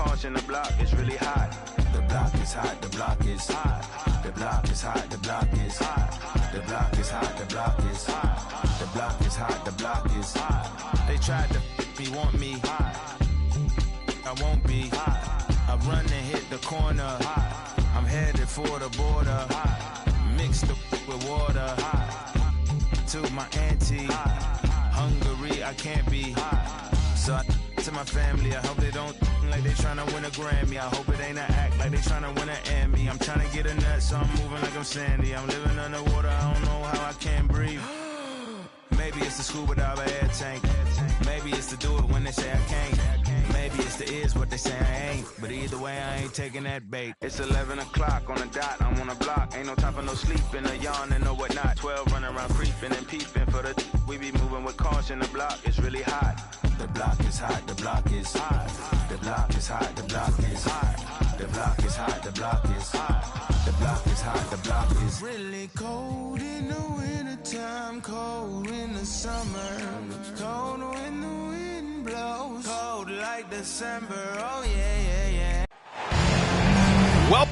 caution, the block is really hot. The block is hot, the block is hot. The block is hot, the block is hot. The block is hot, the block is hot. The block is hot, the block is hot. They tried to me, want me hot. I won't be hot. I run and hit the corner hot. I'm headed for the border hot. Mix the with water hot. To my auntie Hungary, I can't be hot. So I to my family, I hope they don't like they tryna win a Grammy. I hope it ain't an act like they tryna win an Emmy. I'm tryna get a nut, so I'm moving like I'm Sandy. I'm living underwater, I don't know how I can't breathe. Maybe it's the scuba dive air tank. Maybe it's to do it when they say I can't. Maybe it's the is what they say I ain't. But either way, I ain't taking that bait. It's 11 o'clock on the dot, I'm on the block. Ain't no time for no sleeping, or yawning, or whatnot. 12 running around creeping and peeping for the we be moving with caution. The block is really hot. The block is hot, the block is hot. The block is hot, the block is hot. The block is hot, the block is hot. The block is hot, the block is really cold in the wintertime, cold in the summer, cold when the wind blows, cold like December. Oh yeah, yeah, yeah. Well,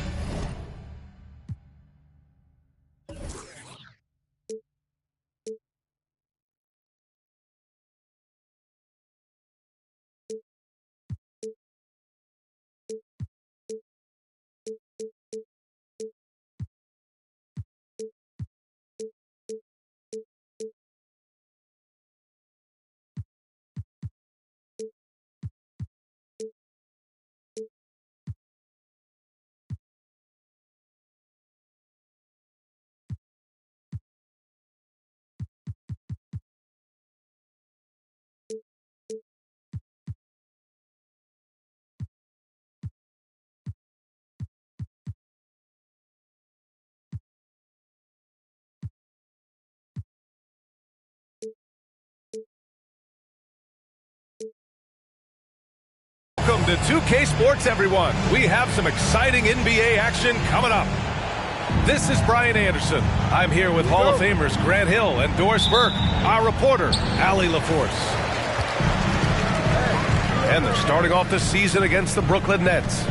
welcome to 2K Sports, everyone. We have some exciting NBA action coming up. This is Brian Anderson. I'm here with Hall of Famers Grant Hill and Doris Burke, our reporter, Allie LaForce. And they're starting off the season against the Brooklyn Nets.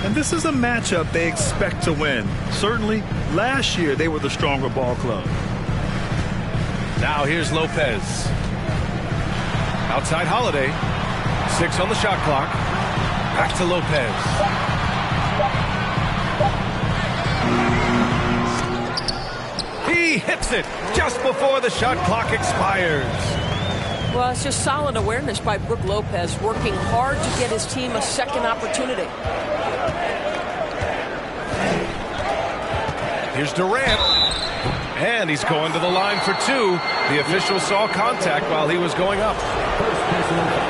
And this is a matchup they expect to win. Certainly, last year they were the stronger ball club. Now here's Lopez. Outside Holiday. 6 on the shot clock. Back to Lopez. He hits it just before the shot clock expires. Well, it's just solid awareness by Brook Lopez, working hard to get his team a second opportunity. Here's Durant. And he's going to the line for 2. The official saw contact while he was going up.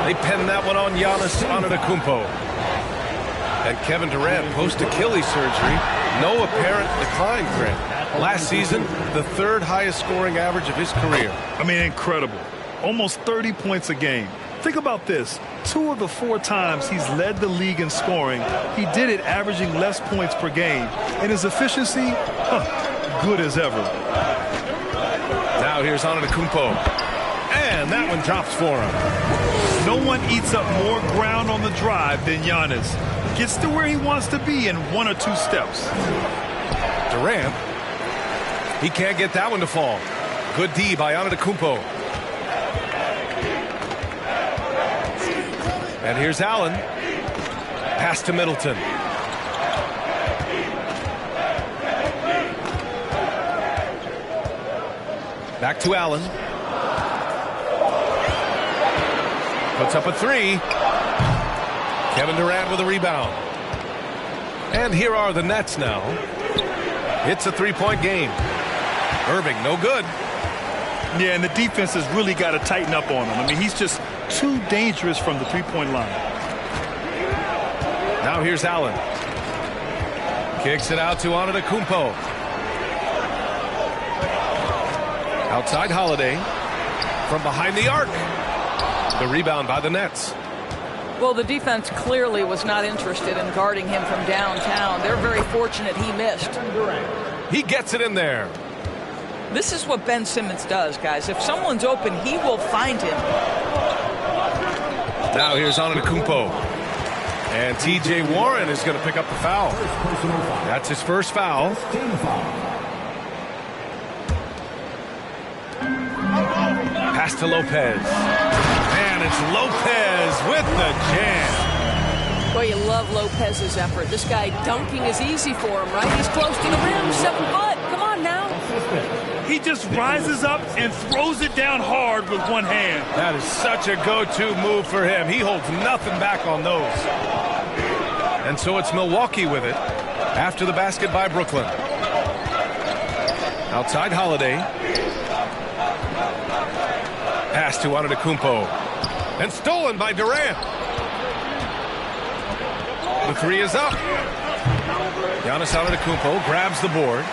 They penned that one on Giannis Antetokounmpo. And Kevin Durant post-Achilles surgery. No apparent decline, Grant. Last season, the 3rd highest scoring average of his career. I mean, incredible. Almost 30 points a game. Think about this. 2 of the 4 times he's led the league in scoring, he did it averaging less points per game. And his efficiency, good as ever. Now here's Antetokounmpo. And that one drops for him. No one eats up more ground on the drive than Giannis. Gets to where he wants to be in 1 or 2 steps. Durant. He can't get that one to fall. Good D by Antetokounmpo. And here's Allen. Pass to Middleton. Back to Allen. Puts up a 3. Kevin Durant with a rebound. And here are the Nets now. It's a 3-point game. Irving, no good. Yeah, and the defense has really got to tighten up on him. I mean, he's just too dangerous from the 3-point line. Now here's Allen. Kicks it out to Antetokounmpo. Outside Holiday. From behind the arc. The rebound by the Nets. Well, the defense clearly was not interested in guarding him from downtown. They're very fortunate he missed. He gets it in there. This is what Ben Simmons does, guys. If someone's open, he will find him. Now here's Antetokounmpo. And T.J. Warren is going to pick up the foul. That's his first foul. Pass to Lopez. And it's Lopez with the jam. Boy, you love Lopez's effort. This guy dunking is easy for him, right? He's close to the rim, 7 foot. Come on now. He just rises up and throws it down hard with one hand. That is such a go-to move for him. He holds nothing back on those. And so it's Milwaukee with it after the basket by Brooklyn. Outside Holiday. Pass to Antetokounmpo. And stolen by Durant. The three is up. Giannis Antetokounmpo grabs the board.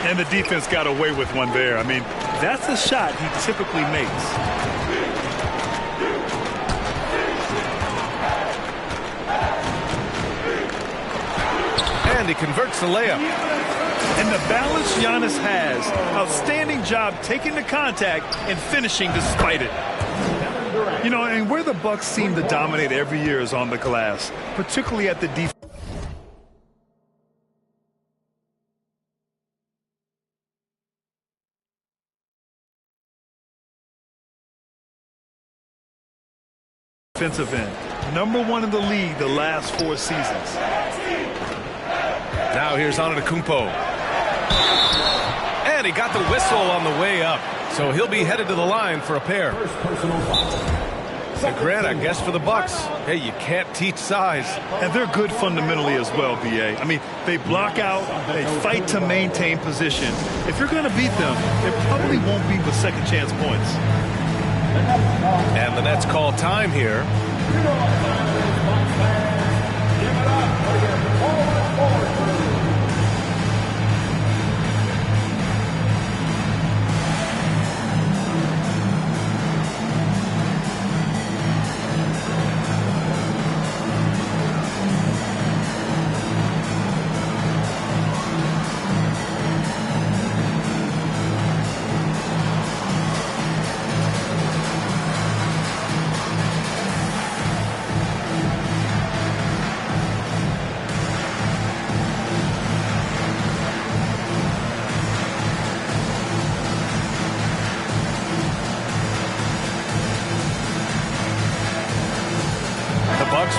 And the defense got away with one there. I mean, that's a shot he typically makes. And he converts the layup. And the balance Giannis has. Outstanding job taking the contact and finishing despite it. You know, and where the Bucks seem to dominate every year is on the glass, particularly at the defense. Defensive end. #1 in the league the last 4 seasons. Now here's Antetokounmpo. And he got the whistle on the way up. So he'll be headed to the line for a pair. And Grant, I guess for the Bucks, hey, you can't teach size. And they're good fundamentally as well, B.A. I mean, they block out, they fight to maintain position. If you're going to beat them, it probably won't be with second chance points. And the Nets call time here.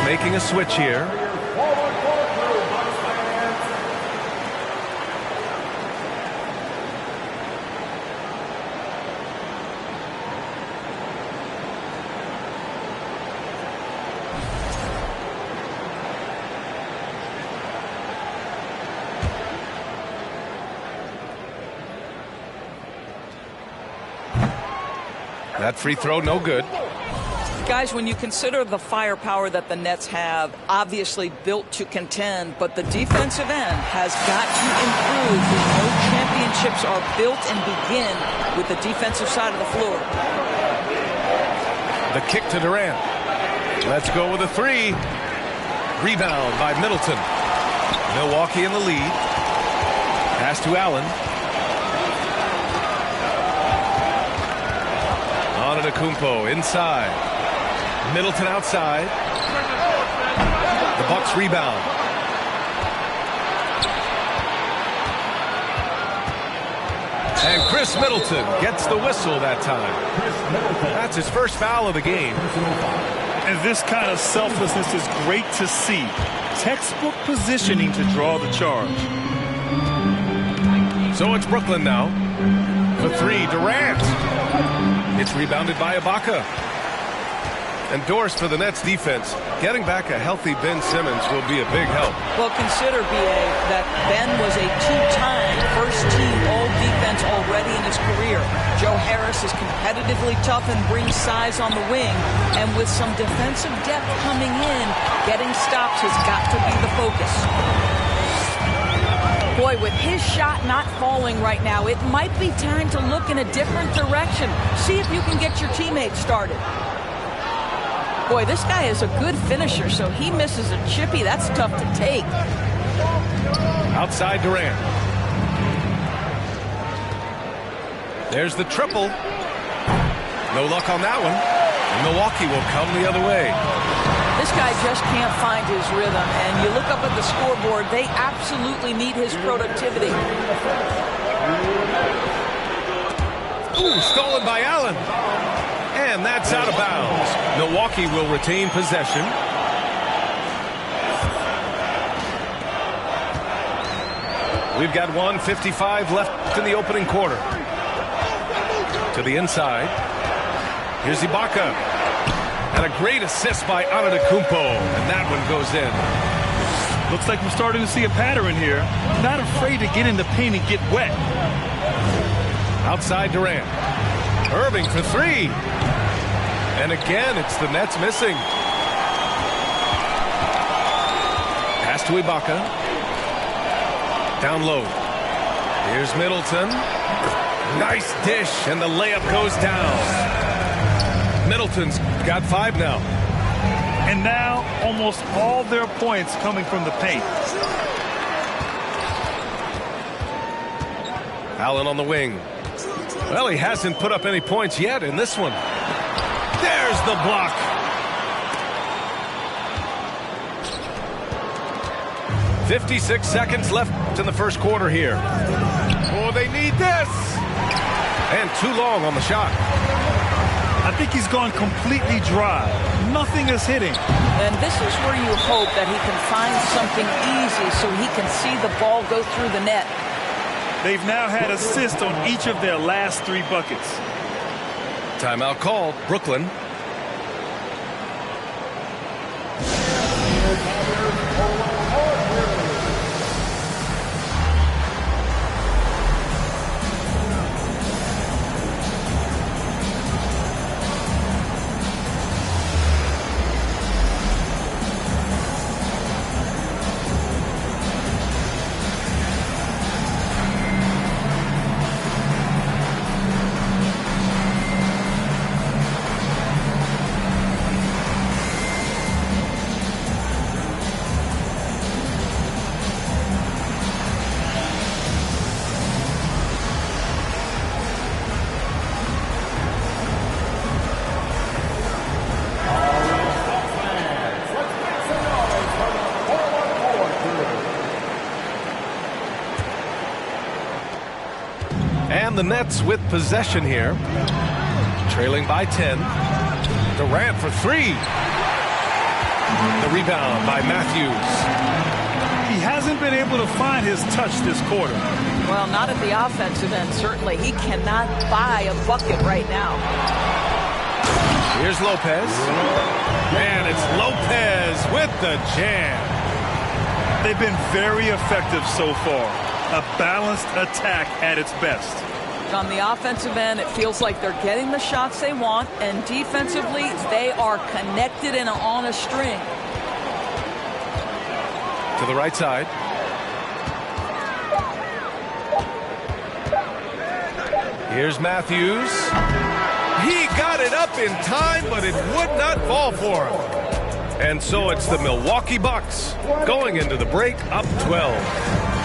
Making a switch here. That free throw no good. Guys, when you consider the firepower that the Nets have, obviously built to contend, but the defensive end has got to improve. We know championships are built and begin with the defensive side of the floor. The kick to Durant. Let's go with a three. Rebound by Middleton. Milwaukee in the lead. Pass to Allen. Antetokounmpo inside. Middleton outside. The Bucks rebound. And Chris Middleton gets the whistle that time. That's his first foul of the game. And this kind of selflessness is great to see. Textbook positioning to draw the charge. So it's Brooklyn now. The three, Durant. It's rebounded by Ibaka. And Doris for the Nets defense. Getting back a healthy Ben Simmons will be a big help. Well, consider, B.A., that Ben was a 2-time first-team all-defense already in his career. Joe Harris is competitively tough and brings size on the wing. And with some defensive depth coming in, getting stops has got to be the focus. Boy, with his shot not falling right now, it might be time to look in a different direction. See if you can get your teammates started. Boy, this guy is a good finisher, so he misses a chippy. That's tough to take. Outside Durant. There's the triple. No luck on that one. And Milwaukee will come the other way. This guy just can't find his rhythm, and you look up at the scoreboard, they absolutely need his productivity. Ooh, stolen by Allen. And that's out of bounds. Milwaukee will retain possession. We've got 1:55 left in the opening quarter. To the inside. Here's Ibaka. And a great assist by Antetokounmpo. And that one goes in. Looks like we're starting to see a pattern here. Not afraid to get in the paint and get wet. Outside Durant. Irving for three. And again, it's the Nets missing. Pass to Ibaka. Down low. Here's Middleton. Nice dish, and the layup goes down. Middleton's got 5 now. And now almost all their points coming from the paint. Allen on the wing. Well, he hasn't put up any points yet in this one. There's the block. "56 seconds left in the first quarter here. Oh, they need this. And too long on the shot. I think he's gone completely dry. Nothing is hitting. And this is where you hope that he can find something easy so he can see the ball go through the net. They've now had assists on each of their last 3 buckets. Timeout called. Brooklyn. And the Nets with possession here. Trailing by 10. Durant for 3. The rebound by Matthews. He hasn't been able to find his touch this quarter. Well, not at the offensive end, certainly. He cannot buy a bucket right now. Here's Lopez. And it's Lopez with the jam. They've been very effective so far. A balanced attack at its best. On the offensive end, it feels like they're getting the shots they want, and defensively, they are connected and on a string. To the right side. Here's Matthews. He got it up in time, but it would not fall for him. And so it's the Milwaukee Bucks going into the break up 12.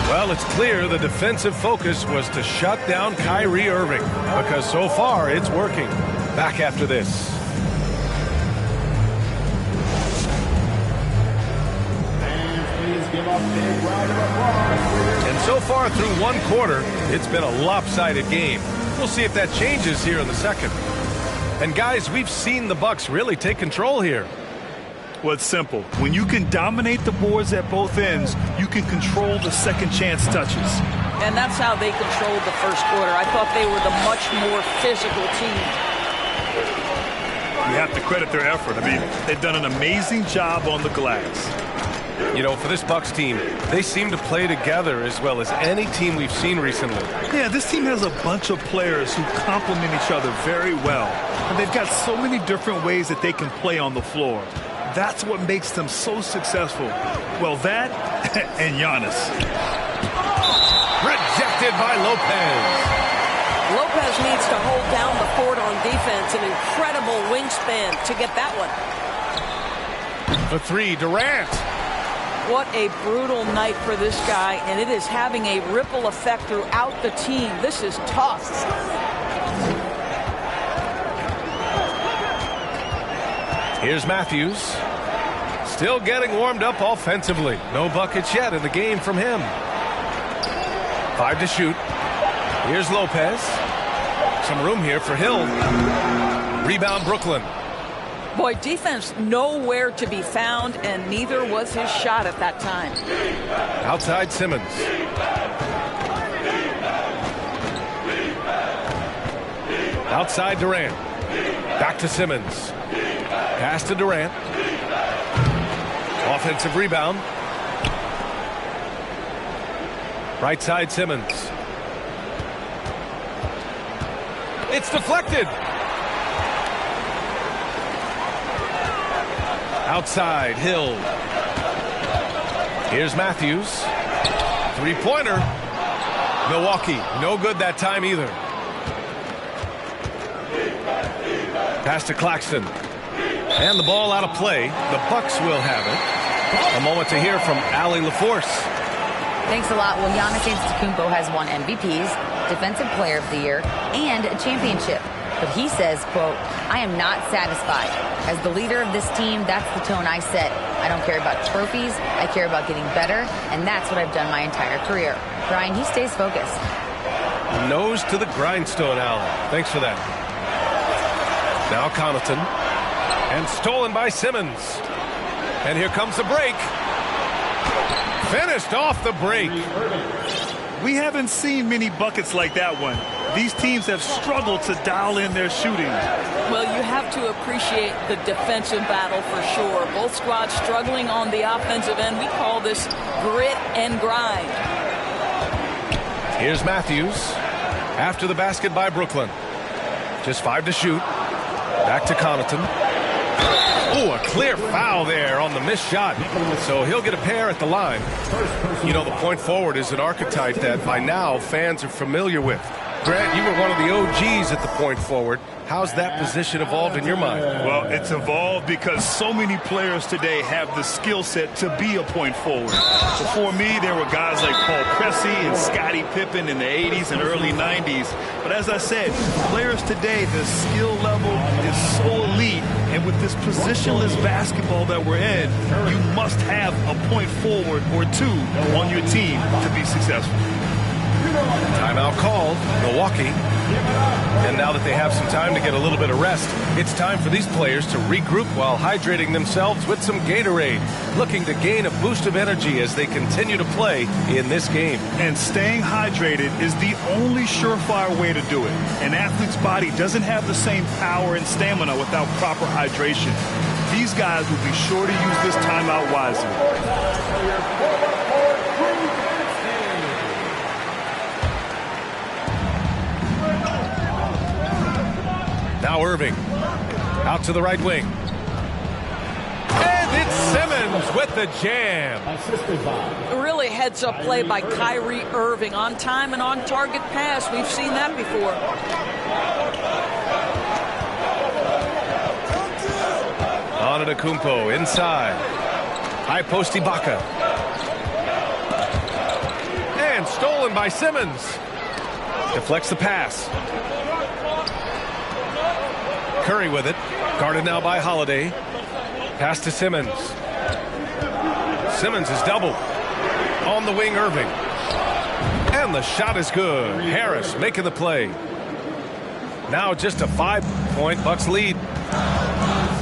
Well, it's clear the defensive focus was to shut down Kyrie Irving, because so far it's working. Back after this. And so far through one quarter, it's been a lopsided game. We'll see if that changes here in the second. And guys, we've seen the Bucks really take control here. Well, it's simple. When you can dominate the boards at both ends, you can control the second chance touches. And that's how they controlled the first quarter. I thought they were the much more physical team. You have to credit their effort. I mean, they've done an amazing job on the glass. You know, for this Bucks team, they seem to play together as well as any team we've seen recently. Yeah, this team has a bunch of players who complement each other very well. And they've got so many different ways that they can play on the floor. That's what makes them so successful. Well, that and Giannis. Rejected by Lopez. Lopez needs to hold down the fort on defense. An incredible wingspan to get that one. For 3, Durant. What a brutal night for this guy, and it is having a ripple effect throughout the team. This is tough. Here's Matthews. Still getting warmed up offensively. No buckets yet in the game from him. 5 to shoot. Here's Lopez. Some room here for Hill. Rebound Brooklyn. Boy, defense nowhere to be found, and neither was his shot at that time. Outside Simmons. Outside Durant. Back to Simmons. Pass to Durant. Offensive rebound. Right side Simmons. It's deflected. Outside Hill. Here's Matthews. 3-pointer. Milwaukee, no good that time either. Pass to Claxton. And the ball out of play. The Bucks will have it. A moment to hear from Allie LaForce. Thanks a lot. Well, Giannis Antetokounmpo has won MVPs, Defensive Player of the Year, and a championship. But he says, quote, I am not satisfied. As the leader of this team, that's the tone I set. I don't care about trophies. I care about getting better, and that's what I've done my entire career. Brian, he stays focused. Nose to the grindstone, Allen. Thanks for that. Now Connaughton. And stolen by Simmons. And here comes the break. Finished off the break. We haven't seen many buckets like that one. These teams have struggled to dial in their shooting. Well, you have to appreciate the defensive battle for sure. Both squads struggling on the offensive end. We call this grit and grind. Here's Matthews. After the basket by Brooklyn. Just 5 to shoot. Back to Connaughton. Oh, a clear foul there on the missed shot. So he'll get a pair at the line. You know, the point forward is an archetype that by now fans are familiar with. Grant, you were one of the OGs at the point forward. How's that position evolved in your mind? Well, it's evolved because so many players today have the skill set to be a point forward. Before me, there were guys like Paul Pressey and Scottie Pippen in the 80s and early 90s. But as I said, players today, the skill level is so elite. And with this positionless basketball that we're in, you must have a point forward or two on your team to be successful. Timeout called, Milwaukee. And now that they have some time to get a little bit of rest, it's time for these players to regroup while hydrating themselves with some Gatorade, looking to gain a boost of energy as they continue to play in this game. And staying hydrated is the only surefire way to do it. An athlete's body doesn't have the same power and stamina without proper hydration. These guys will be sure to use this timeout wisely. Now Irving, out to the right wing. And it's Simmons with the jam. Really heads-up play by Kyrie Irving. On time and on target pass. We've seen that before. Antetokounmpo inside. High post Ibaka. And stolen by Simmons. Deflects the pass. Curry with it. Guarded now by Holiday. Pass to Simmons. Simmons is doubled. On the wing, Irving. And the shot is good. Harris making the play. Now just a 5-point Bucks lead.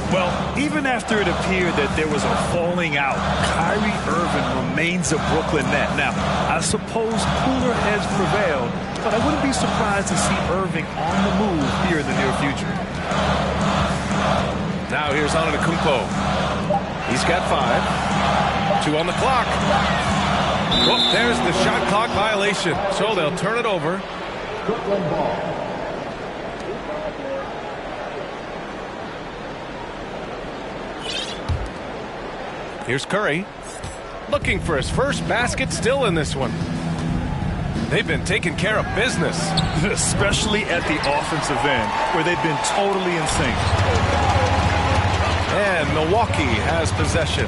Well, even after it appeared that there was a falling out, Kyrie Irving remains a Brooklyn net. Now, I suppose cooler heads prevailed, but I wouldn't be surprised to see Irving on the move here in the near future. Now here's Antetokounmpo. He's got 5. 2 on the clock. Whoop, there's the shot clock violation. So they'll turn it over. Here's Curry. Looking for his first basket, still in this one. They've been taking care of business. Especially at the offensive end, where they've been totally in sync. And Milwaukee has possession.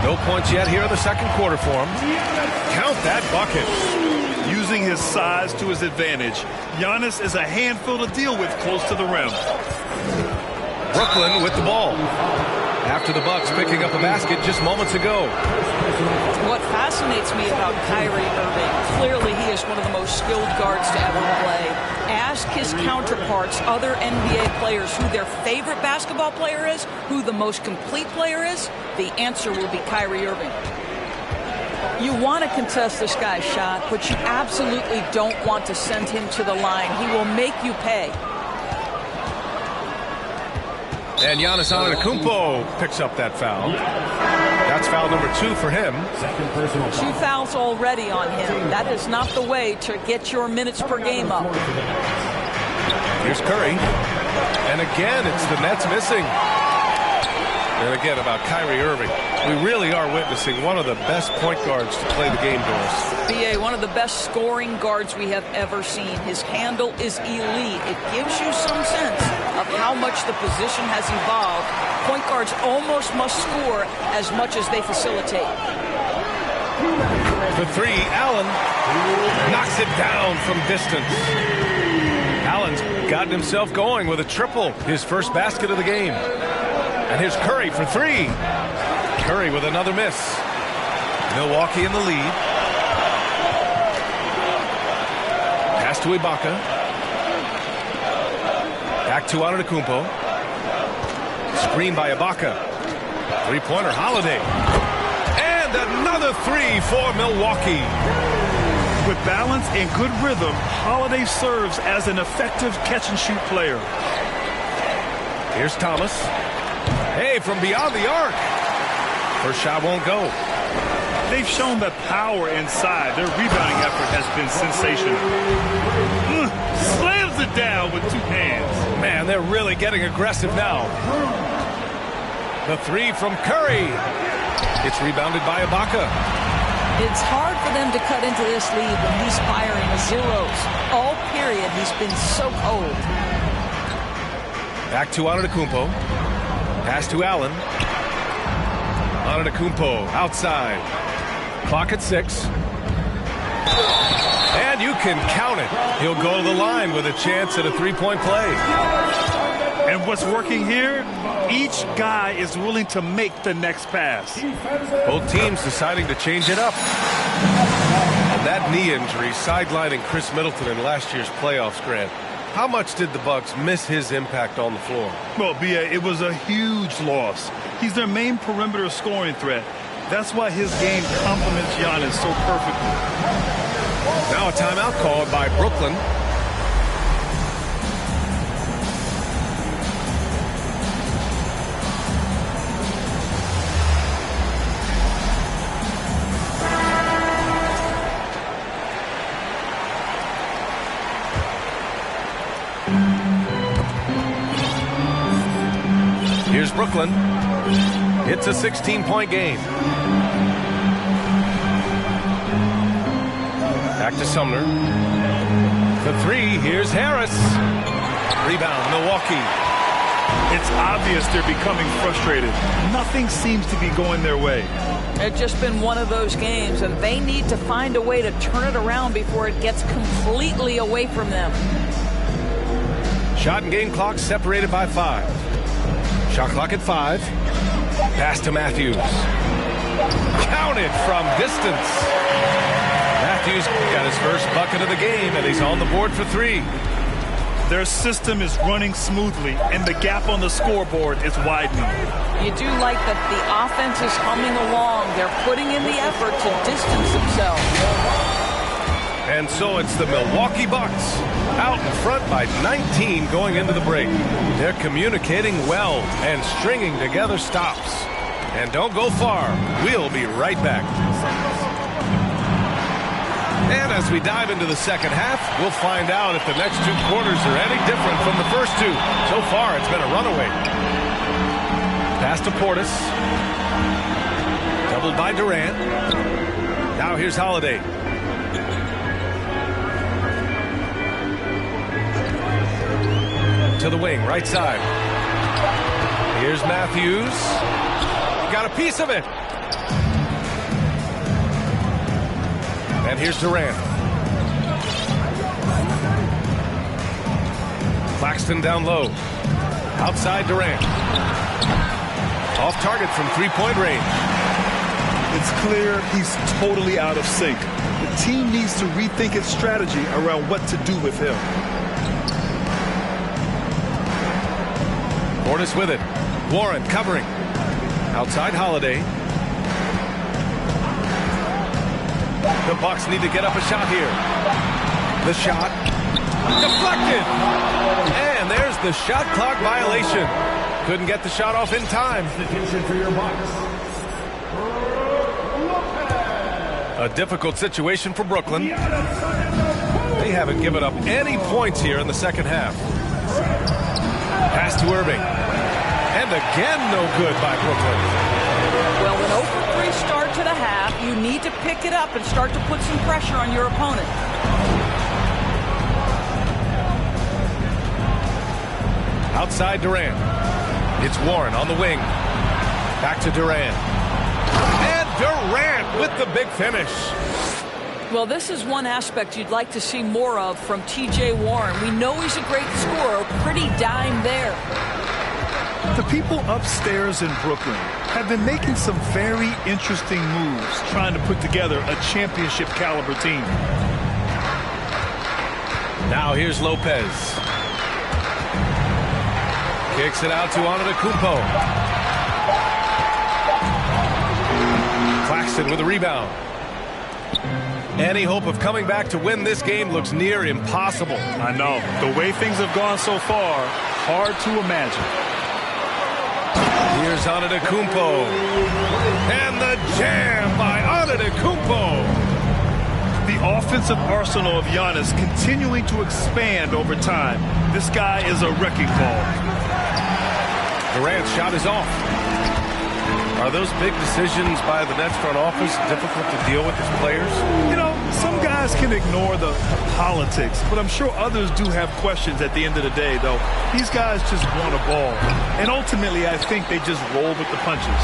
No points yet here in the second quarter for him. Count that bucket. Using his size to his advantage, Giannis is a handful to deal with close to the rim. Brooklyn with the ball. after the Bucks picking up a basket just moments ago. What fascinates me about Kyrie Irving, clearly he is one of the most skilled guards to ever play. Ask his counterparts, other NBA players, who their favorite basketball player is, who the most complete player is. The answer will be Kyrie Irving. You want to contest this guy's shot, but you absolutely don't want to send him to the line. He will make you pay. And Giannis Antetokounmpo picks up that foul. That's foul number 2 for him. 2 fouls already on him. That is not the way to get your minutes per game up. Here's Curry. And again, it's the Nets missing. And again, about Kyrie Irving. We really are witnessing one of the best point guards to play the game, Doris. BA, one of the best scoring guards we have ever seen. His handle is elite. It gives you some sense of how much the position has evolved. Point guards almost must score as much as they facilitate. The 3, Allen knocks it down from distance. Allen's gotten himself going with a triple, his first basket of the game. And here's Curry for 3. Curry with another miss. Milwaukee in the lead. Pass to Ibaka. Back to Antetokounmpo. Screen by Ibaka. 3-pointer, Holiday. And another 3 for Milwaukee. With balance and good rhythm, Holiday serves as an effective catch-and-shoot player. Here's Thomas. Hey, from beyond the arc. First shot won't go. They've shown that power inside. Their rebounding effort has been sensational. Slams it down with 2 hands. Man, they're really getting aggressive now. The 3 from Curry. It's rebounded by Ibaka. It's hard for them to cut into this lead when he's firing zeros. All period, he's been so cold. Back to Antetokounmpo. Pass to Allen. Antetokounmpo outside. Clock at 6. And you can count it. He'll go to the line with a chance at a 3-point play. And what's working here? Each guy is willing to make the next pass. Both teams deciding to change it up. And that knee injury sidelining Chris Middleton in last year's playoffs, Grant. How much did the Bucks miss his impact on the floor? Well, B.A., it was a huge loss. He's their main perimeter scoring threat. That's why his game complements Giannis so perfectly. Now a timeout called by Brooklyn. Here's Brooklyn. It's a 16-point game. Back to Sumner. The 3, here's Harris. Rebound, Milwaukee. It's obvious they're becoming frustrated. Nothing seems to be going their way. It's just been one of those games, and they need to find a way to turn it around before it gets completely away from them. Shot and game clock separated by 5. Shot clock at 5. Pass to Matthews. Counted from distance. Matthews got his first bucket of the game, and he's on the board for 3. Their system is running smoothly, and the gap on the scoreboard is widening. You do like that the offense is humming along. They're putting in the effort to distance themselves. And so it's the Milwaukee Bucks out in front by 19 going into the break. They're communicating well and stringing together stops. And don't go far. We'll be right back. And as we dive into the second half, we'll find out if the next 2 quarters are any different from the first 2. So far, it's been a runaway. Pass to Portis. Doubled by Durant. Now here's Holiday. To the wing, right side. Here's Matthews. Got a piece of it. And here's Durant. Claxton down low. Outside Durant. Off target from three-point range. It's clear he's totally out of sync. The team needs to rethink its strategy around what to do with him. Portis with it. Warren covering. Outside Holiday. The Bucks need to get up a shot here. The shot. Deflected. And there's the shot clock violation. Couldn't get the shot off in time. A difficult situation for Brooklyn. They haven't given up any points here in the second half. Pass to Irving. And again, no good by Brooklyn. Well, an 0-for-3 start to the half. You need to pick it up and start to put some pressure on your opponent. Outside Durant. It's Warren on the wing. Back to Durant. And Durant with the big finish. Well, this is one aspect you'd like to see more of from T.J. Warren. We know he's a great scorer. Pretty dime there. The people upstairs in Brooklyn have been making some very interesting moves trying to put together a championship caliber team. Now here's Lopez. Kicks it out to Antetokounmpo. Claxton with a rebound. Any hope of coming back to win this game looks near impossible. I know. The way things have gone so far, hard to imagine. Here's Antetokounmpo. And the jam by Antetokounmpo. The offensive arsenal of Giannis continuing to expand over time. This guy is a wrecking ball. Durant's shot is off. Are those big decisions by the Nets front office difficult to deal with as players? You know, some guys can ignore the politics, but I'm sure others do have questions at the end of the day, though. These guys just want a ball. And ultimately, I think they just roll with the punches.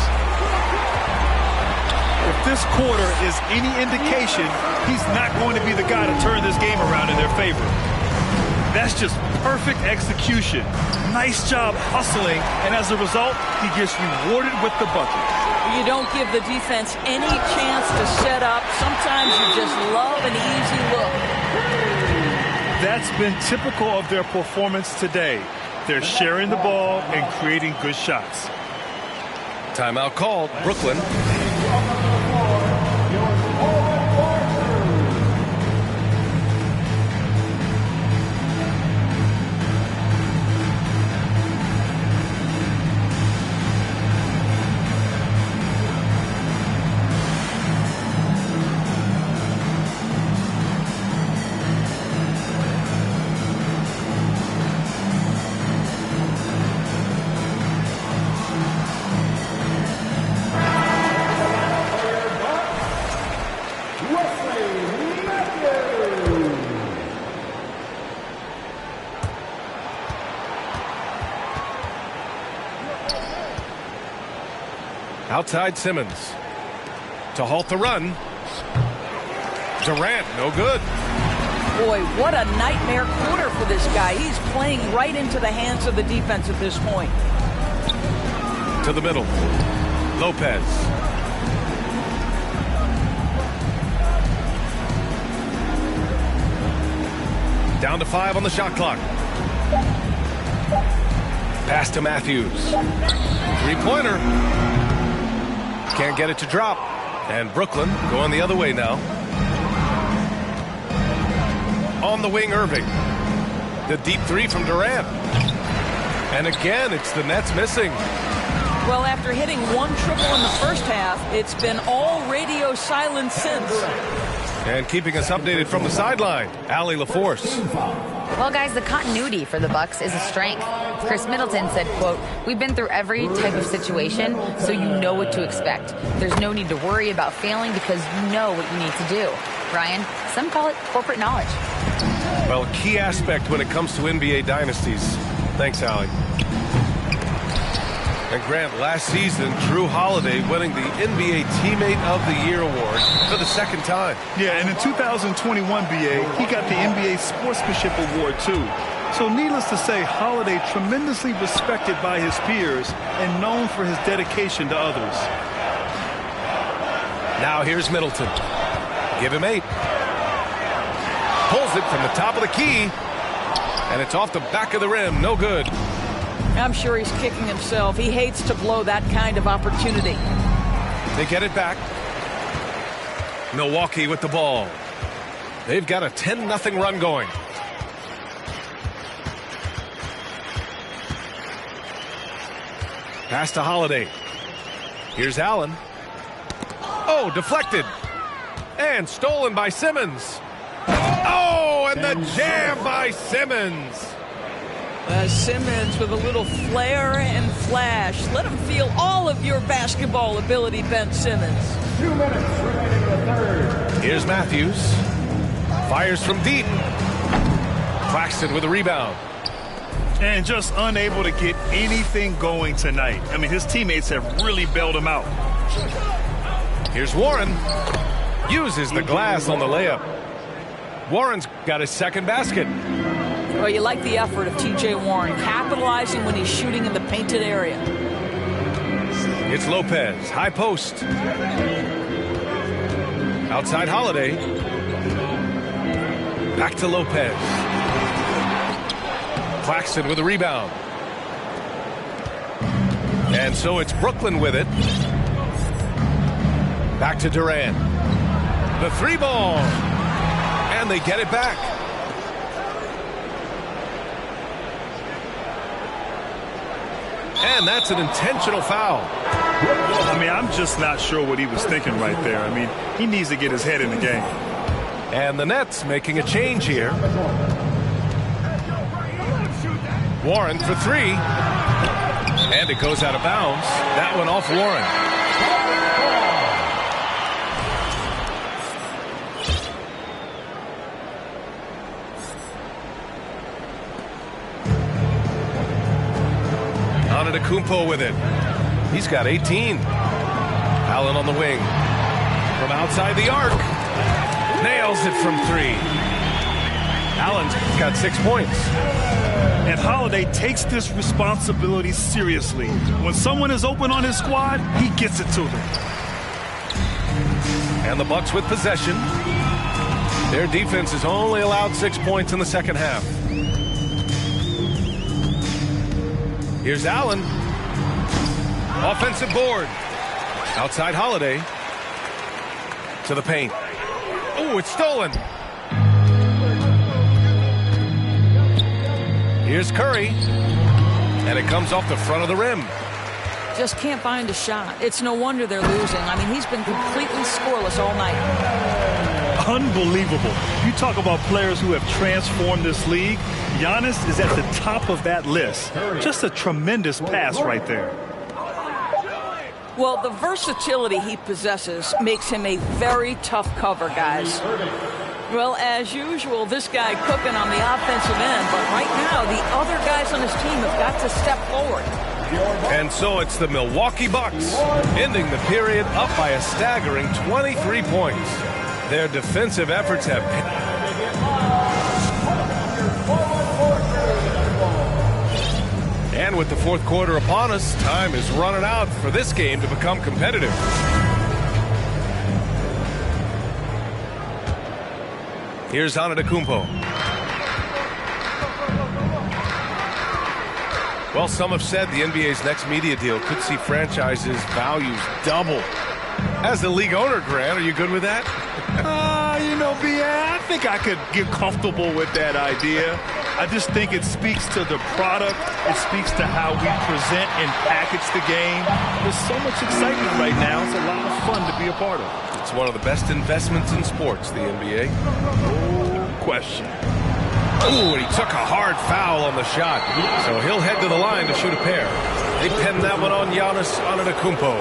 If this quarter is any indication, he's not going to be the guy to turn this game around in their favor. That's just perfect execution. Nice job hustling, and as a result, he gets rewarded with the bucket. You don't give the defense any chance to set up. Sometimes you just love an easy look. That's been typical of their performance today. They're sharing the ball and creating good shots. Timeout called. Brooklyn. Outside Simmons to halt the run. Durant, no good. Boy, what a nightmare quarter for this guy. He's playing right into the hands of the defense at this point. To the middle. Lopez. Down to 5 on the shot clock. Pass to Matthews. Three-pointer. Can't get it to drop. And Brooklyn going the other way now. On the wing, Irving. The deep three from Durant. And again, it's the Nets missing. Well, after hitting one triple in the first half, it's been all radio silence since. And keeping us updated from the sideline, Allie LaForce. Well, guys, the continuity for the Bucks is a strength. Chris Middleton said, quote, "We've been through every type of situation, so you know what to expect. There's no need to worry about failing because you know what you need to do." Ryan, some call it corporate knowledge. Well, a key aspect when it comes to NBA dynasties. Thanks, Allie. And Grant, last season, Drew Holiday winning the NBA Teammate of the Year award for the second time. Yeah, and in 2021, BA, he got the NBA Sportsmanship Award, too. So needless to say, Holiday tremendously respected by his peers and known for his dedication to others. Now here's Middleton. Give him 8. Pulls it from the top of the key. And it's off the back of the rim. No good. I'm sure he's kicking himself. He hates to blow that kind of opportunity. They get it back. Milwaukee with the ball. They've got a 10-0 run going. Pass to Holiday. Here's Allen. Oh, deflected. And stolen by Simmons. Oh, and the jam by Simmons. Simmons with a little flair and flash. Let him feel all of your basketball ability, Ben Simmons. 2 minutes remaining in the third. Here's Matthews. Fires from deep. Claxton with a rebound. And just unable to get anything going tonight. I mean, his teammates have really bailed him out. Here's Warren. Uses the glass on the layup. Warren's got his second basket. Well, you like the effort of T.J. Warren, capitalizing when he's shooting in the painted area. It's Lopez, high post. Outside Holiday. Back to Lopez. Claxton with a rebound. And so it's Brooklyn with it. Back to Durant. The 3-ball. And they get it back. And that's an intentional foul. I mean, I'm just not sure what he was thinking right there. I mean, he needs to get his head in the game. And the Nets making a change here. Warren for 3. And it goes out of bounds. That one off Warren. Antetokounmpo with it. He's got 18. Allen on the wing. From outside the arc. Nails it from 3. Allen's got 6 points. And Holiday takes this responsibility seriously. When someone is open on his squad, he gets it to them. And the Bucks with possession. Their defense has only allowed 6 points in the second half. Here's Allen. Offensive board. Outside Holiday. To the paint. Oh, it's stolen. Here's Curry. And it comes off the front of the rim. Just can't find a shot. It's no wonder they're losing. I mean, he's been completely scoreless all night. Unbelievable. You talk about players who have transformed this league. Giannis is at the top of that list. Just a tremendous pass right there. Well, the versatility he possesses makes him a very tough cover, guys. Well, as usual, this guy cooking on the offensive end, but right now the other guys on his team have got to step forward. And so it's the Milwaukee Bucks ending the period up by a staggering 23 points. Their defensive efforts have... And with the fourth quarter upon us, time is running out for this game to become competitive. Here's Antetokounmpo. Well, some have said the NBA's next media deal could see franchises' values double. As the league owner, Grant, are you good with that? You know, I think I could get comfortable with that idea. I just think it speaks to the product. It speaks to how we present and package the game. There's so much excitement right now. It's a lot of fun to be a part of. It's one of the best investments in sports, the NBA. No question. Ooh, and he took a hard foul on the shot. So he'll head to the line to shoot a pair. They pinned that one on Giannis Antetokounmpo.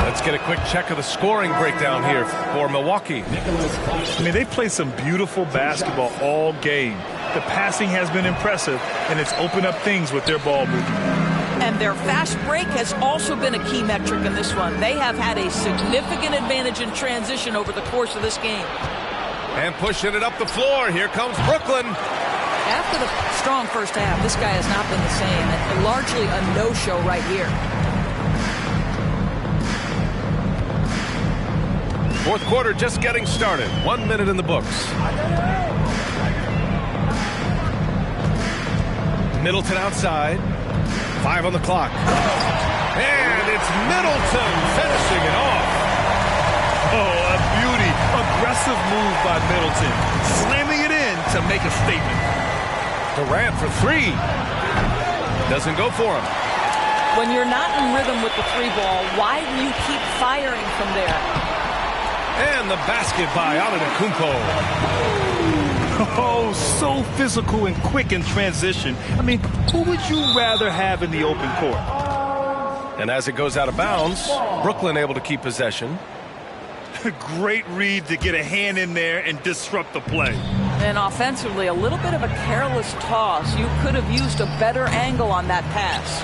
Let's get a quick check of the scoring breakdown here for Milwaukee. I mean, they played some beautiful basketball all game. The passing has been impressive, and it's opened up things with their ball movement. And their fast break has also been a key metric in this one. They have had a significant advantage in transition over the course of this game. And pushing it up the floor. Here comes Brooklyn. After the strong first half, this guy has not been the same, and largely a no-show right here. Fourth quarter just getting started. 1 minute in the books. Middleton outside. 5 on the clock. And it's Middleton finishing it off. Oh, a beauty. Aggressive move by Middleton. Slamming it in to make a statement. Durant for 3. Doesn't go for him. When you're not in rhythm with the 3-ball, why do you keep firing from there? And the basket by Antetokounmpo. Oh, so physical and quick in transition. I mean, who would you rather have in the open court? And as it goes out of bounds, Brooklyn able to keep possession. Great read to get a hand in there and disrupt the play. And offensively, a little bit of a careless toss. You could have used a better angle on that pass.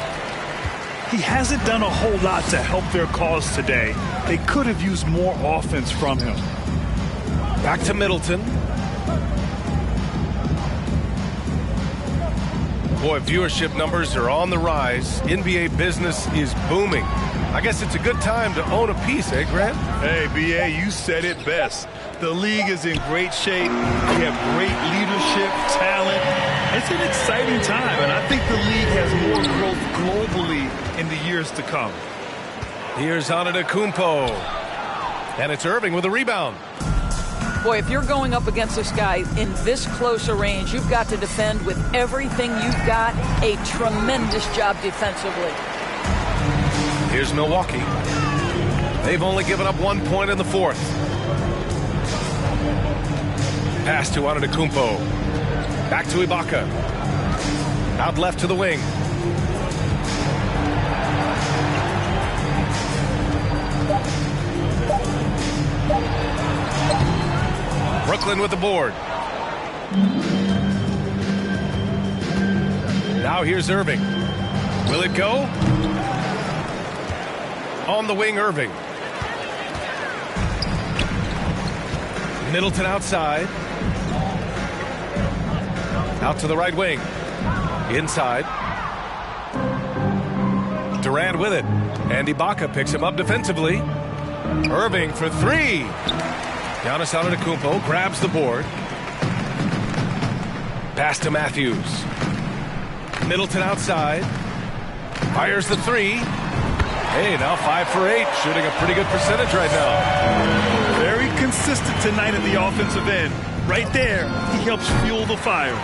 He hasn't done a whole lot to help their cause today. They could have used more offense from him. Back to Middleton. Boy, viewership numbers are on the rise. NBA business is booming. I guess it's a good time to own a piece, eh, Grant? Hey, B.A., you said it best. The league is in great shape. We have great leadership, talent. It's an exciting time, and I think the league has more growth globally in the years to come. Here's Antetokounmpo. And it's Irving with a rebound. Boy, if you're going up against this guy in this close a range, you've got to defend with everything you've got. A tremendous job defensively. Here's Milwaukee. They've only given up 1 point in the fourth. Pass to Antetokounmpo. Back to Ibaka. Out left to the wing. Brooklyn with the board. Now here's Irving. Will it go? On the wing, Irving. Middleton outside. Out to the right wing. Inside. Durant with it. And Ibaka picks him up defensively. Irving for 3. Giannis Antetokounmpo grabs the board. Pass to Matthews. Middleton outside. Fires the 3. Hey, now 5 for 8. Shooting a pretty good percentage right now. Very consistent tonight in the offensive end. Right there, he helps fuel the fire.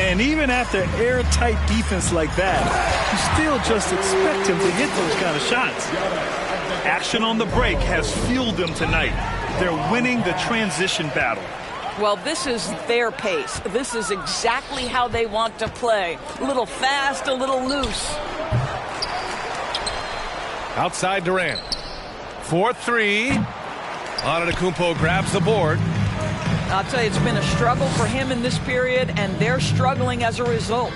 And even after airtight defense like that, you still just expect him to hit those kind of shots. Action on the break has fueled them tonight. They're winning the transition battle. Well, this is their pace. This is exactly how they want to play. A little fast, a little loose. Outside Durant. 4-3. Antetokounmpo grabs the board. I'll tell you, it's been a struggle for him in this period, and they're struggling as a result.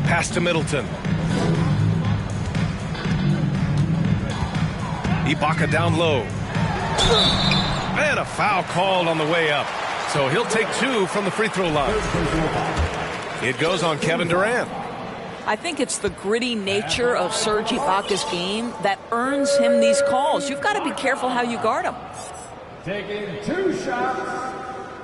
Pass to Middleton. Ibaka down low. And a foul called on the way up. So he'll take 2 from the free throw line. It goes on Kevin Durant. I think it's the gritty nature of Serge Ibaka's game that earns him these calls. You've got to be careful how you guard him. Taking 2 shots.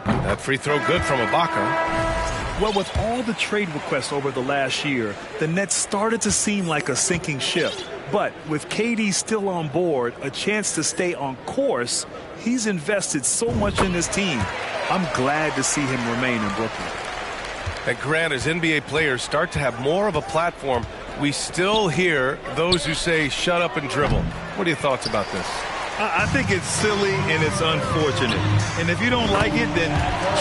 That free throw good from Ibaka. Well, with all the trade requests over the last year, the Nets started to seem like a sinking ship. But with KD still on board, a chance to stay on course, he's invested so much in this team. I'm glad to see him remain in Brooklyn. And Grant, as NBA players start to have more of a platform, we still hear those who say, shut up and dribble. What are your thoughts about this? I think it's silly and it's unfortunate. And if you don't like it, then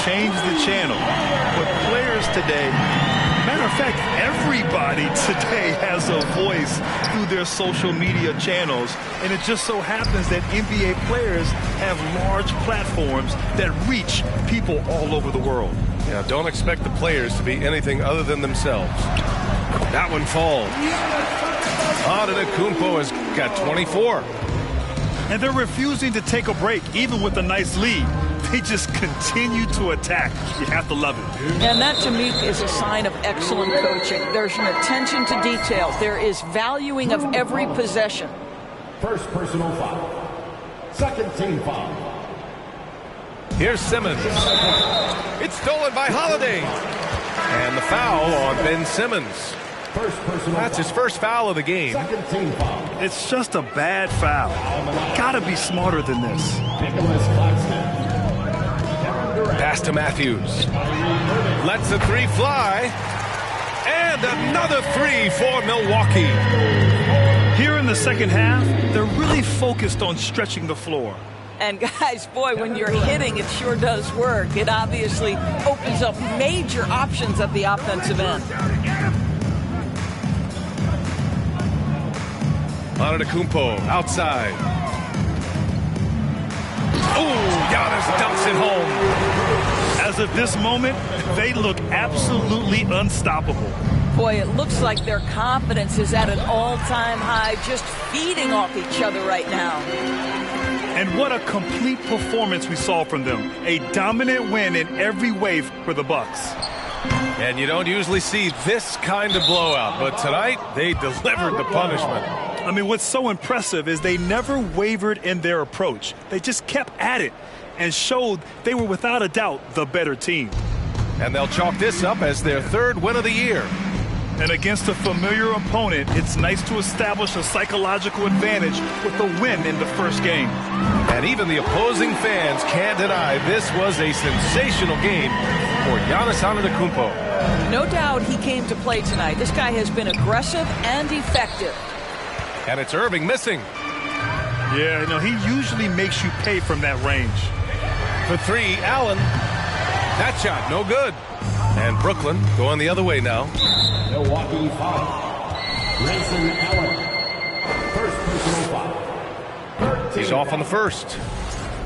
change the channel. But players today, matter of fact, everybody today has a voice through their social media channels. And it just so happens that NBA players have large platforms that reach people all over the world. Yeah, don't expect the players to be anything other than themselves. That one falls. Antetokounmpo has got 24. And they're refusing to take a break, even with a nice lead. they just continue to attack. You have to love it. And that, to me, is a sign of excellent coaching. There's an attention to detail. There is valuing of every possession. First personal foul. Second team foul. Here's Simmons. It's stolen by Holiday. And the foul on Ben Simmons. That's his first foul of the game. Second team foul. It's just a bad foul. Gotta be smarter than this. Pass to Matthews. Lets the three fly. And another three for Milwaukee. Here in the second half, they're really focused on stretching the floor. And guys, boy, when you're hitting, it sure does work. It obviously opens up major options at the offensive end. Antetokounmpo outside. Ooh, Giannis dunks it home. As of this moment, they look absolutely unstoppable. Boy, it looks like their confidence is at an all-time high, just feeding off each other right now. And what a complete performance we saw from them. A dominant win in every way for the Bucks. And you don't usually see this kind of blowout, but tonight they delivered the punishment. I mean, what's so impressive is they never wavered in their approach. They just kept at it and showed they were without a doubt the better team. And they'll chalk this up as their third win of the year. And against a familiar opponent, it's nice to establish a psychological advantage with a win in the first game. And even the opposing fans can't deny this was a sensational game for Giannis Antetokounmpo. No doubt he came to play tonight. This guy has been aggressive and effective. And it's Irving missing. Yeah, no, he usually makes you pay from that range. For three, Allen. That shot, no good. And Brooklyn going the other way now. Milwaukee foul. Grayson Allen. First personal foul. He's off on the first.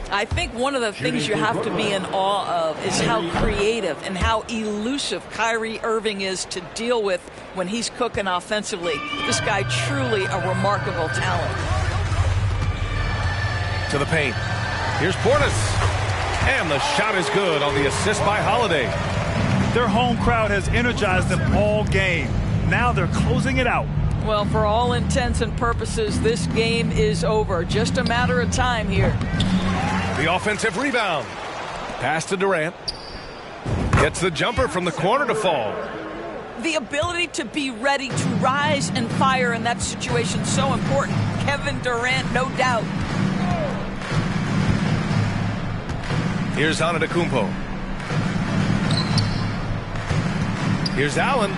I think one of the things you have to be in awe of is how creative and how elusive Kyrie Irving is to deal with when he's cooking offensively. This guy truly a remarkable talent. To the paint. Here's Portis. And the shot is good on the assist by Holiday. Their home crowd has energized them all game. Now they're closing it out. Well, for all intents and purposes, this game is over. Just a matter of time here. The offensive rebound. Pass to Durant. Gets the jumper from the corner to fall. The ability to be ready to rise and fire in that situation so important. Kevin Durant, no doubt. Here's Antetokounmpo. Here's Allen.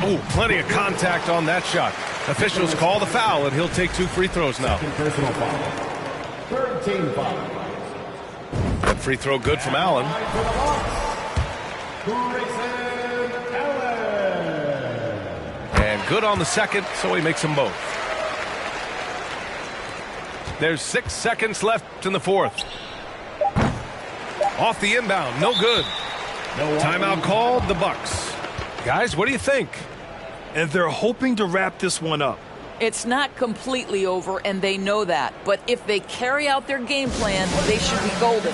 Oh, plenty of contact on that shot. Officials call the foul, and he'll take two free throws now. Personal foul. Third team foul. That free throw good from Allen. And good on the second, so he makes them both. There's 6 seconds left in the fourth. Off the inbound, no good. Timeout called, the Bucks. Guys, what do you think? And they're hoping to wrap this one up. It's not completely over, and they know that. But if they carry out their game plan, they should be golden.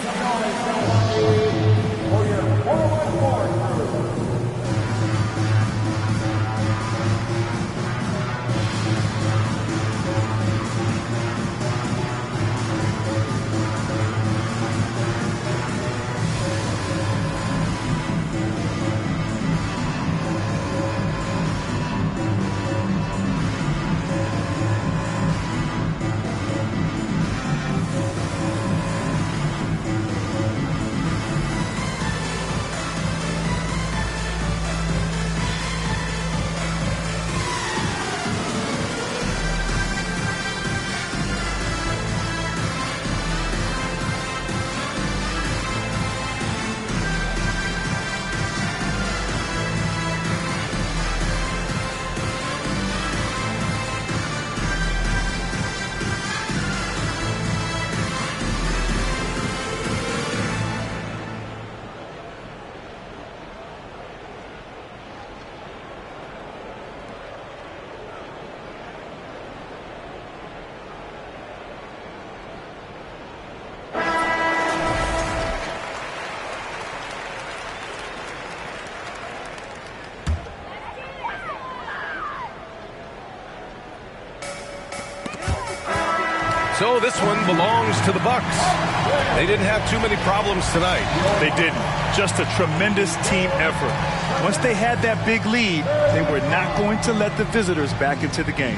So this one belongs to the Bucks. They didn't have too many problems tonight. They didn't. Just a tremendous team effort. Once they had that big lead, they were not going to let the visitors back into the game.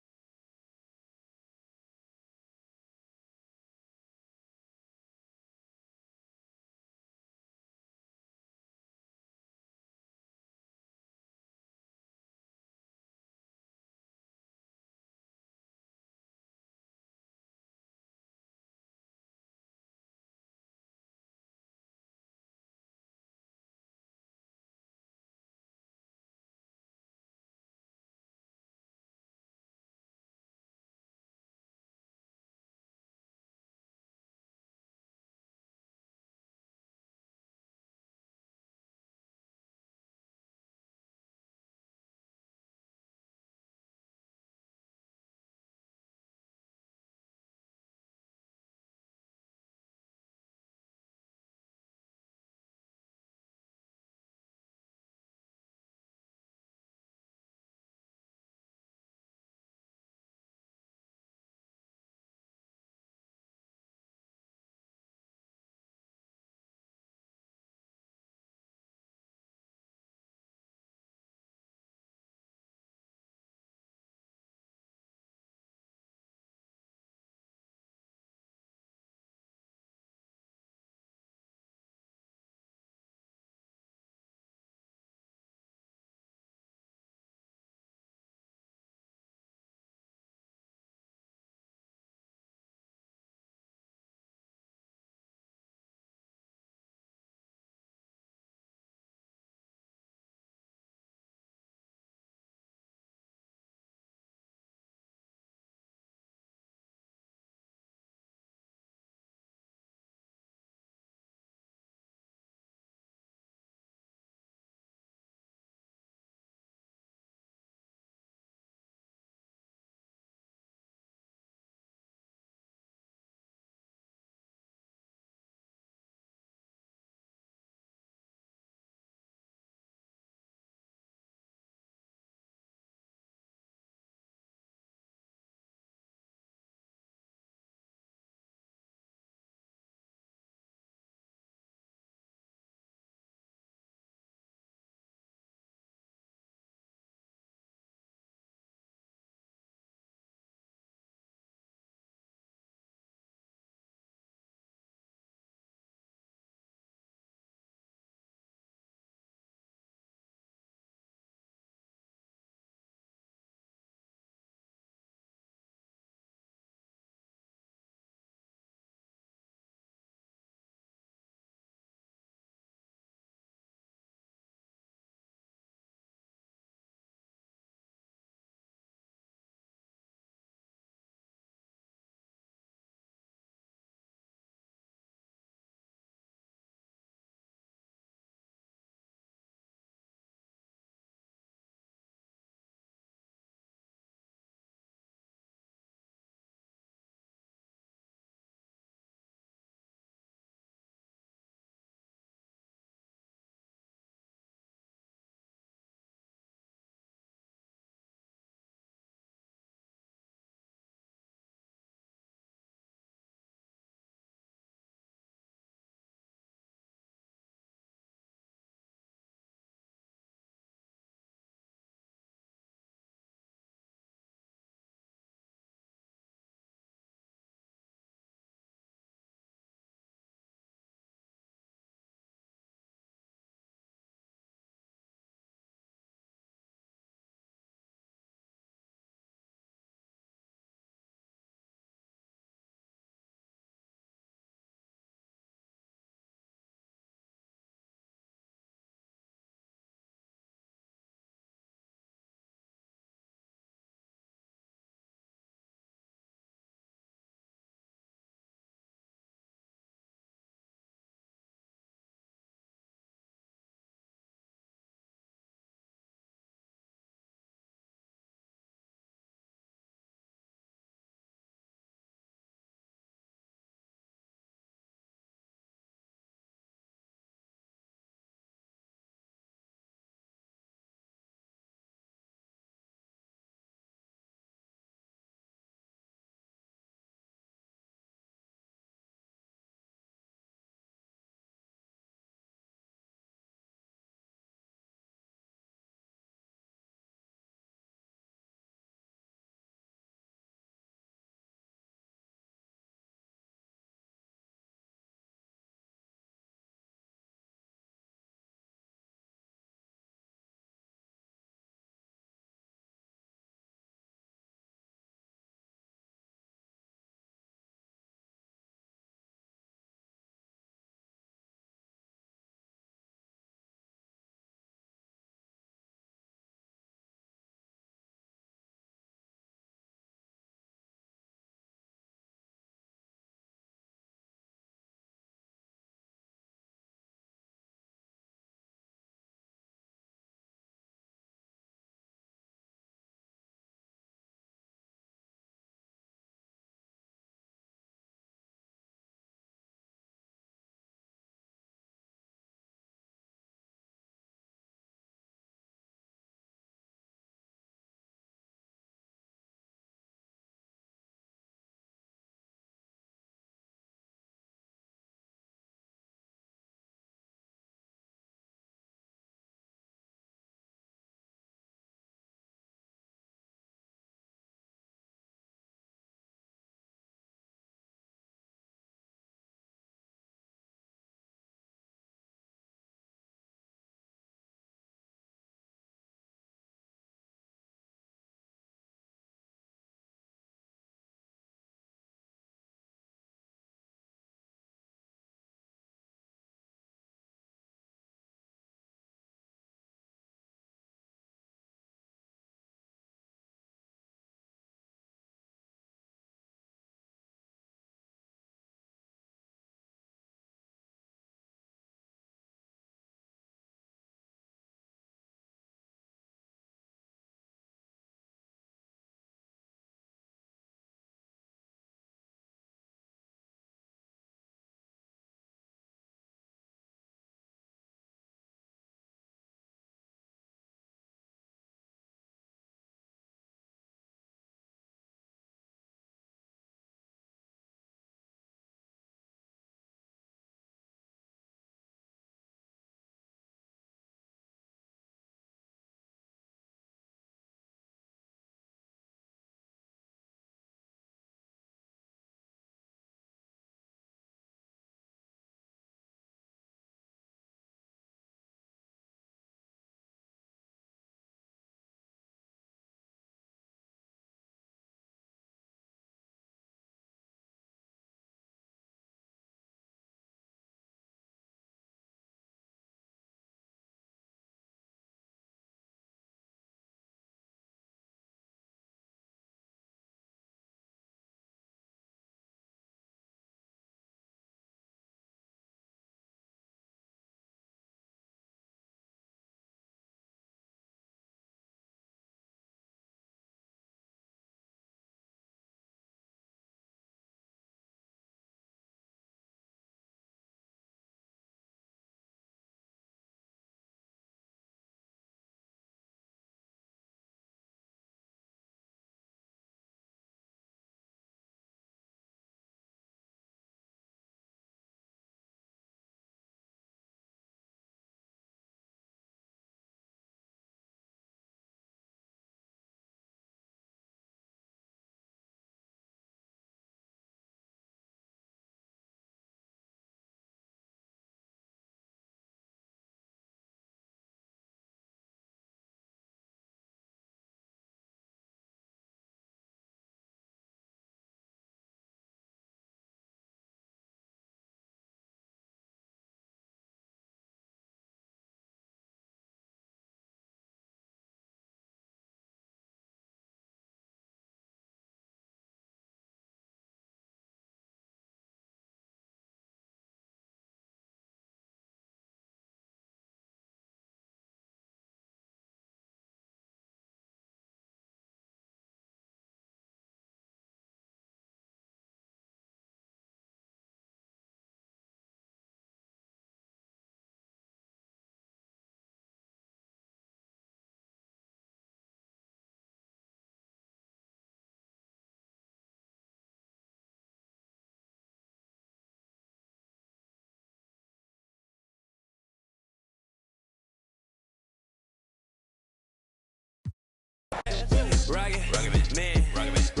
Rocket man, rocket man,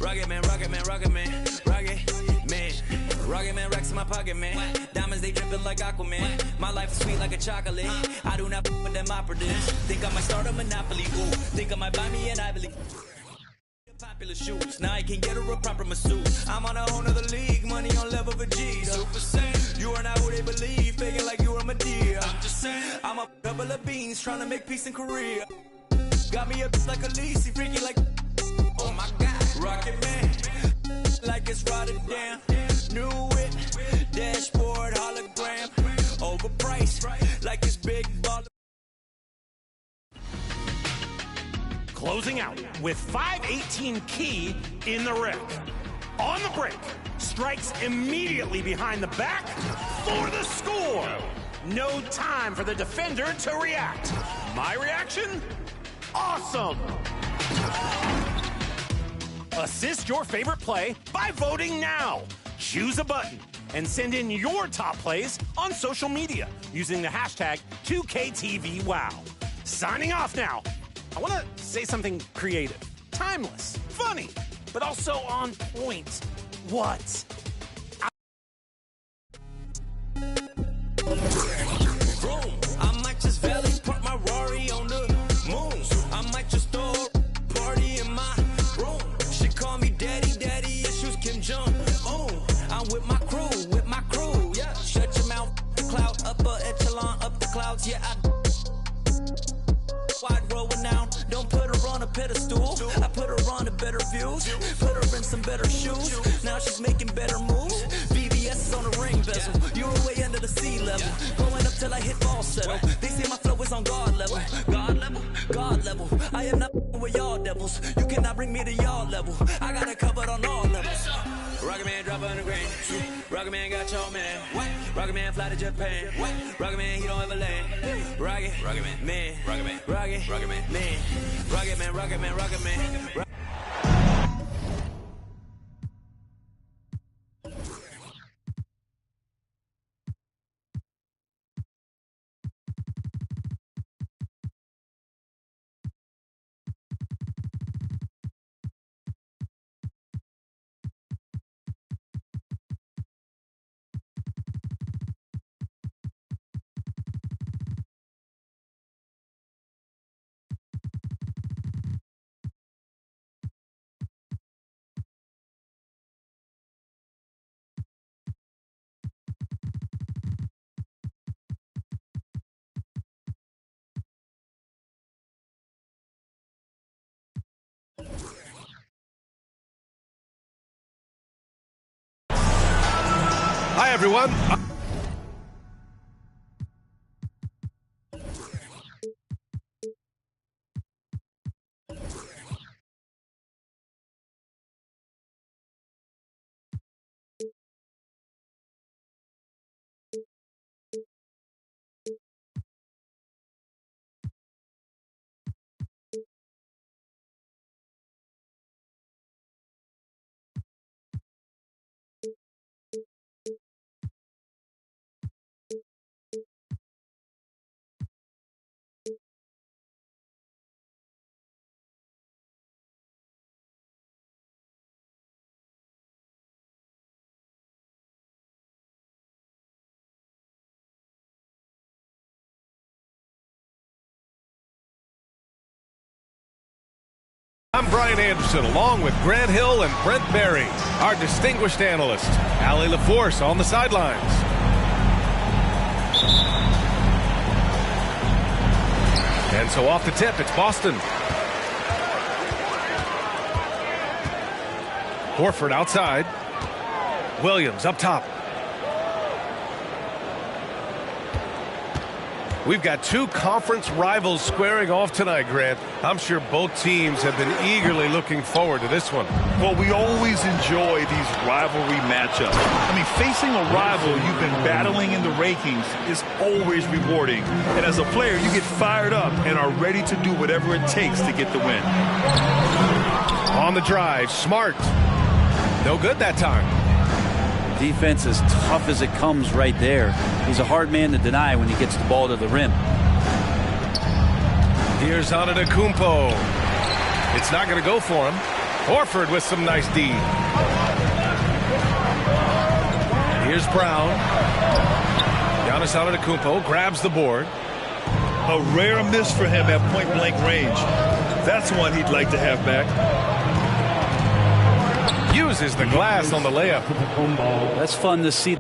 rocket man, rocket man, rocket man, rocket man, rocket man, racks in my pocket, man. Diamonds, they dripping like Aquaman. My life is sweet like a chocolate. I do not with them operatives. Think I might start a monopoly. Ooh, think I might buy me an Ivy League. Popular shoes. Now I can get her a proper masseuse. I'm on a whole nother league. Money on level of a G. Super Saiyan. You are not who they believe. Faking like you are Medea. I'm just saying. I'm a couple of beans trying to make peace in Korea. Got me a like a Lisi, freaky like. Oh my God. Rocket man. Like it's Rotterdam. New whip. Dashboard hologram. Overpriced. Like it's big ball. Closing out with 5:18 key in the wreck. On the break, strikes immediately behind the back for the score. No time for the defender to react. My reaction? Awesome. Assist your favorite play by voting now. Choose a button and send in your top plays on social media using the hashtag 2KTVWow. Signing off now. I want to say something creative, timeless, funny, but also on point. What? Boom. I might just valley park my Rari on the moon. I might just throw a party in my room. She call me daddy, daddy issues Kim Jong. Oh, I'm with my crew, yeah. Shut your mouth, cloud, upper echelon, up the clouds, yeah. Wide rolling down, don't put her on a pedestal. I put her on a better views, put her in some better shoes. Now she's making better moves. BBS is on the ring bezel. You're way under the sea level, going up till I hit ball settle. They say my flow is on God level, God level, God level. I am not with y'all devils. You cannot bring me to y'all level. I got it covered on all levels. Rocket man drop on the grain. Rocket man got your man. Rocket man fly to Japan. Rocket man he don't ever land. Rocket man, rocket man, rocket man, man, rocket man, rocket man, rocket man. Hi, everyone. I'm Brian Anderson, along with Grant Hill and Brent Berry, our distinguished analyst. Allie LaForce on the sidelines. And so off the tip, it's Boston. Horford outside. Williams up top. We've got two conference rivals squaring off tonight, Grant. I'm sure both teams have been eagerly looking forward to this one. Well, we always enjoy these rivalry matchups. I mean, facing a rival you've been battling in the rankings is always rewarding. And as a player, you get fired up and are ready to do whatever it takes to get the win. On the drive, Smart. No good that time. Defense as tough as it comes right there. He's a hard man to deny when he gets the ball to the rim. Here's Antetokounmpo. It's not going to go for him. Horford with some nice D. Here's Brown. Giannis Antetokounmpo grabs the board. A rare miss for him at point-blank range. That's one he'd like to have back. Uses the glass on the layup. That's fun to see.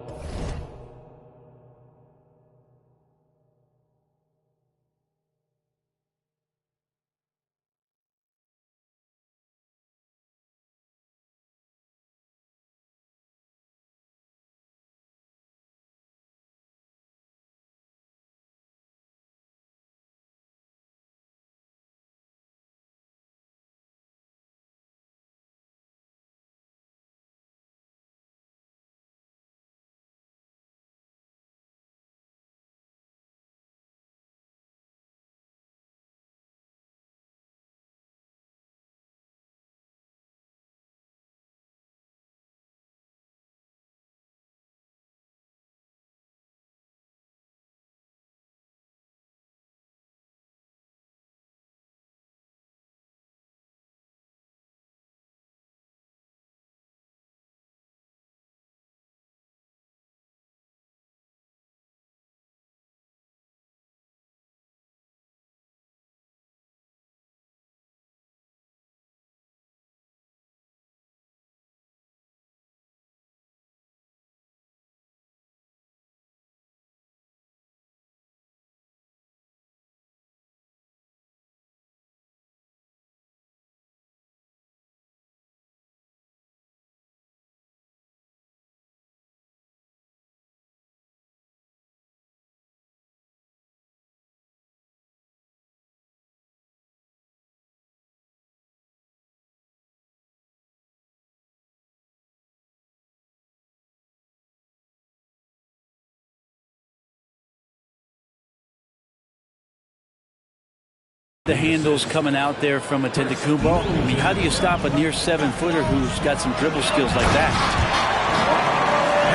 The handles coming out there from Antetokounmpo. I mean, how do you stop a near 7-footer who's got some dribble skills like that?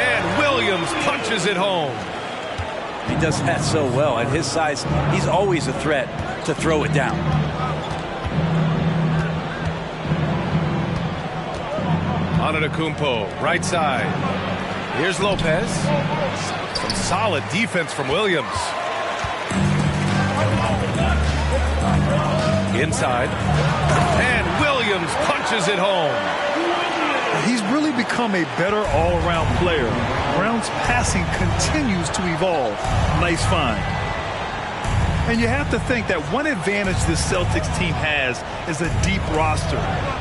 And Williams punches it home. He does that so well. At his size, he's always a threat to throw it down. Antetokounmpo, right side. Here's Lopez. Some solid defense from Williams. Inside. And Williams punches it home. He's really become a better all-around player. Brown's passing continues to evolve. Nice find. And you have to think that one advantage this Celtics team has is a deep roster.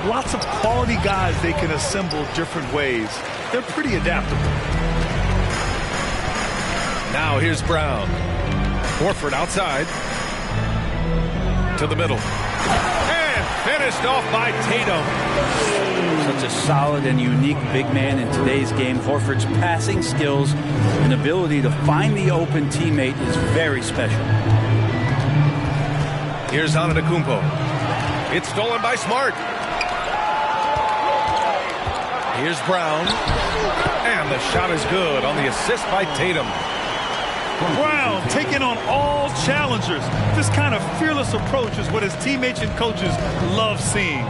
Lots of quality guys they can assemble different ways. They're pretty adaptable. Now here's Brown. Horford outside. To the middle. And finished off by Tatum. Such a solid and unique big man in today's game. Horford's passing skills and ability to find the open teammate is very special. Here's Antetokounmpo. It's stolen by Smart. Here's Brown. And the shot is good on the assist by Tatum. Brown taking on all challengers. This kind of fearless approach is what his teammates and coaches love seeing.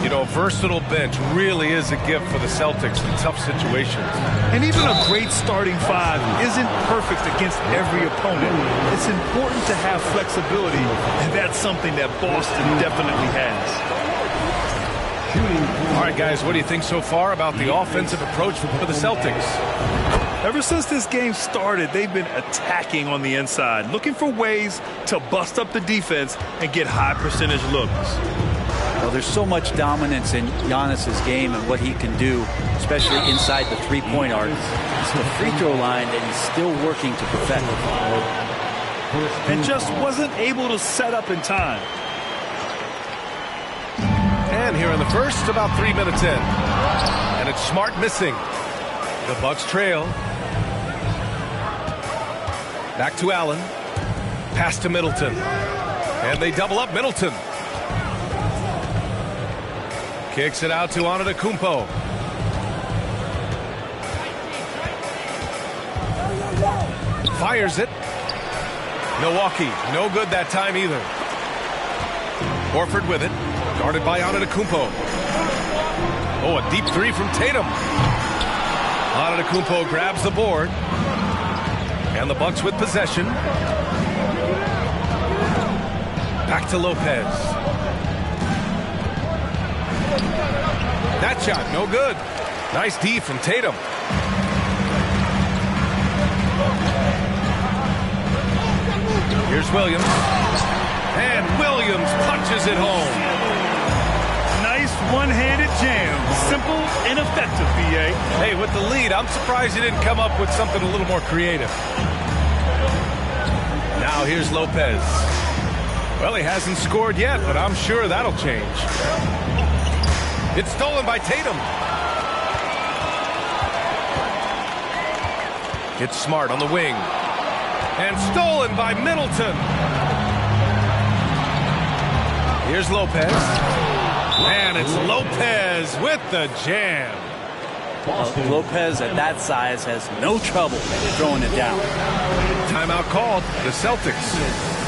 You know, a versatile bench really is a gift for the Celtics in tough situations. And even a great starting five isn't perfect against every opponent. It's important to have flexibility, and that's something that Boston definitely has. All right, guys, what do you think so far about the offensive approach for the Celtics? Ever since this game started, they've been attacking on the inside, looking for ways to bust up the defense and get high percentage looks. Well, there's so much dominance in Giannis's game and what he can do, especially inside the three-point arc. It's the free throw line that he's still working to perfect. And just wasn't able to set up in time. And here in the first, about 3 minutes in. And it's Smart missing. The Bucks trail. Back to Allen. Pass to Middleton. And they double up Middleton. Kicks it out to Antetokounmpo. Fires it. Milwaukee, no good that time either. Horford with it. Guarded by Antetokounmpo. Oh, a deep three from Tatum. Antetokounmpo grabs the board. And the Bucks with possession. Back to Lopez. That shot, no good. Nice D from Tatum. Here's Williams. And Williams punches it home. Nice one-handed jam. Simple and effective, B.A. Hey, with the lead, I'm surprised he didn't come up with something a little more creative. Now here's Lopez. Well, he hasn't scored yet, but I'm sure that'll change. It's stolen by Tatum. It's Smart on the wing. And stolen by Middleton. Here's Lopez. And it's Lopez with the jam. Lopez at that size has no trouble throwing it down. Timeout called. The Celtics.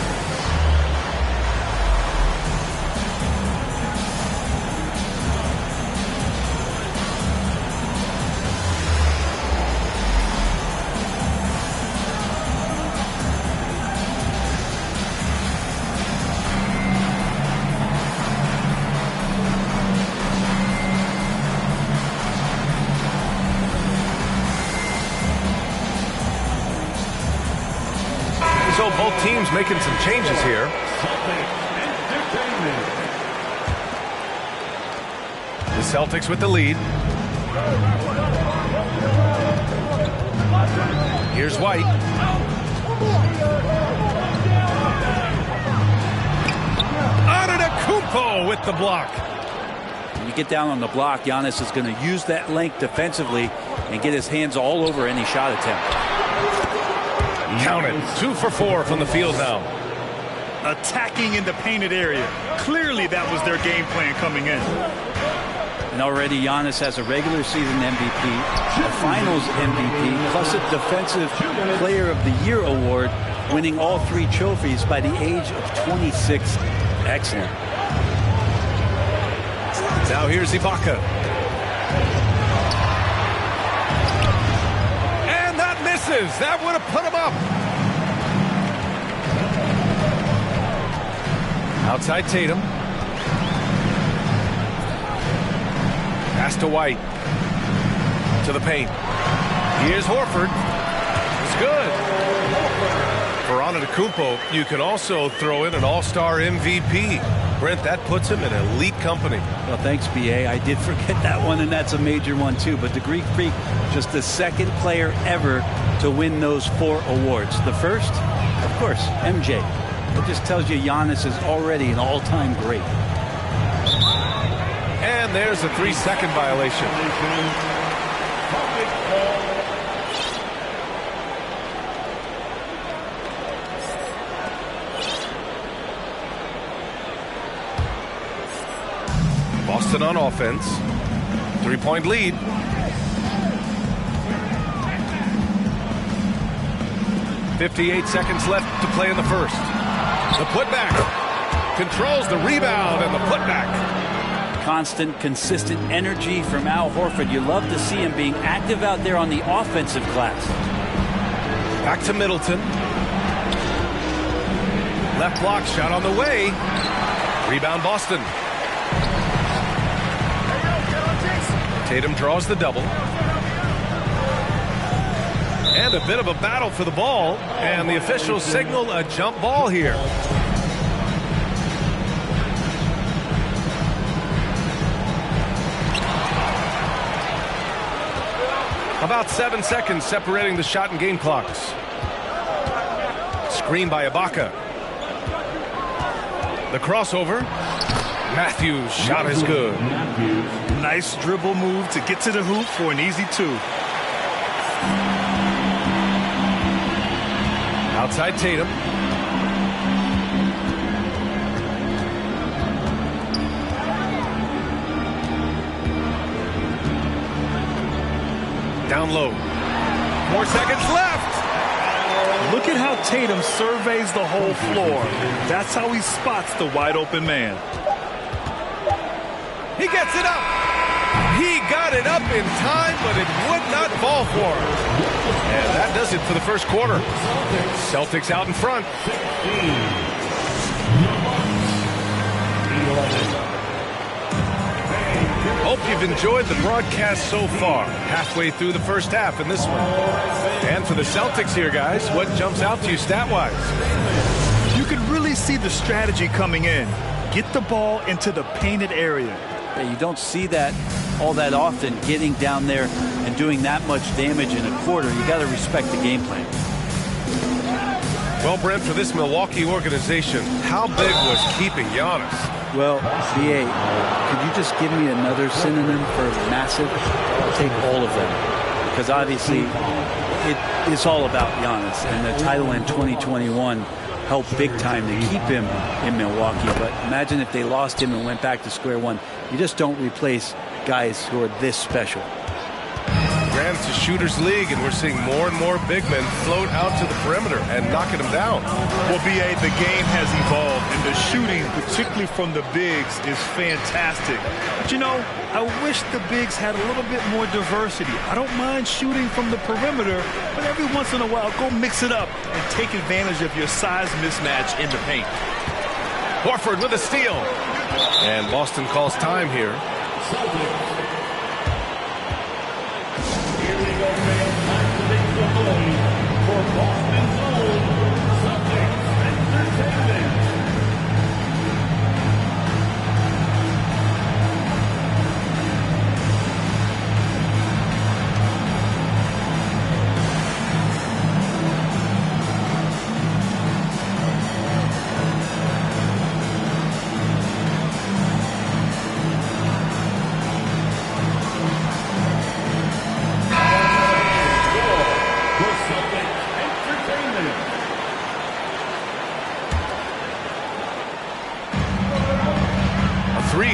So both teams making some changes here. The Celtics with the lead. Here's White. Antetokounmpo with the block. When you get down on the block, Giannis is going to use that length defensively and get his hands all over any shot attempt. Count it. 2 for 4 from the field now. Attacking in the painted area. Clearly that was their game plan coming in. And already Giannis has a regular season MVP, a finals MVP, plus a Defensive Player of the Year award, winning all 3 trophies by the age of 26. Excellent. Now here's Ibaka. And that misses. That would have put him up. Outside Tatum. Pass to White. To the paint. Here's Horford. It's good. For Antetokounmpo, you can also throw in an all-star MVP. Brent, that puts him in elite company. Well, thanks, B.A. I did forget that one, and that's a major one, too. But the Greek Freak, just the second player ever to win those 4 awards. The first, of course, MJ. It just tells you Giannis is already an all-time great. And there's a 3-second violation. Boston on offense. 3-point lead. .58 seconds left to play in the first. The putback. Controls the rebound and the putback. Constant, consistent energy from Al Horford. You love to see him being active out there on the offensive glass. Back to Middleton. Left block shot on the way. Rebound Boston. Tatum draws the double. And a bit of a battle for the ball. And the officials signal a jump ball here. About 7 seconds separating the shot and game clocks. Screen by Ibaka. The crossover. Matthews' shot is good. Nice dribble move to get to the hoop for an easy 2. Outside Tatum. Down low. 4 seconds left. Look at how Tatum surveys the whole floor. That's how he spots the wide open man. He gets it up. He got it up in time, but it would not fall for him. And that does it for the first quarter. Celtics out in front. Hope you've enjoyed the broadcast so far. Halfway through the first half in this one. And for the Celtics here, guys, what jumps out to you stat-wise? You can really see the strategy coming in. Get the ball into the painted area. Yeah, you don't see that all that often, getting down there and doing that much damage in a quarter. You got to respect the game plan. Well, Brent, for this Milwaukee organization, how big was keeping Giannis? Well, BA, could you just give me another synonym for massive? I'll take all of them. Because obviously, it's all about Giannis. And the title in 2021 helped big time to keep him in Milwaukee. But imagine if they lost him and went back to square one. You just don't replace guys who are this special. It's a shooter's league, and we're seeing more and more big men float out to the perimeter and knocking them down. Well, BA, the game has evolved, and the shooting, particularly from the bigs, is fantastic. But, you know, I wish the bigs had a little bit more diversity. I don't mind shooting from the perimeter, but every once in a while, go mix it up and take advantage of your size mismatch in the paint. Horford with a steal. And Boston calls time here.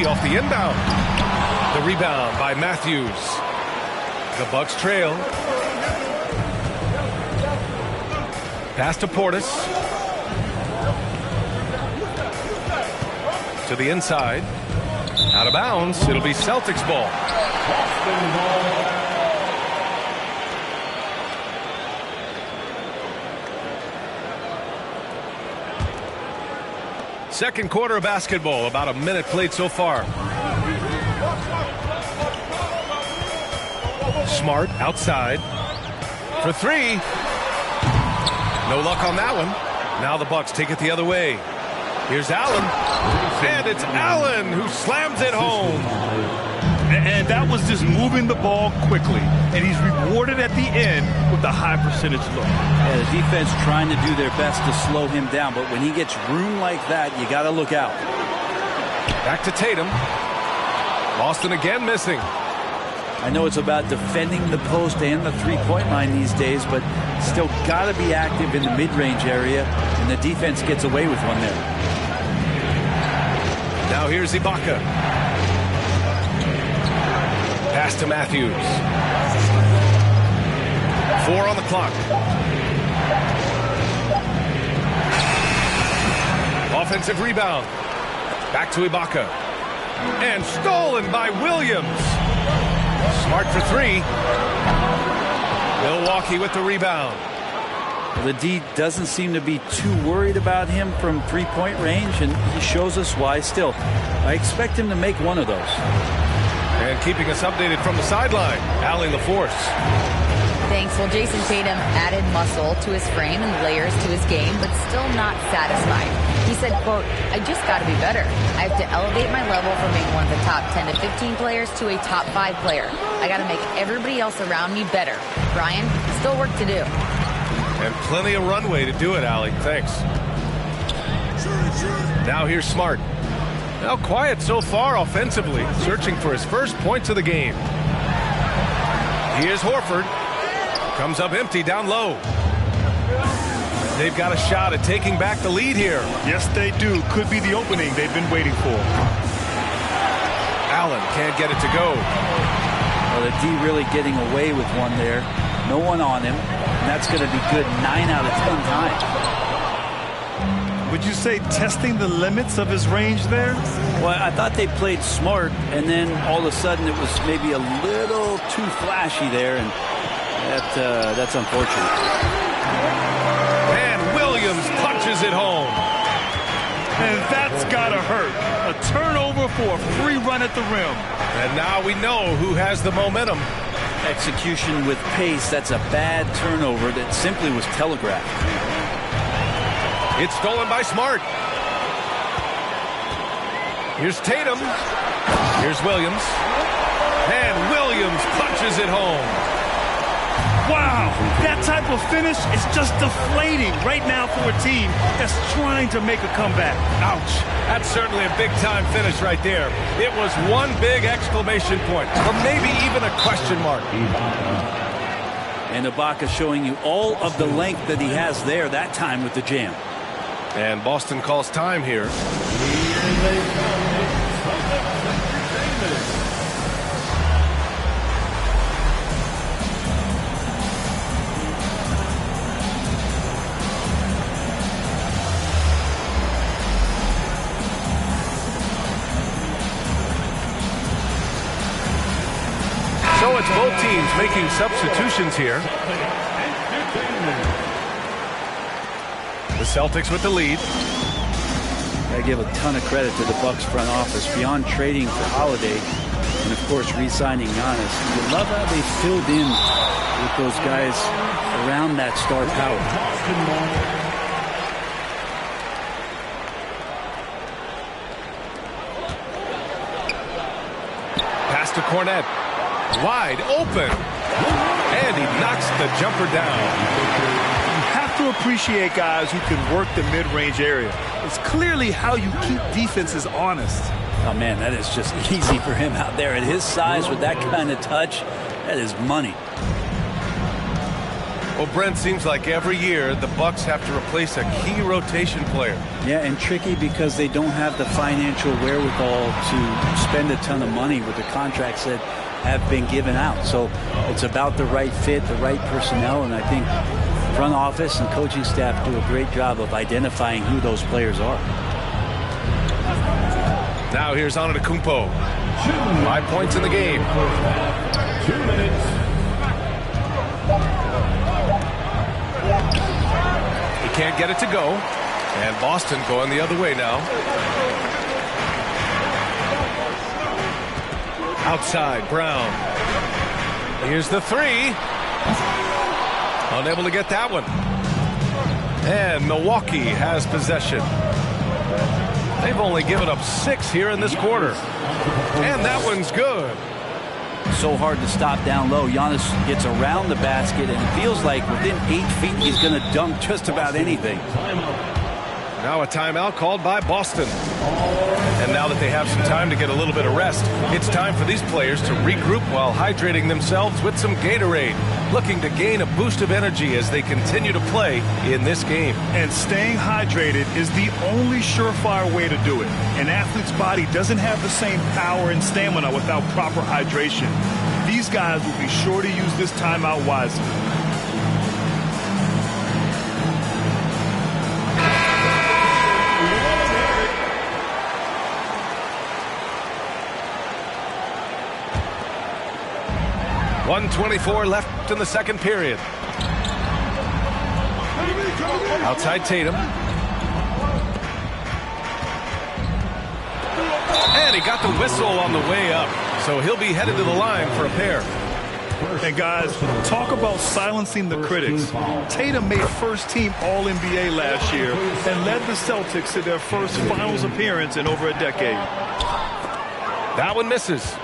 Off the inbound. The rebound by Matthews. The Bucks trail. Pass to Portis. To the inside. Out of bounds. It'll be Celtics ball. Second quarter of basketball, about a minute played so far. Smart outside for three. No luck on that one. Now the Bucks take it the other way. Here's Allen. And it's Allen who slams it home. And that was just moving the ball quickly. And he's rewarded at the end with a high percentage look. Yeah, the defense trying to do their best to slow him down. But when he gets room like that, you got to look out. Back to Tatum. Boston again missing. I know it's about defending the post and the three-point line these days, but still got to be active in the mid-range area. And the defense gets away with one there. Now here's Ibaka. Pass to Matthews. 4 on the clock. Offensive rebound. Back to Ibaka. And stolen by Williams. Smart for three. Milwaukee with the rebound. Well, the D doesn't seem to be too worried about him from three-point range, and he shows us why still. I expect him to make one of those. And keeping us updated from the sideline, Allie LaForce. Thanks. Well, Jason Tatum added muscle to his frame and layers to his game, but still not satisfied. He said, quote, I just got to be better. I have to elevate my level from being one of the top 10 to 15 players to a top 5 player. I got to make everybody else around me better. Brian, still work to do. And plenty of runway to do it, Allie. Thanks. Now here's Smart. Now quiet so far offensively, searching for his first points of the game. Here's Horford. Comes up empty down low. They've got a shot at taking back the lead here. Yes, they do. Could be the opening they've been waiting for. Allen can't get it to go. Well, the D really getting away with one there. No one on him. and that's going to be good 9 out of 10 times. Would you say testing the limits of his range there? Well, I thought they played smart, and then all of a sudden it was maybe a little too flashy there, and that's unfortunate. And Williams punches it home. And that's gotta hurt. A turnover for a free run at the rim. And now we know who has the momentum. Execution with pace, that's a bad turnover that simply was telegraphed. It's stolen by Smart. Here's Tatum. Here's Williams. And Williams punches it home. Wow, that type of finish is just deflating right now for a team that's trying to make a comeback. Ouch. That's certainly a big-time finish right there. It was one big exclamation point, or maybe even a question mark. And Ibaka showing you all of the length that he has there that time with the jam. And Boston calls time here. So it's both teams making substitutions here. The Celtics with the lead. I give a ton of credit to the Bucks front office. Beyond trading for Holiday and, of course, re-signing Giannis, you love how they filled in with those guys around that star power. Pass to Cornet. Wide open. And he knocks the jumper down. You have to appreciate guys who can work the mid-range area. It's clearly how you keep defenses honest. Oh, man, that is just easy for him out there. At his size with that kind of touch, that is money. Well, Brent, seems like every year the Bucks have to replace a key rotation player. Yeah, and tricky because they don't have the financial wherewithal to spend a ton of money with the contracts that have been given out. So it's about the right fit, the right personnel, and I think front office and coaching staff do a great job of identifying who those players are. Now here's Antetokounmpo. 5 points in the game. 2 minutes. He can't get it to go. And Boston going the other way now. Outside, Brown. Here's the three. Unable to get that one. And Milwaukee has possession. They've only given up 6 here in this quarter. And that one's good. So hard to stop down low. Giannis gets around the basket, and it feels like within 8 feet he's going to dunk just about anything. Now a timeout called by Boston. And now that they have some time to get a little bit of rest, it's time for these players to regroup while hydrating themselves with some Gatorade, looking to gain a boost of energy as they continue to play in this game. And staying hydrated is the only surefire way to do it. An athlete's body doesn't have the same power and stamina without proper hydration. These guys will be sure to use this timeout wisely. .124 left in the second period. Outside Tatum. And he got the whistle on the way up. So he'll be headed to the line for a pair. And guys, talk about silencing the critics. Tatum made first-team All-NBA last year and led the Celtics to their first finals appearance in over a decade. That one misses.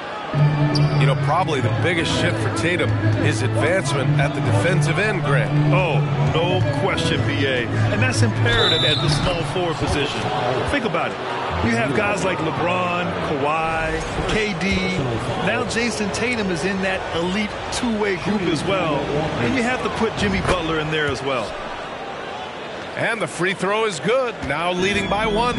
You know, probably the biggest shift for Tatum is advancement at the defensive end, Grant. Oh, no question, BA. And that's imperative at the small forward position. Think about it. You have guys like LeBron, Kawhi, KD. Now Jason Tatum is in that elite two-way group as well. And you have to put Jimmy Butler in there as well. And the free throw is good, now leading by 1.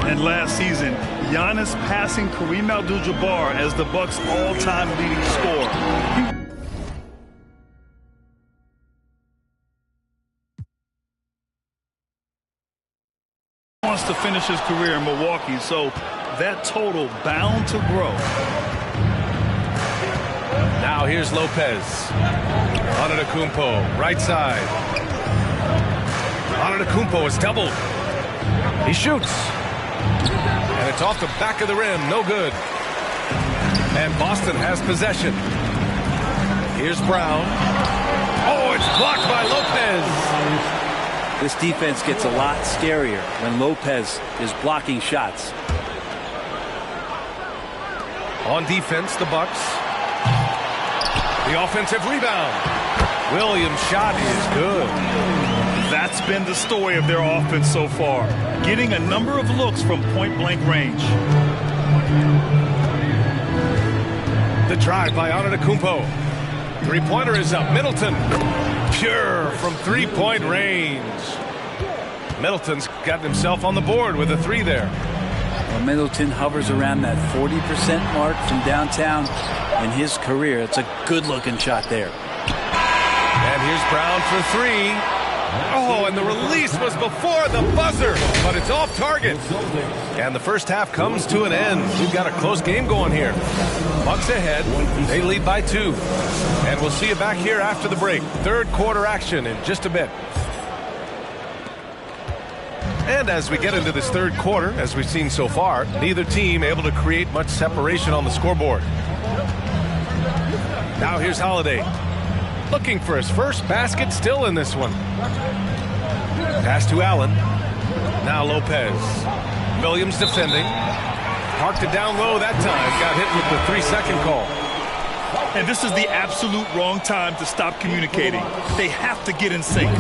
And last season, Giannis passing Kareem Abdul-Jabbar as the Bucks' all-time leading scorer. Wants to finish his career in Milwaukee, so that total bound to grow. Now here's Lopez. Antetokounmpo, right side. Antetokounmpo is doubled. He shoots. And it's off the back of the rim. No good. And Boston has possession. Here's Brown. Oh, it's blocked by Lopez. This defense gets a lot scarier when Lopez is blocking shots. On defense, the Bucks. The offensive rebound. Williams' shot is good. That's been the story of their offense so far, getting a number of looks from point-blank range. The drive by Antetokounmpo. Three-pointer is up. Middleton. Pure from three-point range. Middleton's gotten himself on the board with a three there. Well, Middleton hovers around that 40% mark from downtown in his career. It's a good-looking shot there. And here's Brown for three. Oh, and the release was before the buzzer, but it's off target. And the first half comes to an end. We've got a close game going here. Bucks ahead. They lead by 2. And we'll see you back here after the break. Third quarter action in just a bit. And as we get into this third quarter, as we've seen so far, neither team able to create much separation on the scoreboard. Now here's Holiday. Looking for his first basket, still in this one. Pass to Allen. Now Lopez. Williams defending. Parked it down low that time. Got hit with the 3-second call. And this is the absolute wrong time to stop communicating. They have to get in sync.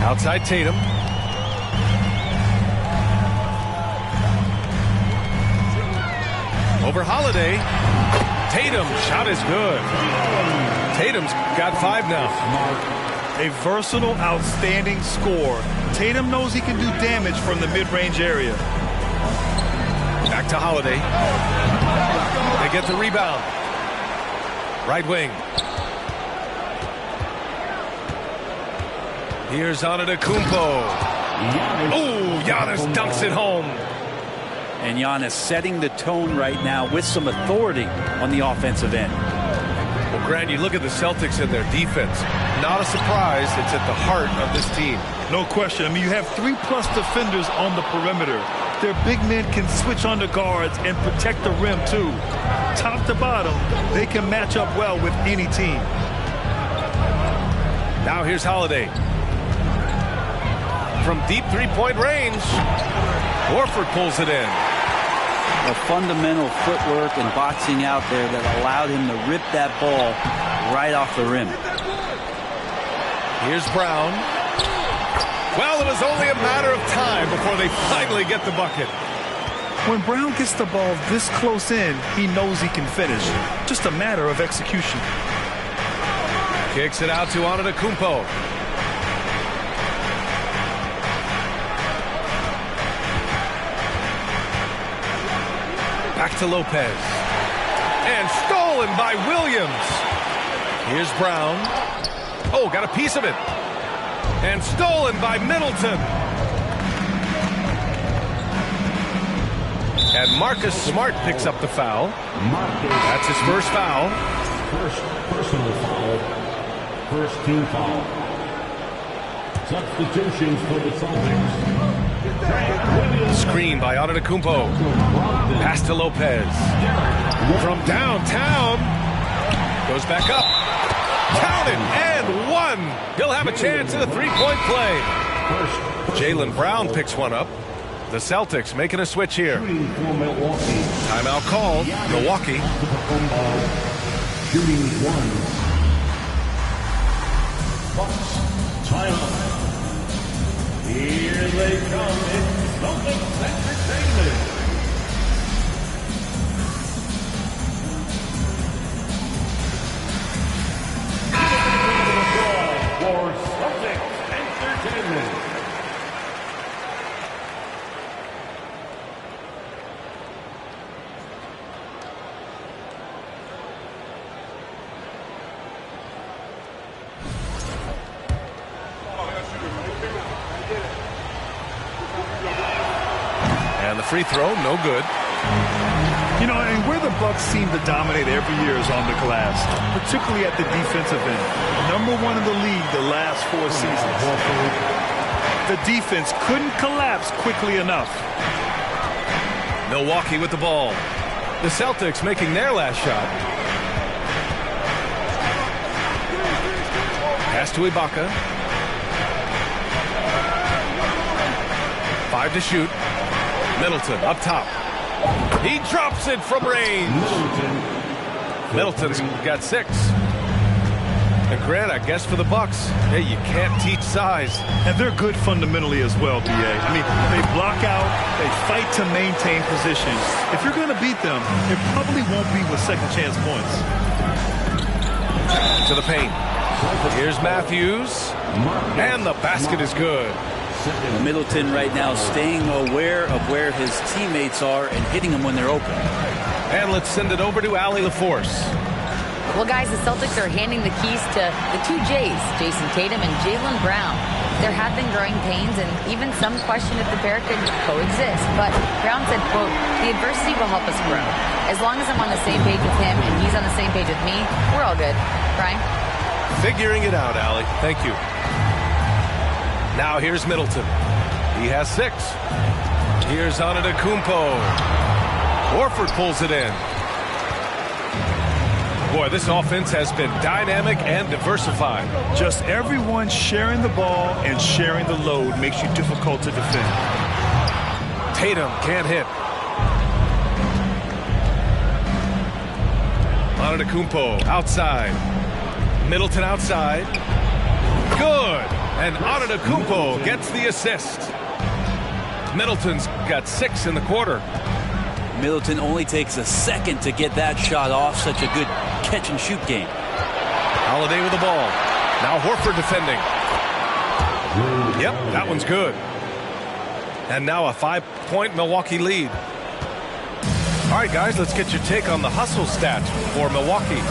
Outside Tatum. Over Holiday. Tatum, shot is good. Tatum's got 5 now. A versatile, outstanding scorer. Tatum knows he can do damage from the mid-range area. Back to Holiday. They get the rebound. Right wing. Here's Antetokounmpo. Oh, Giannis dunks it home. And Giannis setting the tone right now with some authority on the offensive end. Well, Grant, you look at the Celtics and their defense. Not a surprise. It's at the heart of this team. No question. I mean, you have 3+ defenders on the perimeter. Their big men can switch under guards and protect the rim, too. Top to bottom, they can match up well with any team. Now here's Holiday. From deep three-point range, Horford pulls it in. The fundamental footwork and boxing out there that allowed him to rip that ball right off the rim. Here's Brown. Well, it was only a matter of time before they finally get the bucket. When Brown gets the ball this close in, he knows he can finish. Just a matter of execution. Kicks it out to Antetokounmpo. Back to Lopez. And stolen by Williams. Here's Brown. Oh, got a piece of it. And stolen by Middleton. And Marcus Smart picks up the foul. That's his first foul. First personal foul. First team foul. Substitutions for the Celtics. Screen by Antetokounmpo. Pass to Lopez. From downtown. Goes back up. Counted and one. He'll have a chance in the three-point play. Jaylen Brown picks one up. The Celtics making a switch here. Timeout called. Milwaukee. Shooting one. Bucks. Timeout. Here they come. It's Celtics Entertainment. For Celtics Entertainment. free throw, no good. You know, and where the Bucks seem to dominate every year is on the glass, particularly at the defensive end. #1 in the league the last 4 seasons. The defense couldn't collapse quickly enough. Milwaukee with the ball. The Celtics making their last shot. Pass to Ibaka. 5 to shoot. Middleton up top. He drops it from range. Middleton's got 6. And Grant, I guess for the Bucks, hey, you can't teach size. And they're good fundamentally as well, B.A. I mean, they block out, they fight to maintain position. If you're going to beat them, it probably won't be with second chance points. To the paint. Here's Matthews. And the basket is good. Middleton right now staying aware of where his teammates are and hitting them when they're open. And let's send it over to Allie LaForce. Well, guys, the Celtics are handing the keys to the 2 J's, Jason Tatum and Jaylen Brown. There have been growing pains and even some question if the pair could coexist. But Brown said, quote, "The adversity will help us grow. As long as I'm on the same page with him and he's on the same page with me, we're all good." Brian? Figuring it out, Allie. Thank you. Now here's Middleton. He has 6. Here's Antetokounmpo. Horford pulls it in. Boy, this offense has been dynamic and diversified. Just everyone sharing the ball and sharing the load makes you difficult to defend. Tatum can't hit. Antetokounmpo outside. Middleton outside. Good. And Antetokounmpo gets the assist. Middleton's got 6 in the quarter. Middleton only takes a second to get that shot off. Such a good catch-and-shoot game. Holiday with the ball. Now Horford defending. Yep, that one's good. And now a 5-point Milwaukee lead. All right, guys, let's get your take on the hustle stats for Milwaukee.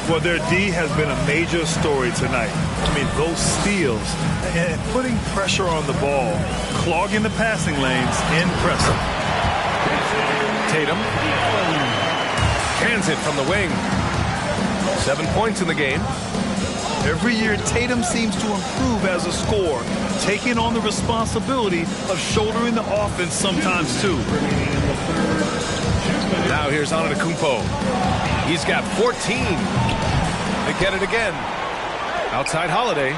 Well, their D has been a major story tonight. I mean, those steals and putting pressure on the ball, clogging the passing lanes, impressive. Tatum cans it from the wing. 7 points in the game. Every year, Tatum seems to improve as a scorer, taking on the responsibility of shouldering the offense sometimes, too. Now here's Antetokounmpo. He's got 14. They get it again. Outside Holiday.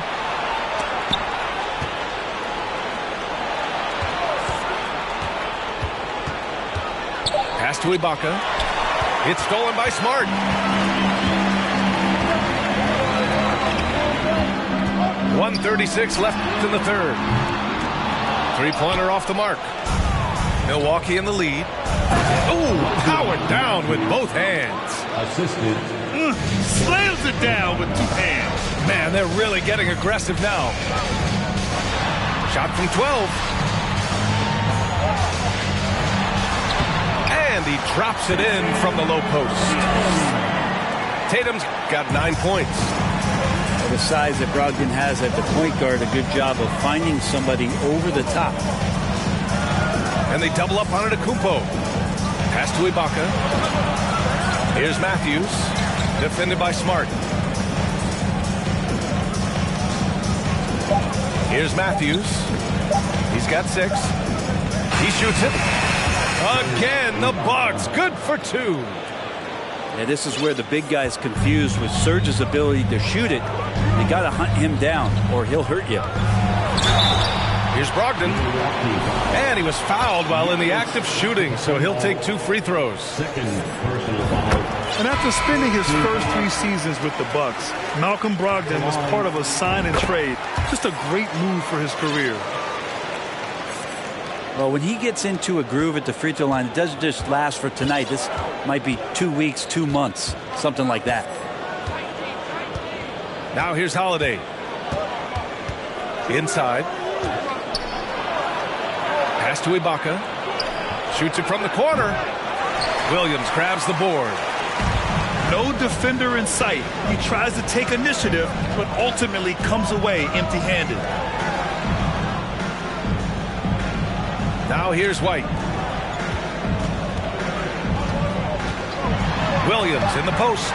Pass to Ibaka. It's stolen by Smart. .136 left in the third. 3-pointer off the mark. Milwaukee in the lead. Ooh, powered down with both hands. Assisted. Slams it down with 2 hands. Man, they're really getting aggressive now. Shot from 12. And he drops it in from the low post. Tatum's got 9 points. The size that Brogdon has at the point guard, a good job of finding somebody over the top. And they double up on Antetokounmpo. Pass to Ibaka. Here's Matthews. Defended by Smart. Here's Matthews. He's got 6. He shoots it. Again, the Bucks. Good for 2. Yeah, this is where the big guy's confused with Serge's ability to shoot it. You got to hunt him down or he'll hurt you. Here's Brogdon. And he was fouled while in the act of shooting, so he'll take 2 free throws. Second personal foul. And after spending his first 3 seasons with the Bucks, Malcolm Brogdon was part of a sign and trade. Just a great move for his career. Well, when he gets into a groove at the free throw line, it doesn't just last for tonight. This might be 2 weeks, 2 months, something like that. Now here's Holiday. Inside. Pass to Ibaka. Shoots it from the corner. Williams grabs the board. No defender in sight. He tries to take initiative, but ultimately comes away empty-handed. Now here's White. Williams in the post.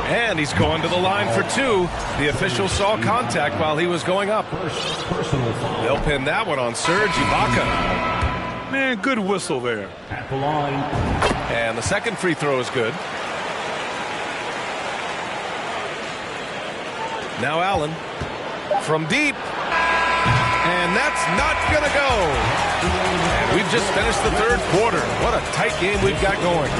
And he's going to the line for two. The official saw contact while he was going up. Personal foul. They'll pin that one on Serge Ibaka. Man, good whistle there. At the line. And the second free throw is good. Now Allen from deep. And that's not going to go. And we've just finished the third quarter. What a tight game we've got going.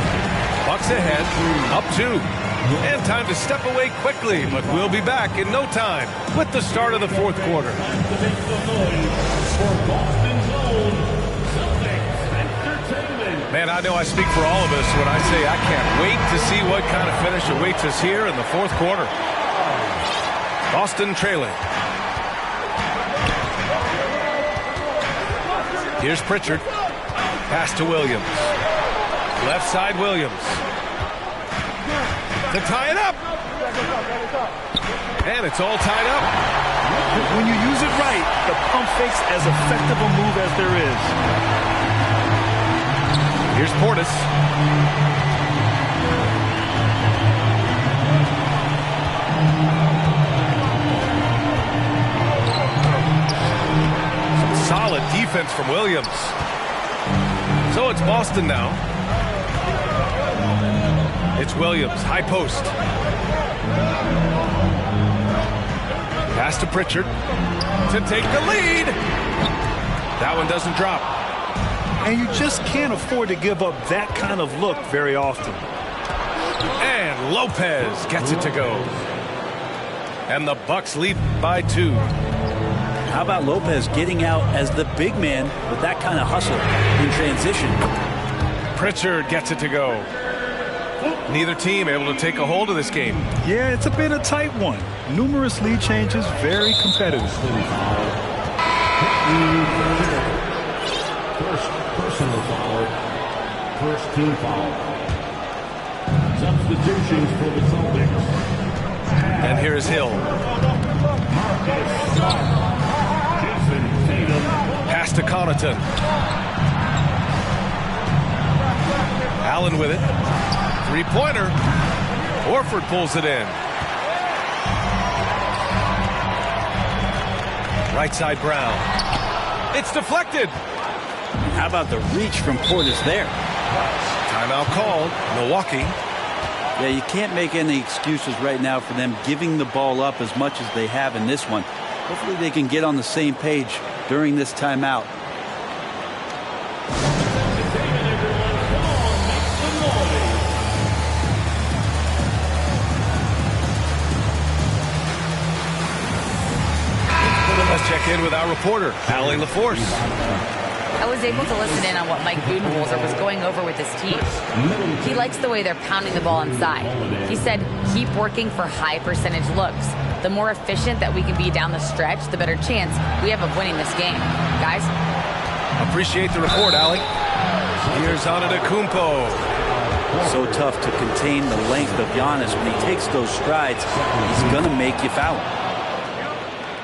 Bucks ahead, up 2. And time to step away quickly, but we'll be back in no time with the start of the fourth quarter. Man, I know I speak for all of us when I say I can't wait to see what kind of finish awaits us here in the fourth quarter. Boston trailing. Here's Pritchard. Pass to Williams. Left side Williams. To tie it up. And it's all tied up. When you use it right, the pump fake's as effective a move as there is. Here's Portis. Some solid defense from Williams. So it's Boston now. It's Williams, high post. Pass to Pritchard to take the lead. That one doesn't drop. And you just can't afford to give up that kind of look very often. And Lopez gets it to go. And the Bucks lead by 2. How about Lopez getting out as the big man with that kind of hustle in transition? Pritchard gets it to go. Neither team able to take a hold of this game. Yeah, it's been a tight one. Numerous lead changes, very competitive. First personal foul. First team foul. Substitutions for the Celtics. And here's Hill. Jason Tatum. Pass to Connaughton. Allen with it. Three-pointer. Horford pulls it in. Right side Brown. It's deflected. How about the reach from Portis there? Timeout called. Milwaukee. Yeah, you can't make any excuses right now for them giving the ball up as much as they have in this one. Hopefully they can get on the same page during this timeout. Let's check in with our reporter, Allie LaForce. I was able to listen in on what Mike Budenholzer was going over with his team. He likes the way they're pounding the ball inside. He said, keep working for high percentage looks. The more efficient that we can be down the stretch, the better chance we have of winning this game. Guys? Appreciate the report, Allie. Here's Antetokounmpo. So tough to contain the length of Giannis. When he takes those strides, he's going to make you foul.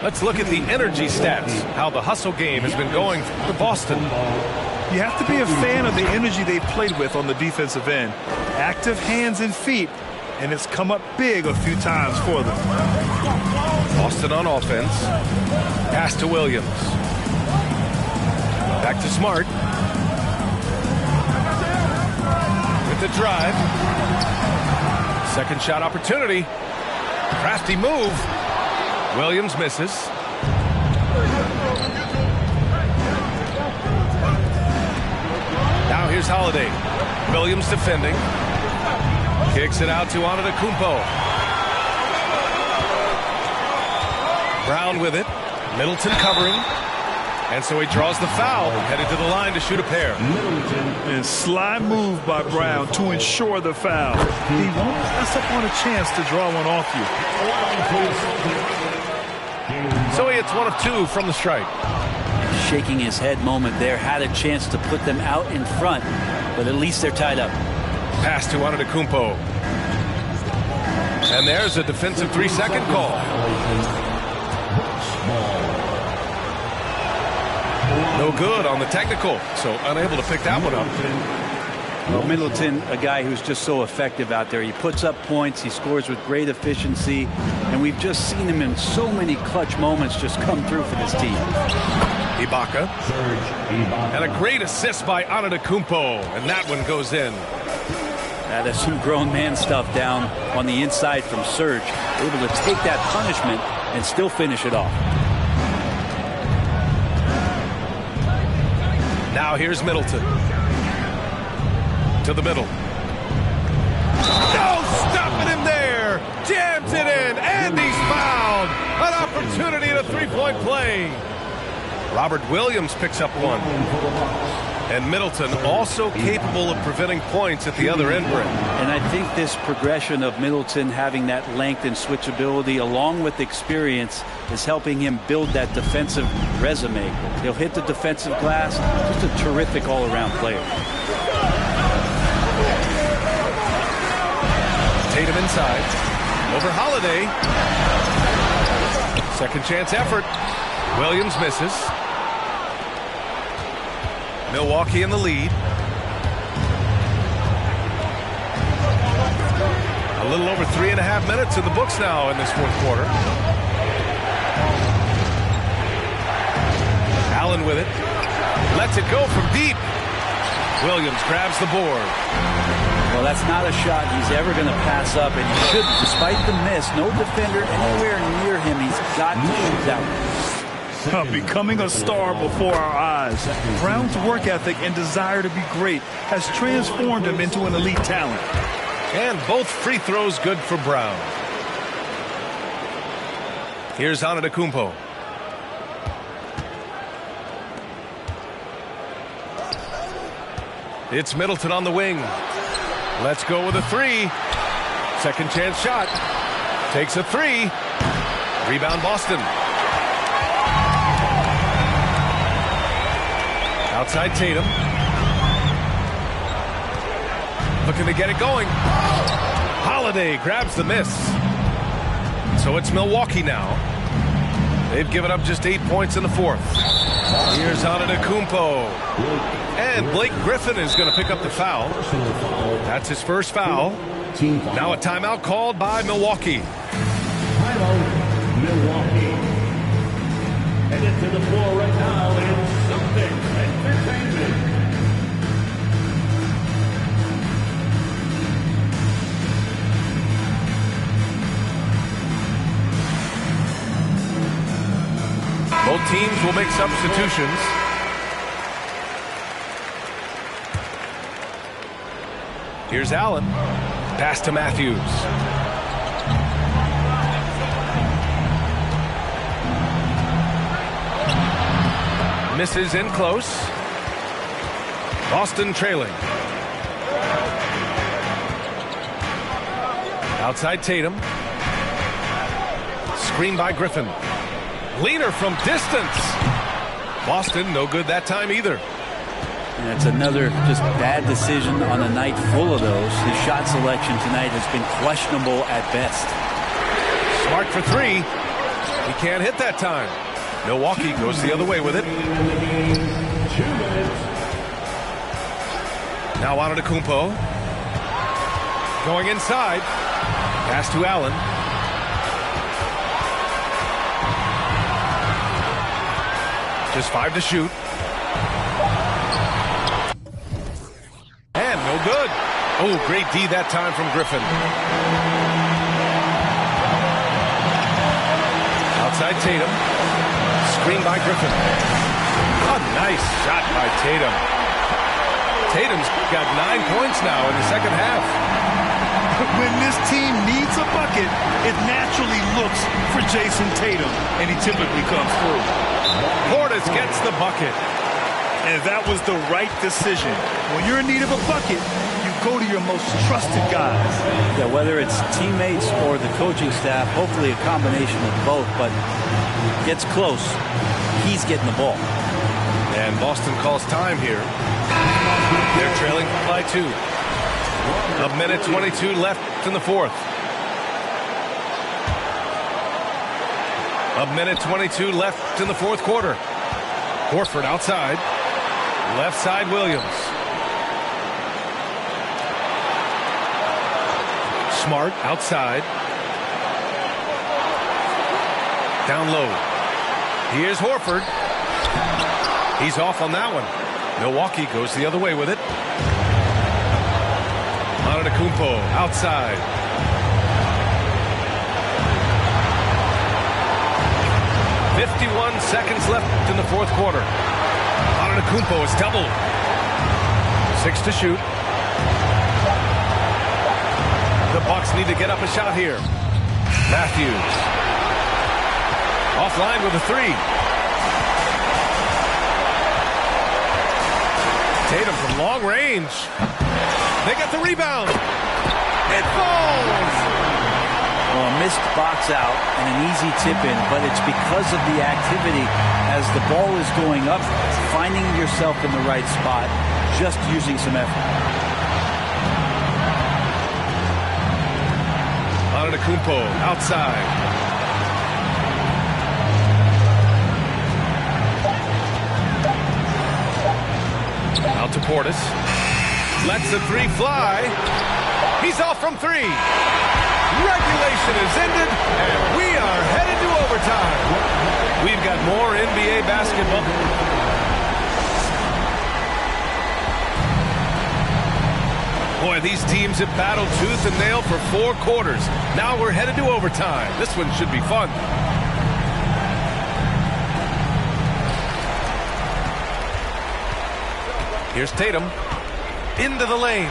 Let's look at the energy stats, how the hustle game has been going for Boston. You have to be a fan of the energy they've played with on the defensive end. Active hands and feet, and it's come up big a few times for them. Boston on offense. Pass to Williams. Back to Smart. With the drive. Second shot opportunity. Crafty move. Williams misses. Now here's Holiday. Williams defending. Kicks it out to Antetokounmpo. Brown with it. Middleton covering. And so he draws the foul, headed to the line to shoot a pair. And sly move by Brown to ensure the foul. He won't mess up on a chance to draw one off you. So he hits one of two from the strike. Shaking his head moment there. Had a chance to put them out in front, but at least they're tied up. Pass to Antetokounmpo. And there's a defensive 3-second call. No good on the technical, so unable to pick that one up. Well, Middleton, a guy who's just so effective out there. He puts up points, he scores with great efficiency, and we've just seen him in so many clutch moments just come through for this team. Ibaka. And a great assist by Antetokounmpo, and that one goes in. That is some grown man stuff down on the inside from Serge. Able to take that punishment and still finish it off. Now here's Middleton. To the middle. No, stopping him there. Jams it in, and he's fouled. An opportunity in a three-point play. Robert Williams picks up one. And Middleton also capable of preventing points at the other end, Brent. And I think this progression of Middleton having that length and switchability along with experience is helping him build that defensive resume. He'll hit the defensive glass. Just a terrific all-around player. Tatum inside. Over Holiday. Second chance effort. Williams misses. Milwaukee in the lead. A little over 3.5 minutes in the books now in this fourth quarter. Allen with it. Lets it go from deep. Williams grabs the board. Well, that's not a shot he's ever going to pass up, and he shouldn't. Despite the miss, no defender anywhere near him. He's got to shoot that one. Becoming a star before our eyes. Brown's work ethic and desire to be great has transformed him into an elite talent. And both free throws good for Brown. Here's Antetokounmpo. It's Middleton on the wing. Let's go with a three. Second chance shot. Takes a three. Rebound Boston. Outside Tatum. Looking to get it going. Holiday grabs the miss. So it's Milwaukee now. They've given up just 8 points in the fourth. Here's Antetokounmpo. And Blake Griffin is going to pick up the foul. That's his first foul. Now a timeout called by Milwaukee. Timeout, Milwaukee. Headed to the floor right now is Celtics Entertainment. Both teams will make substitutions. Here's Allen. Pass to Matthews. Misses in close. Boston trailing. Outside Tatum. Screen by Griffin. Leaner from distance. Boston no good that time either. And it's another just bad decision on a night full of those. His shot selection tonight has been questionable at best. Smart for three. He can't hit that time. Milwaukee goes the other way with it. Now Antetokounmpo. Going inside. Pass to Allen. Just 5 to shoot. And no good. Oh, great D that time from Griffin. Outside Tatum. Screen by Griffin. A nice shot by Tatum. Tatum's got 9 points now in the second half. When this team needs a bucket, it naturally looks for Jason Tatum, and he typically comes through. Portis gets the bucket. And that was the right decision. When you're in need of a bucket, you go to your most trusted guys. Yeah, whether it's teammates or the coaching staff, hopefully a combination of both, but gets close. He's getting the ball. And Boston calls time here. They're trailing by 2. A minute 22 left in the fourth. A minute 22 left in the fourth quarter. Horford outside. Left side Williams. Smart outside. Down low. Here's Horford. He's off on that one. Milwaukee goes the other way with it. Antetokounmpo outside. .51 seconds left in the fourth quarter. Antetokounmpo is doubled. 6 to shoot. The Bucks need to get up a shot here. Matthews. Offline with a 3. Tatum from long range. They get the rebound. It falls. Well, a missed box out and an easy tip in, but it's because of the activity as the ball is going up, finding yourself in the right spot, just using some effort. Antetokounmpo outside. Out to Portis. Lets the 3 fly. He's off from 3. Regulation is ended, and we are headed to overtime. We've got more NBA basketball. Boy, these teams have battled tooth and nail for 4 quarters. Now we're headed to overtime. This one should be fun. Here's Tatum. Into the lane.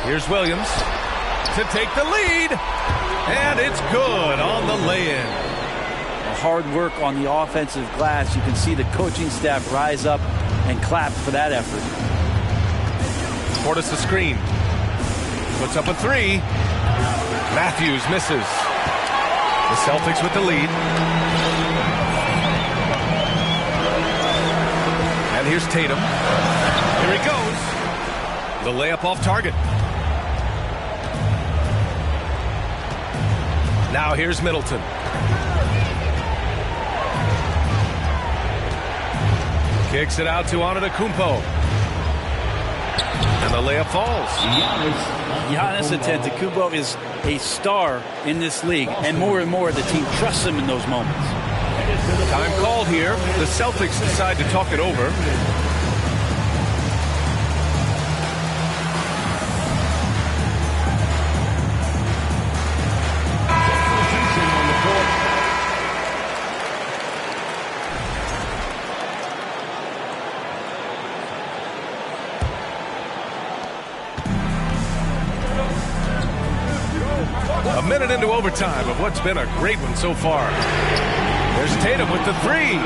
Here's Williams to take the lead. And it's good on the lay-in. Hard work on the offensive glass. You can see the coaching staff rise up and clap for that effort. Portis the screen. Puts up a 3. Matthews misses. The Celtics with the lead. And here's Tatum. Here he goes. The layup off target. Now here's Middleton. Kicks it out to Antetokounmpo. And the layup falls. Giannis Antetokounmpo is a star in this league, and more the team trusts him in those moments. Time called here. The Celtics decide to talk it over. A minute into overtime of what's been a great one so far. There's Tatum with the 3.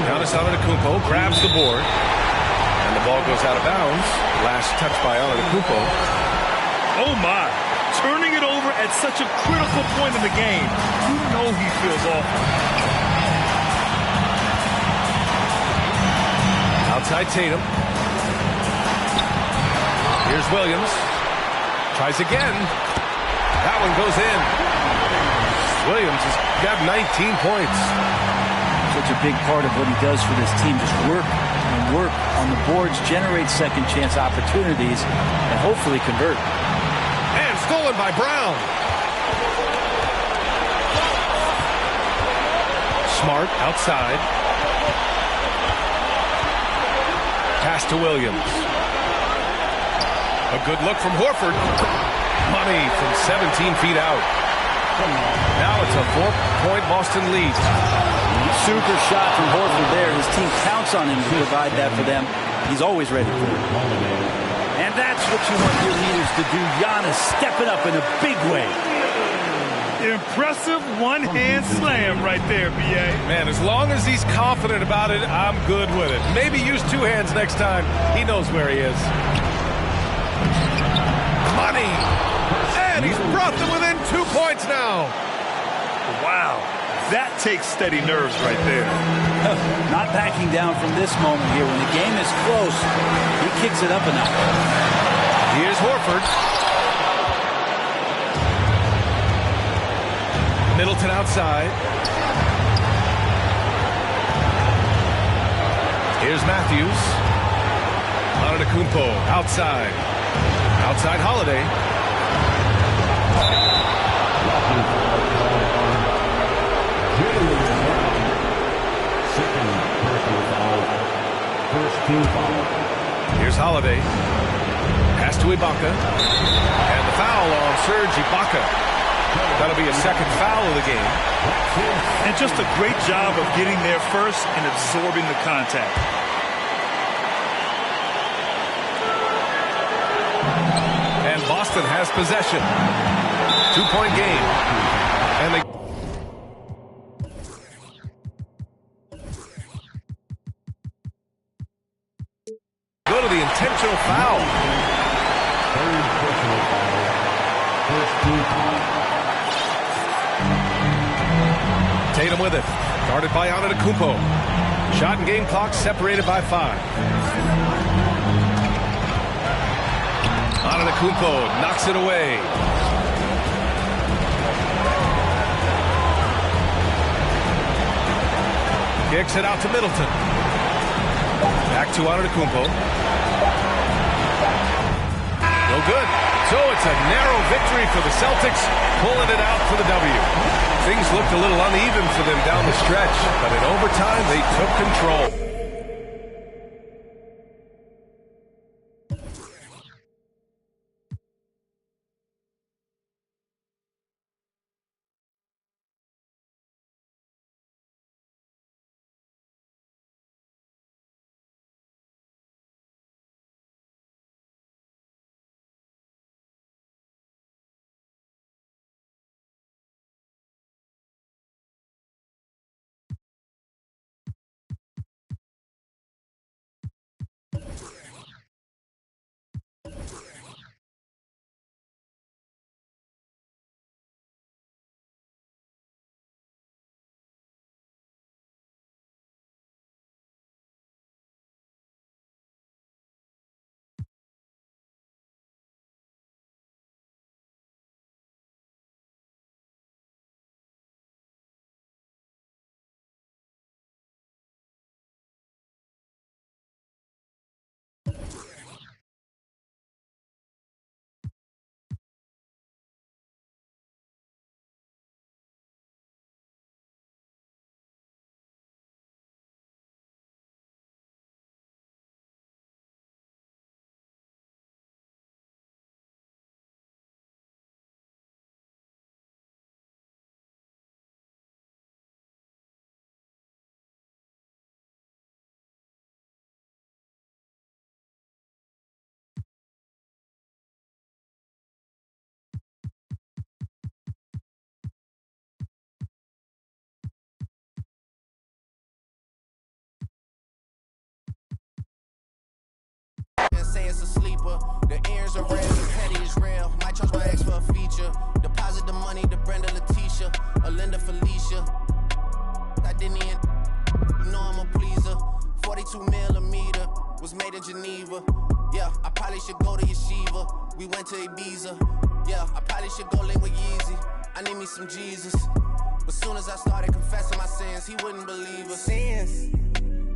Giannis Antetokounmpo grabs the board. And the ball goes out of bounds. Last touch by Antetokounmpo. Oh my. Turning it over at such a critical point in the game. You know he feels awful. Outside Tatum. Here's Williams. Tries again. That one goes in. Williams has got 19 points. Such a big part of what he does for this team. Just work and work on the boards, generate second chance opportunities, and hopefully convert. And stolen by Brown. Smart outside. Pass to Williams. A good look from Horford. Money from 17 feet out. Now it's a 4-point Boston lead. Super shot from Horford there. His team counts on him to provide that for them. He's always ready for it. And that's what you want your leaders to do. Giannis stepping up in a big way. Impressive one-hand slam right there, B.A. Man, as long as he's confident about it, I'm good with it. Maybe use 2 hands next time. He knows where he is. Money. And he's brought them within 2 points now. Wow. That takes steady nerves right there. Not backing down from this moment here. When the game is close, he kicks it up a notch. Here's Horford. Middleton outside. Here's Matthews. Antetokounmpo outside. Outside Holiday. Here's Holiday. Pass to Ibaka. And the foul on Serge Ibaka. That'll be a second foul of the game. And just a great job of getting there first and absorbing the contact. And Boston has possession. 2-point game. And they go to the intentional foul. Third personal foul. First team foul. Tatum with it. Guarded by Antetokounmpo. Shot and game clock separated by 5. Antetokounmpo knocks it away. Kicks it out to Middleton. Back to Antetokounmpo. No good. So it's a narrow victory for the Celtics, pulling it out for the W. Things looked a little uneven for them down the stretch, but in overtime they took control. Say it's a sleeper. The ears are real, the petty is real. Might charge my ex for a feature. Deposit the money to Brenda Letitia, Alinda Felicia. I didn't even, you know I'm a pleaser. 42 millimeter was made in Geneva. Yeah, I probably should go to Yeshiva. We went to Ibiza. Yeah, I probably should go link with Yeezy. I need me some Jesus. But soon as I started confessing my sins, he wouldn't believe us. Sins.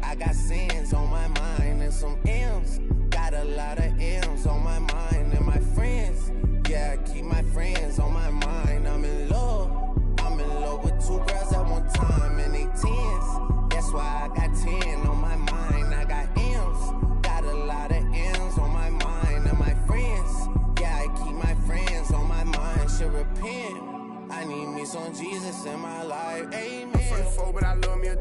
I got sins on my mind and some M's. Got a lot of M's on my mind and my friends. Yeah, I keep my friends on my mind. I'm in love with 2 girls at one time and they 10s. That's why I got 10 on my mind. I got M's. Got a lot of M's on my mind and my friends. Yeah, I keep my friends on my mind. Should repent. I need me some Jesus in my life. Amen. I'm 24, but I love me a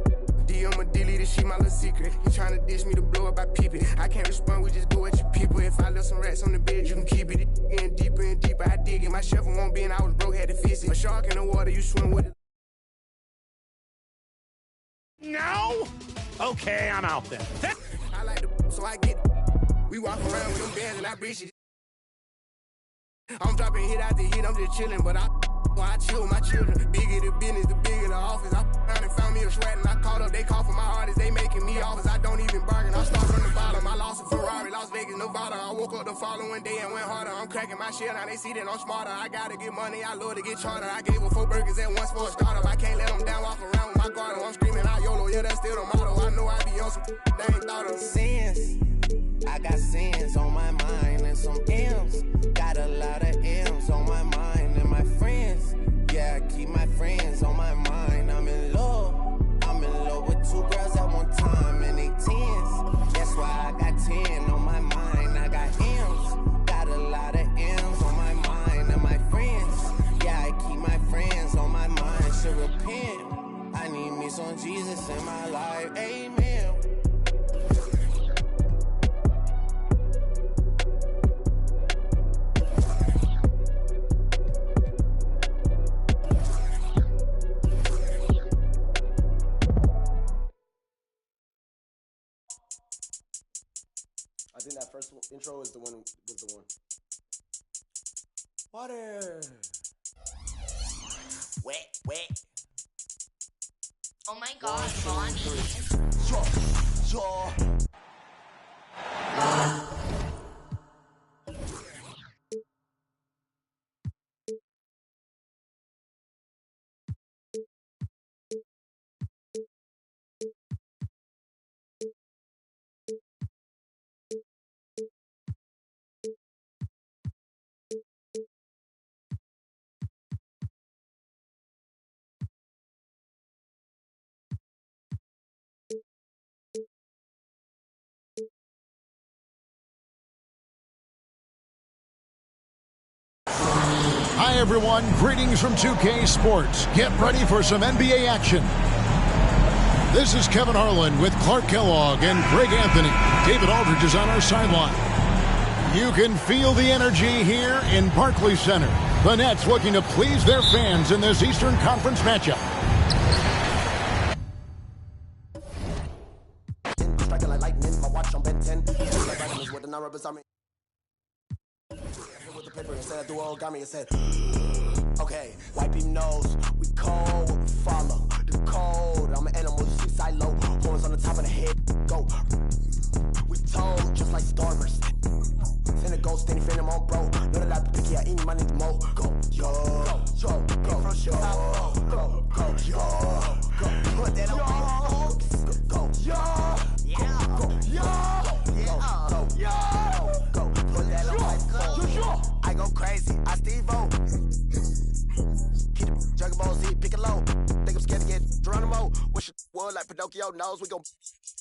I'm a delete this shit, my little secret. He tryna dish me to blow up, I peep it. I can't respond, we just go at your people. If I left some rats on the bed, you can keep it. Getting deeper and deeper, I dig it. My shovel won't be, and I was broke, had to fix it. A shark in the water, you swim with it. Now? Okay, I'm out then. I like the so I get it. We walk around with them bands and I breach it. I'm dropping hit after hit, I'm just chilling, but I chill with my children. Bigger the business, the bigger the office. I found and found me a sweat and I caught up. They call for my artists, they making me offers. I don't even bargain. I start from the bottom. I lost a Ferrari, Las Vegas, Nevada. I woke up the following day and went harder. I'm cracking my shit, now they see that I'm smarter. I gotta get money, I love to get charter. I gave her 4 burgers at once for a startup. I can't let them down, walk around with my guard. I'm screaming out YOLO, yeah, that's still the motto. I know I be on some they ain't thought of. Sins. I got sins on my mind and some M's. Got a lot of M's on my mind and my my friends. Yeah, I keep my friends on my mind. I'm in love with 2 girls at one time, and they 10s. That's why I got 10 on my mind. I got M's, got a lot of M's on my mind. And my friends, yeah, I keep my friends on my mind. Should repent. I need me some Jesus in my life. Amen. I think that first intro is the one. Water. Wet. Oh my God, Bonnie. Hi, everyone. Greetings from 2K Sports. Get ready for some NBA action. This is Kevin Harlan with Clark Kellogg and Greg Anthony. David Aldridge is on our sideline. You can feel the energy here in Barclays Center. The Nets looking to please their fans in this Eastern Conference matchup. Striking like lightning, my watch on Ben 10. With the non-rubbers, with the paper, it said I do Earlgamboi, it said, okay, white people knows, we cold, we follow the code. I'm an animal, you see silo, horns on the top of the head, go. We told, just like starvers. Send a ghost, any friend, I'm on bro. None of that picky, I eat my need to mo. Go, yo, go, from Chicago, go, yo, go, put that on my go, yo, yeah, go, put that on my I go crazy, I Steve-O. Keep the Dragon Ball Z, pick it low. Think I'm scared to get Geronimo. Wish it would like Pinocchio knows. We gon'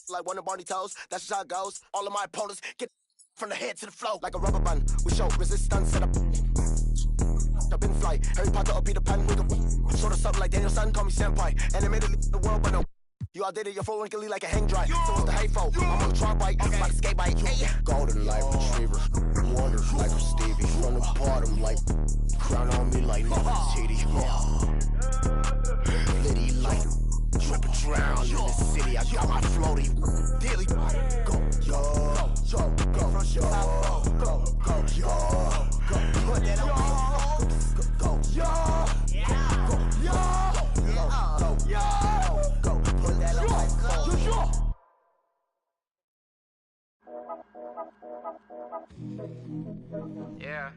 like one of Barney toes. That's just how it goes. All of my opponents get from the head to the flow. Like a rubber band, we show resistance. Set up in flight. Harry Potter or Peter Pan. We gon' sort of something like Daniel-san. Call me senpai. Animated the world, but no. You outdated your phone can lead like a hang dry. So what's the hateful? I'm on the try bike, okay. About to skate bike. Hey. Golden light retriever, wonders like a Stevie. From the bottom, like crown on me like Nefertiti. Liddy like trip and drown in the city. I got my floaty daily. Go, yo, go from Chicago. Go, yo, go, put that on. Go, yo, go, yo, go, go, put that on my Yeah.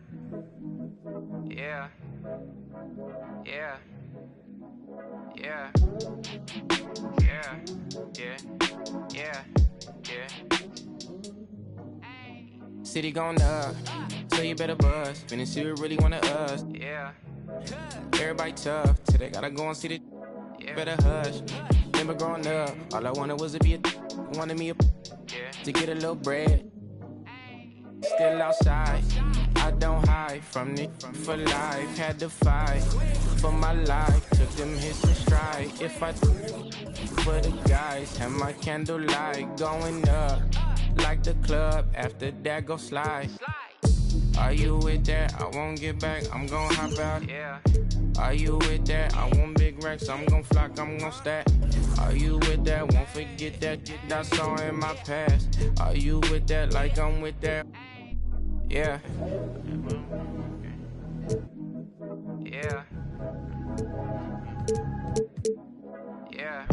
City going up, so you better buzz. Finna see who really wanna us. Yeah. Everybody tough, till they gotta go and see the. Better hush. Remember growing up, all I wanted was to be wanted me to get a little bread. Still outside, I don't hide from it for life. Had to fight for my life, took them hits in stride. If I for the guys, have my candlelight going up like the club. After that, go slide. Are you with that? I won't get back, I'm gon' hop out. Yeah. Are you with that? I want big racks, I'm gon' flock, I'm gon' stack. Are you with that? Won't forget that I saw in my past. Are you with that? Like I'm with that? Yeah. Yeah. Yeah.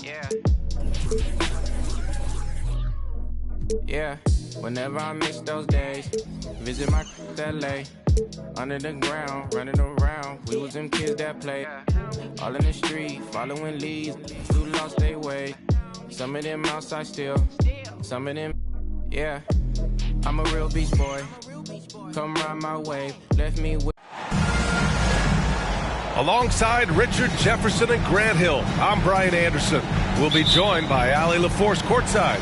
Yeah. Yeah. Whenever I miss those days, visit my LA. Under the ground, running around, we was them kids that play. All in the street, following leads, who lost their way. Some of them outside still, some of them, yeah. I'm a real beach boy, Come ride my wave, left me with. Alongside Richard Jefferson and Grant Hill, I'm Brian Anderson. We'll be joined by Ali LaForce courtside.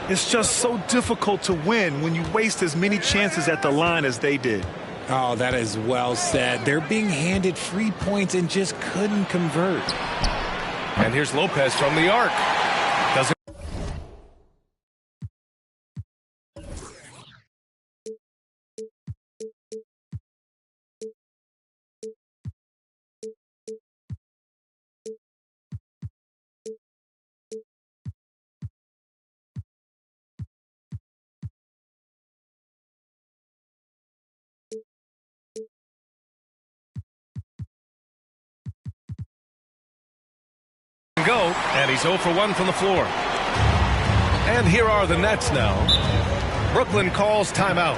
It's just so difficult to win when you waste as many chances at the line as they did. Oh, that is well said. They're being handed free points and just couldn't convert. And here's Lopez from the arc. Doesn't. Go, and he's 0 for 1 from the floor. And here are the Nets now. Brooklyn calls timeout.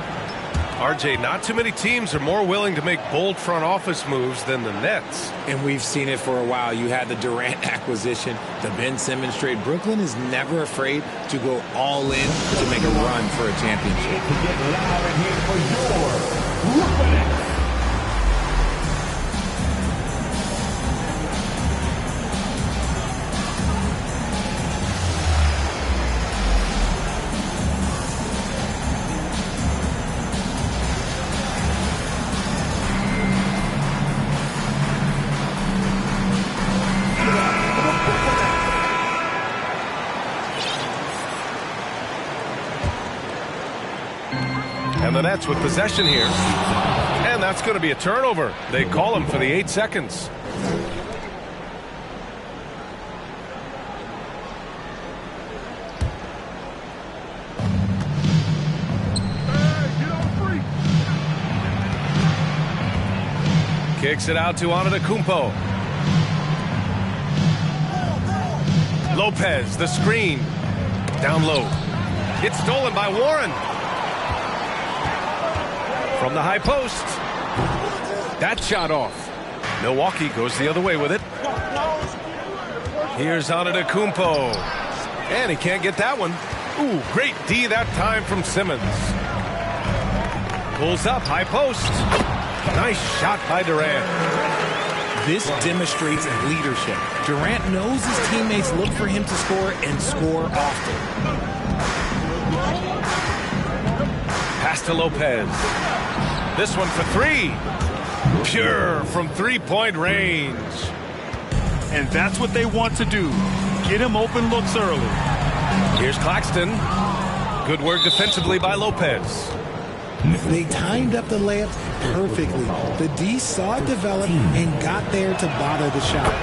RJ, not too many teams are more willing to make bold front office moves than the Nets. And we've seen it for a while. You had the Durant acquisition, the Ben Simmons trade. Brooklyn is never afraid to go all in to make a run for a championship. And the Nets with possession here. And that's going to be a turnover. They call him for the 8 seconds. Kicks it out to Antetokounmpo. Lopez, the screen. Down low. It's stolen by Warren. From the high post. That shot off. Milwaukee goes the other way with it. Here's Antetokounmpo. And he can't get that one. Ooh, great D that time from Simmons. Pulls up, high post. Nice shot by Durant. This demonstrates leadership. Durant knows his teammates look for him to score and score often. Pass to Lopez. This one for 3. Pure from three-point range. And that's what they want to do. Get him open looks early. Here's Claxton. Good work defensively by Lopez. They timed up the layups perfectly. The D saw it develop and got there to bother the shot.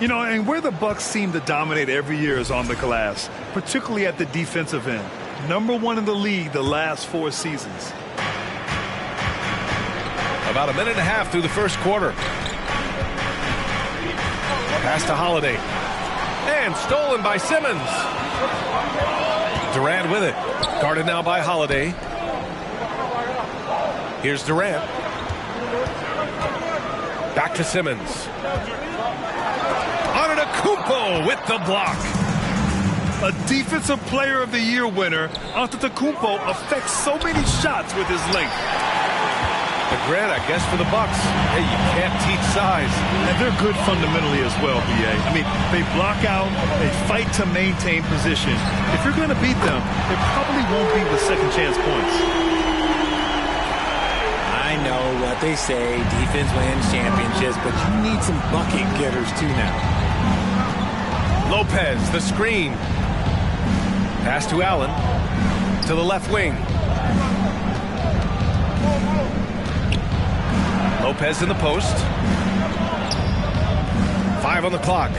You know, and where the Bucks seem to dominate every year is on the glass, particularly at the defensive end. #1 in the league the last 4 seasons. About a minute and a half through the first quarter. Pass to Holiday. And stolen by Simmons. Durant with it. Guarded now by Holiday. Here's Durant. Back to Simmons. Antetokounmpo with the block. A Defensive Player of the Year winner, Antetokounmpo affects so many shots with his length. Grant, I guess, for the Bucks. Hey, you can't teach size. And they're good fundamentally as well, B.A. I mean, they block out, they fight to maintain position. If you're going to beat them, it probably won't be with second chance points. I know what they say, defense wins championships, but you need some bucket getters too now. Lopez, the screen. Pass to Allen. To the left wing. Lopez in the post. 5 on the clock.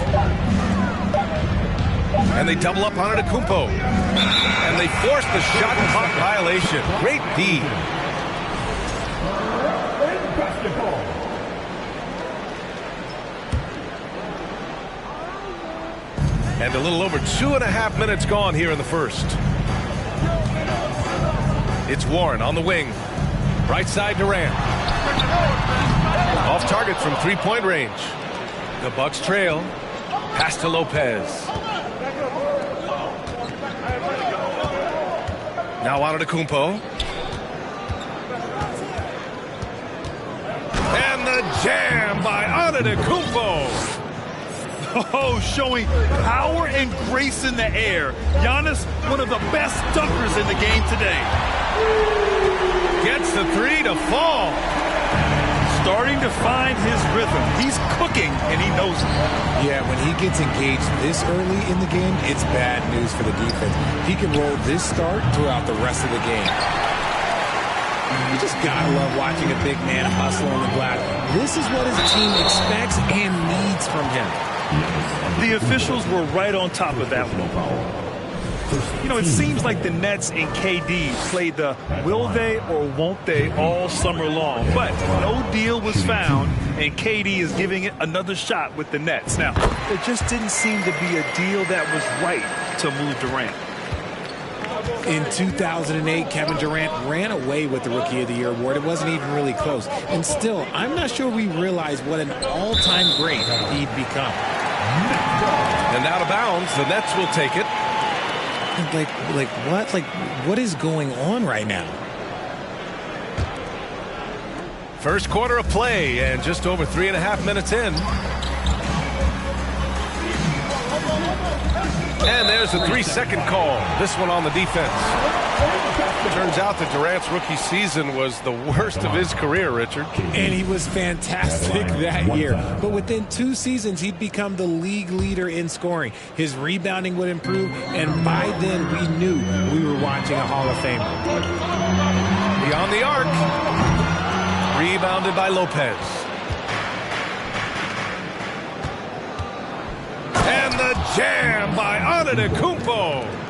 And they double up on Antetokounmpo. And they force the shot clock violation. Great D. And a little over 2.5 minutes gone here in the first. It's Warren on the wing. Right side Durant. Off target from three-point range. The Bucks trail. Pass to Lopez. Now Antetokounmpo. And the jam by Antetokounmpo. Oh, showing power and grace in the air. Giannis, one of the best dunkers in the game today. Gets the three to fall. Starting to find his rhythm. He's cooking, and he knows it. Yeah, when he gets engaged this early in the game, it's bad news for the defense. He can roll this start throughout the rest of the game. You just gotta love watching a big man hustle on the glass. This is what his team expects and needs from him. The officials were right on top of that one. You know, it seems like the Nets and KD played the will they or won't they all summer long, but no deal was found, and KD is giving it another shot with the Nets. Now, there just didn't seem to be a deal that was right to move Durant. In 2008, Kevin Durant ran away with the Rookie of the Year award. It wasn't even really close. And still, I'm not sure we realize what an all-time great he'd become. And out of bounds, the Nets will take it. Like what? Like, what is going on right now? First quarter of play, and just over 3.5 minutes in. And there's the 3-second call. This one on the defense. Turns out that Durant's rookie season was the worst of his career, Richard. And he was fantastic that year. But within 2 seasons, he'd become the league leader in scoring. His rebounding would improve, and by then we knew we were watching a Hall of Famer. Beyond the arc. Rebounded by Lopez. And the jam by Antetokounmpo.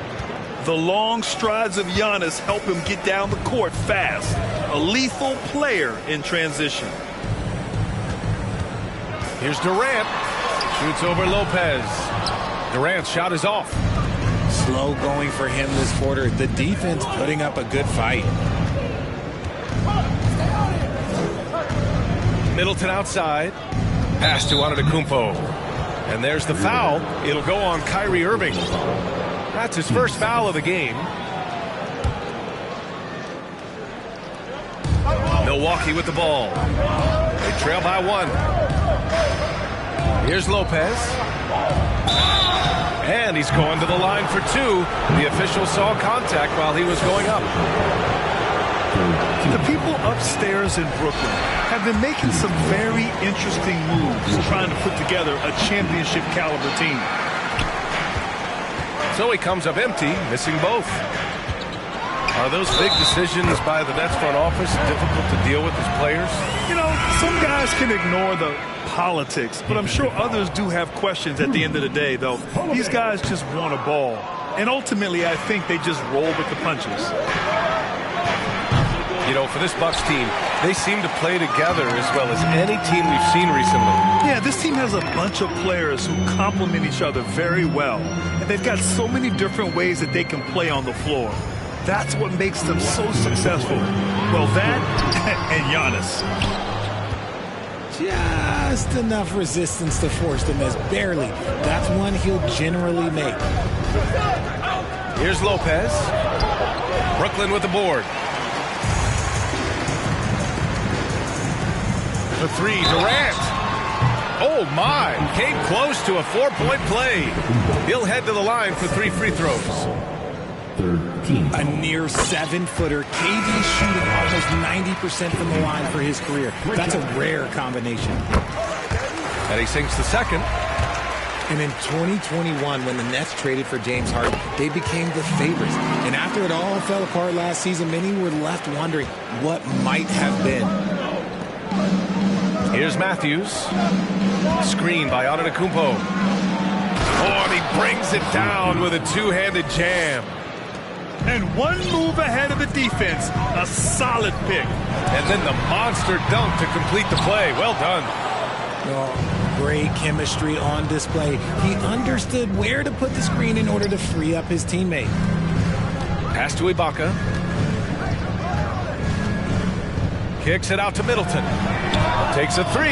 The long strides of Giannis help him get down the court fast. A lethal player in transition. Here's Durant. Shoots over Lopez. Durant's shot is off. Slow going for him this quarter. The defense putting up a good fight. Middleton outside. Pass to Antetokounmpo. And there's the foul. It'll go on Kyrie Irving. That's his first foul of the game. Milwaukee with the ball. They trail by 1. Here's Lopez. And he's going to the line for 2. The official saw contact while he was going up. The people upstairs in Brooklyn have been making some very interesting moves trying to put together a championship caliber team. So he comes up empty, missing both. Are those big decisions by the Nets front office difficult to deal with as players? You know, some guys can ignore the politics, but I'm sure others do have questions at the end of the day, though. These guys just want a ball. And ultimately, I think they just roll with the punches. You know, for this Bucks team, they seem to play together as well as any team we've seen recently. Yeah, this team has a bunch of players who complement each other very well. And they've got so many different ways that they can play on the floor. That's what makes them so successful. Well, that and Giannis. Just enough resistance to force the miss. Barely. That's one he'll generally make. Here's Lopez. Brooklyn with the board. The 3, Durant. Oh, my. Came close to a 4-point play. He'll head to the line for 3 free throws. 13. A near 7-footer. KD shooting almost 90% from the line for his career. That's a rare combination. And he sinks the second. And in 2021, when the Nets traded for James Harden, they became the favorites. And after it all fell apart last season, many were left wondering what might have been. Here's Matthews. Screen by Antetokounmpo. Oh, and he brings it down with a 2-handed jam. And one move ahead of the defense. A solid pick. And then the monster dunk to complete the play. Well done. Oh, great chemistry on display. He understood where to put the screen in order to free up his teammate. Pass to Ibaka. Kicks it out to Middleton. Takes a 3.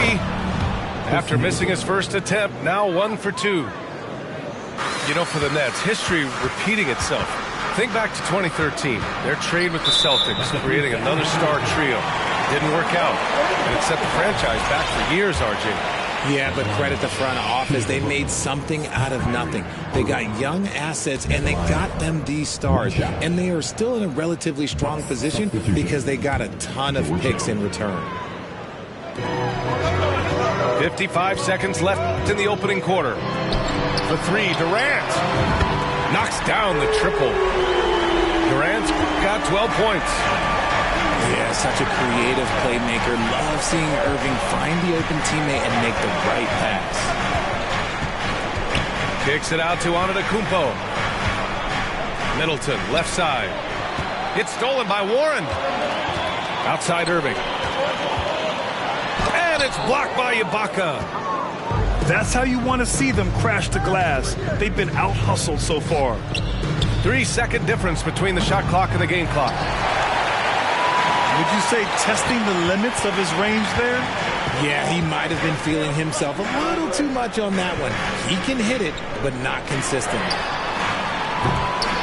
After missing his first attempt, now 1 for 2. You know, for the Nets, history repeating itself. Think back to 2013. Their trade with the Celtics, creating another star trio. Didn't work out, and it set the franchise back for years, RJ. Yeah, but credit the front office. They made something out of nothing. They got young assets, and they got them these stars. And they are still in a relatively strong position because they got a ton of picks in return. 55 seconds left in the opening quarter. For three, Durant knocks down the triple. Durant's got 12 points. Yeah, such a creative playmaker. Love seeing Irving find the open teammate and make the right pass. Kicks it out to Antetokounmpo. Middleton, left side. It's stolen by Warren. Outside Irving. And it's blocked by Ibaka. That's how you want to see them crash the glass. They've been out-hustled so far. 3-second difference between the shot clock and the game clock. Would you say testing the limits of his range there? Yeah, he might have been feeling himself a little too much on that one. He can hit it, but not consistently.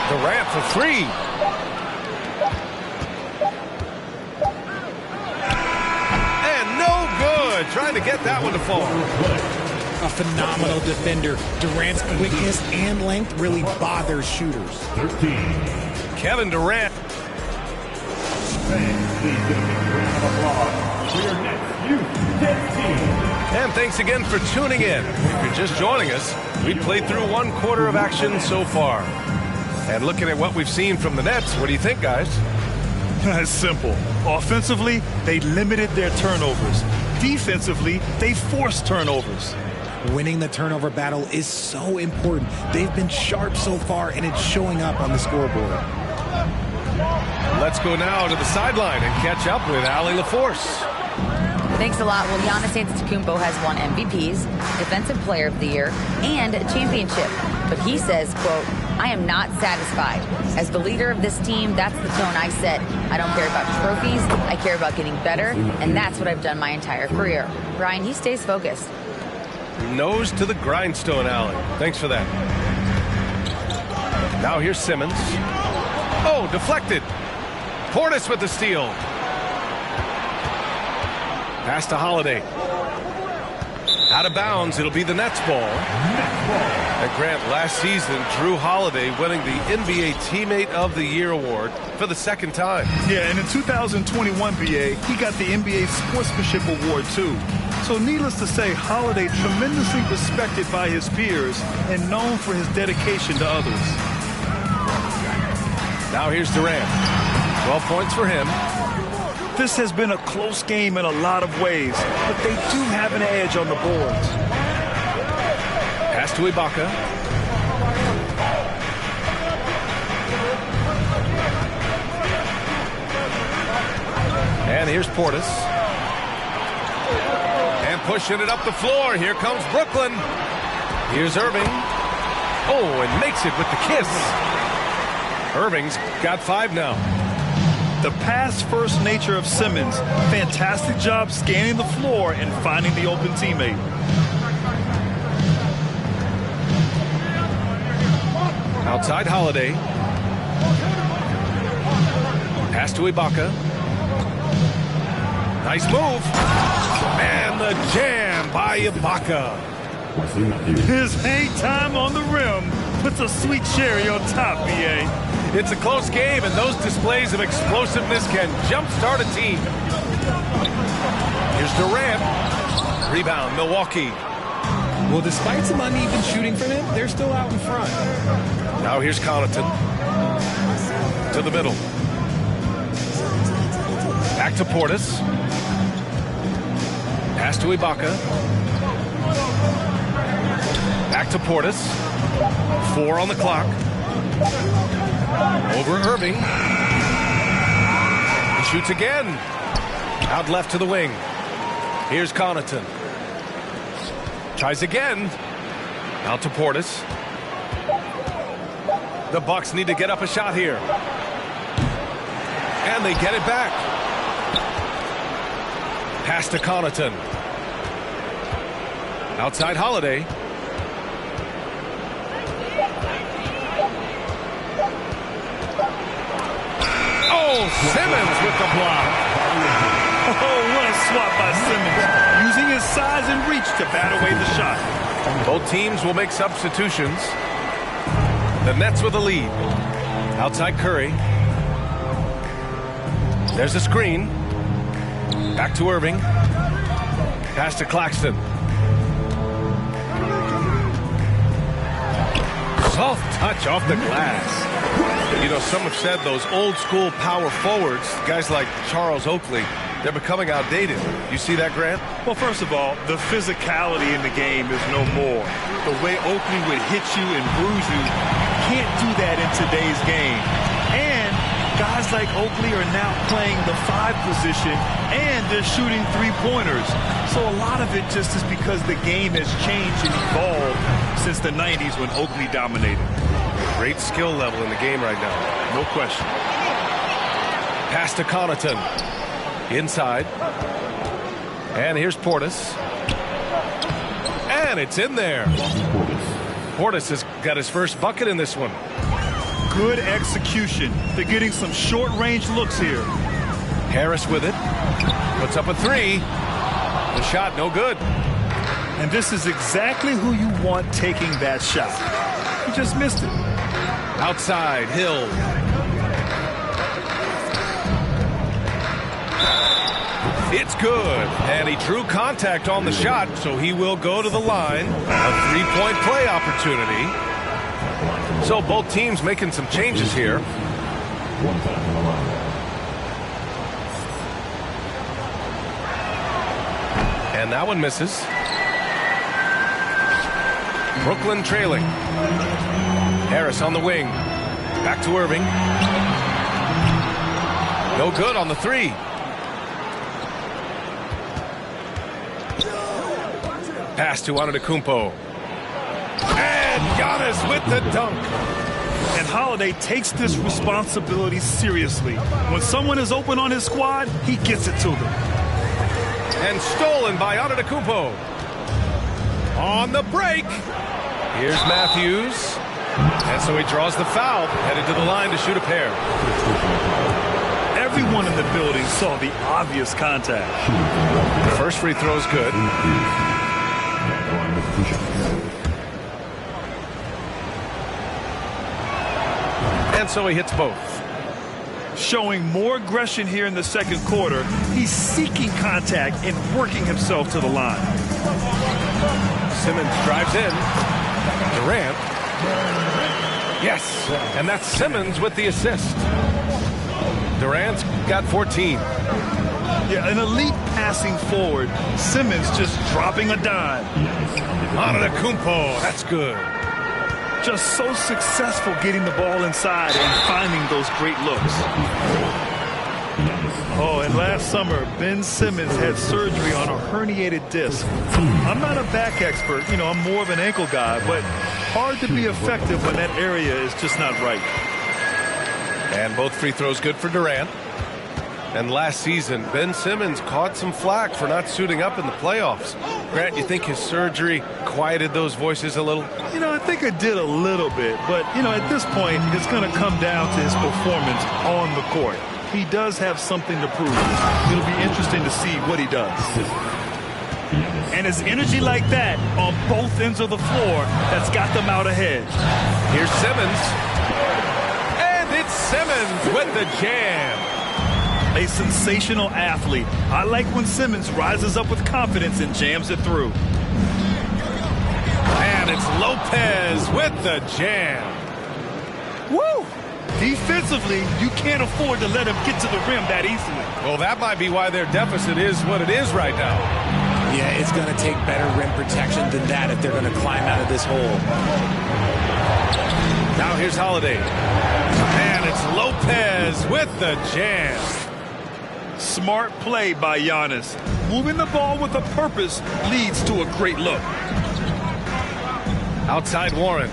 Durant for three. And no good. Trying to get that one to fall. A phenomenal defender. Durant's quickness and length really bothers shooters. 13. Kevin Durant. And thanks again for tuning in. If you're just joining us, we've played through one quarter of action so far. And looking at what we've seen from the Nets, what do you think, guys? It's simple. Offensively, they limited their turnovers. Defensively, they forced turnovers. Winning the turnover battle is so important. They've been sharp so far, and it's showing up on the scoreboard. Let's go now to the sideline and catch up with Allie LaForce. Thanks a lot. Well, Giannis Antetokounmpo has won MVPs, Defensive Player of the Year, and a championship. But he says, quote, I am not satisfied. As the leader of this team, that's the tone I set. I don't care about trophies. I care about getting better, and that's what I've done my entire career. Brian, he stays focused. Nose to the grindstone, Allie. Thanks for that. Now here's Simmons. Oh, deflected. Portis with the steal. Pass to Holiday. Out of bounds. It'll be the Nets ball. And Grant, last season, Drew Holiday winning the NBA Teammate of the Year award for the second time. Yeah, and in 2021, BA, he got the NBA Sportsmanship Award, too. So needless to say, Holiday tremendously respected by his peers and known for his dedication to others. Now here's Durant. 12 points for him. This has been a close game in a lot of ways, but they do have an edge on the boards. Pass to Ibaka. And here's Portis. And pushing it up the floor. Here comes Brooklyn. Here's Irving. Oh, and makes it with the kiss. Irving's got 5 now. The pass-first nature of Simmons. Fantastic job scanning the floor and finding the open teammate. Outside Holiday. Pass to Ibaka. Nice move. And the jam by Ibaka. His hang time on the rim puts a sweet cherry on top, BA. It's a close game, and those displays of explosiveness can jumpstart a team. Here's Durant. Rebound, Milwaukee. Well, despite some uneven shooting from him, they're still out in front. Now here's Connaughton. To the middle. Back to Portis. Pass to Ibaka. Back to Portis. 4 on the clock. Over Irving. He shoots again. Out left to the wing. Here's Connaughton. Tries again. Out to Portis. The Bucks need to get up a shot here. And they get it back. Pass to Connaughton. Outside Holiday. Oh, Simmons with the block. Oh, what a swat by Simmons, using his size and reach to bat away the shot. Both teams will make substitutions. The Nets with a lead. Outside Curry. There's a screen. Back to Irving. Pass to Claxton. Soft touch off the glass. You know, some have said those old school power forwards, guys like Charles Oakley, they're becoming outdated. You see that, Grant? Well, first of all, the physicality in the game is no more. The way Oakley would hit you and bruise you, can't do that in today's game. And guys like Oakley are now playing the 5 position, and they're shooting 3-pointers. So a lot of it just is because the game has changed and evolved since the 90s when Oakley dominated. Great skill level in the game right now. No question. Pass to Connaughton. Inside. And here's Portis. And it's in there. Portis has got his first bucket in this one. Good execution. They're getting some short-range looks here. Harris with it. Puts up a 3. The shot no good. And this is exactly who you want taking that shot. He just missed it. Outside, Hill. It's good. And he drew contact on the shot, so he will go to the line. A 3-point play opportunity. So both teams making some changes here. And that one misses. Brooklyn trailing. Harris on the wing. Back to Irving. No good on the 3. Pass to Antetokounmpo. And Giannis with the dunk. And Holiday takes this responsibility seriously. When someone is open on his squad, he gets it to them. And stolen by Antetokounmpo. On the break. Here's Matthews. And so he draws the foul. Headed to the line to shoot a pair. Everyone in the building saw the obvious contact. The first free throw is good. And so he hits both. Showing more aggression here in the second quarter. He's seeking contact and working himself to the line. Simmons drives in. Durant. Yes, and that's Simmons with the assist. Durant's got 14. Yeah, an elite passing forward. Simmons just dropping a dime. Antetokounmpo, that's good. Just so successful getting the ball inside and finding those great looks. Oh, and last summer, Ben Simmons had surgery on a herniated disc. I'm not a back expert, I'm more of an ankle guy, but hard to be effective when that area is just not right. And both free throws good for Durant. And last season, Ben Simmons caught some flack for not suiting up in the playoffs. Grant, you think his surgery quieted those voices a little? I think it did a little bit, but, at this point, it's going to come down to his performance on the court. He does have something to prove. It'll be interesting to see what he does. And his energy like that on both ends of the floor, that's got them out ahead. Here's Simmons. And it's Simmons with the jam. A sensational athlete. I like when Simmons rises up with confidence and jams it through. And it's Lopez with the jam. Woo! Defensively, you can't afford to let him get to the rim that easily. Well, that might be why their deficit is what it is right now. Yeah, it's going to take better rim protection than that if they're going to climb out of this hole. Now here's Holiday. And it's Lopez with the jam. Smart play by Giannis. Moving the ball with a purpose leads to a great look. Outside Warren.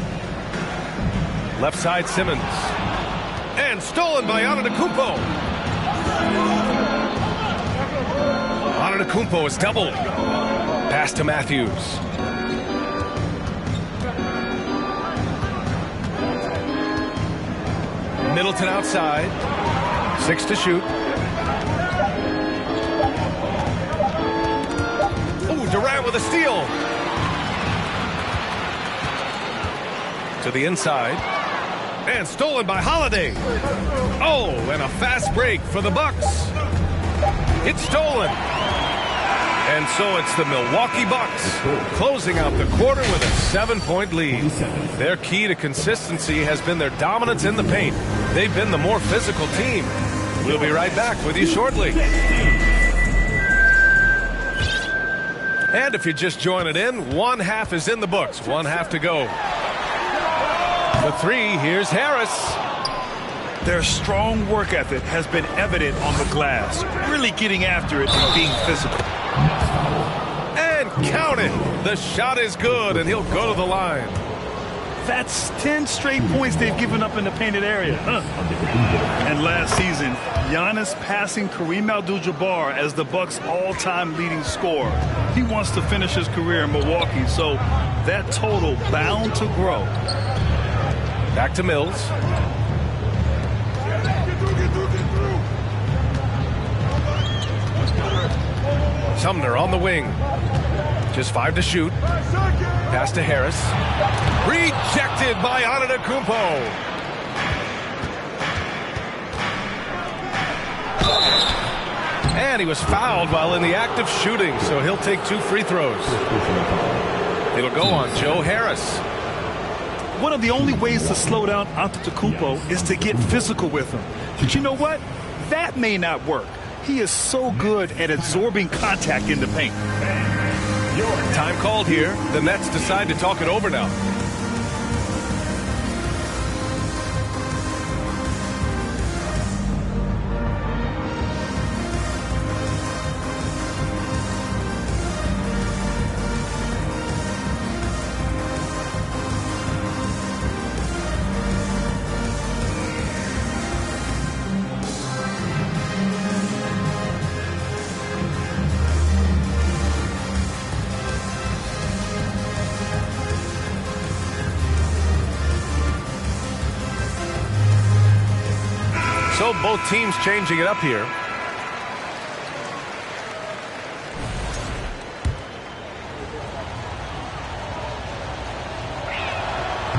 Left side Simmons. And stolen by Antetokounmpo. Antetokounmpo is doubled. Pass to Matthews. Middleton outside. 6 to shoot. Ooh, Durant with a steal. To the inside. And stolen by Holiday. Oh, and a fast break for the Bucks. It's stolen. And so it's the Milwaukee Bucks closing out the quarter with a 7-point lead. Their key to consistency has been their dominance in the paint. They've been the more physical team. We'll be right back with you shortly. And if you're just joining in, one half is in the books. One half to go. The three, here's Harris. Their strong work ethic has been evident on the glass, really getting after it and being physical. And count it. The shot is good, and he'll go to the line. That's 10 straight points they've given up in the painted area. And last season, Giannis passing Kareem Abdul-Jabbar as the Bucks' all-time leading scorer. He wants to finish his career in Milwaukee, so that total bound to grow. Back to Mills. Sumner on the wing. Just 5 to shoot. Pass to Harris. Rejected by Antetokounmpo. And he was fouled while in the act of shooting, so he'll take 2 free throws. It'll go on Joe Harris. One of the only ways to slow down Antetokounmpo is to get physical with him. But you know what? That may not work. He is so good at absorbing contact in the paint. Time called here. The Nets decide to talk it over now. So both teams changing it up here.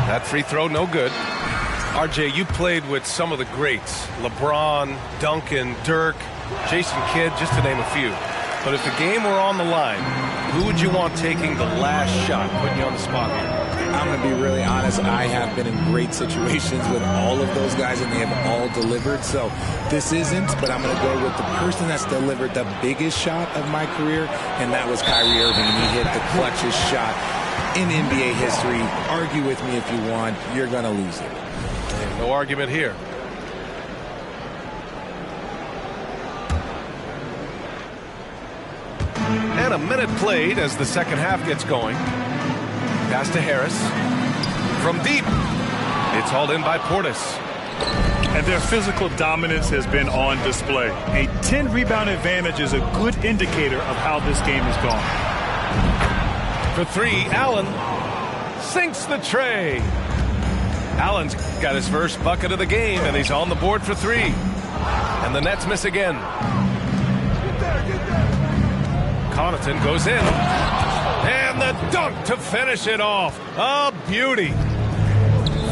That free throw, no good. RJ, you played with some of the greats. LeBron, Duncan, Dirk, Jason Kidd, just to name a few. But if the game were on the line, who would you want taking the last shot? Putting you on the spot here. I'm going to be really honest. I have been in great situations with all of those guys, and they have all delivered. So this isn't, but I'm going to go with the person that's delivered the biggest shot of my career, and that was Kyrie Irving. He hit the clutchest shot in NBA history. Argue with me if you want. You're going to lose it. No argument here. And a minute played as the second half gets going. Pass to Harris. From deep. It's hauled in by Portis. And their physical dominance has been on display. A 10-rebound advantage is a good indicator of how this game has gone. For 3, Allen sinks the tray. Allen's got his first bucket of the game, and he's on the board for 3. And the Nets miss again. Connaughton goes in. And the dunk to finish it off. A beauty.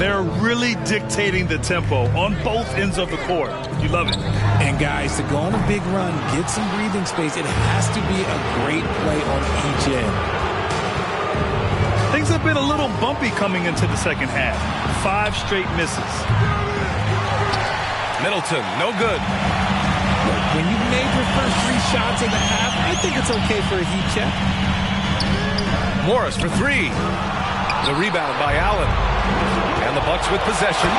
They're really dictating the tempo on both ends of the court. You love it. And guys, to go on a big run, get some breathing space, it has to be a great play on each end. Things have been a little bumpy coming into the second half. 5 straight misses. Middleton, no good. When you've made your first 3 shots of the half, I think it's okay for a heat check. Morris for 3. The rebound by Allen. And the Bucks with possession.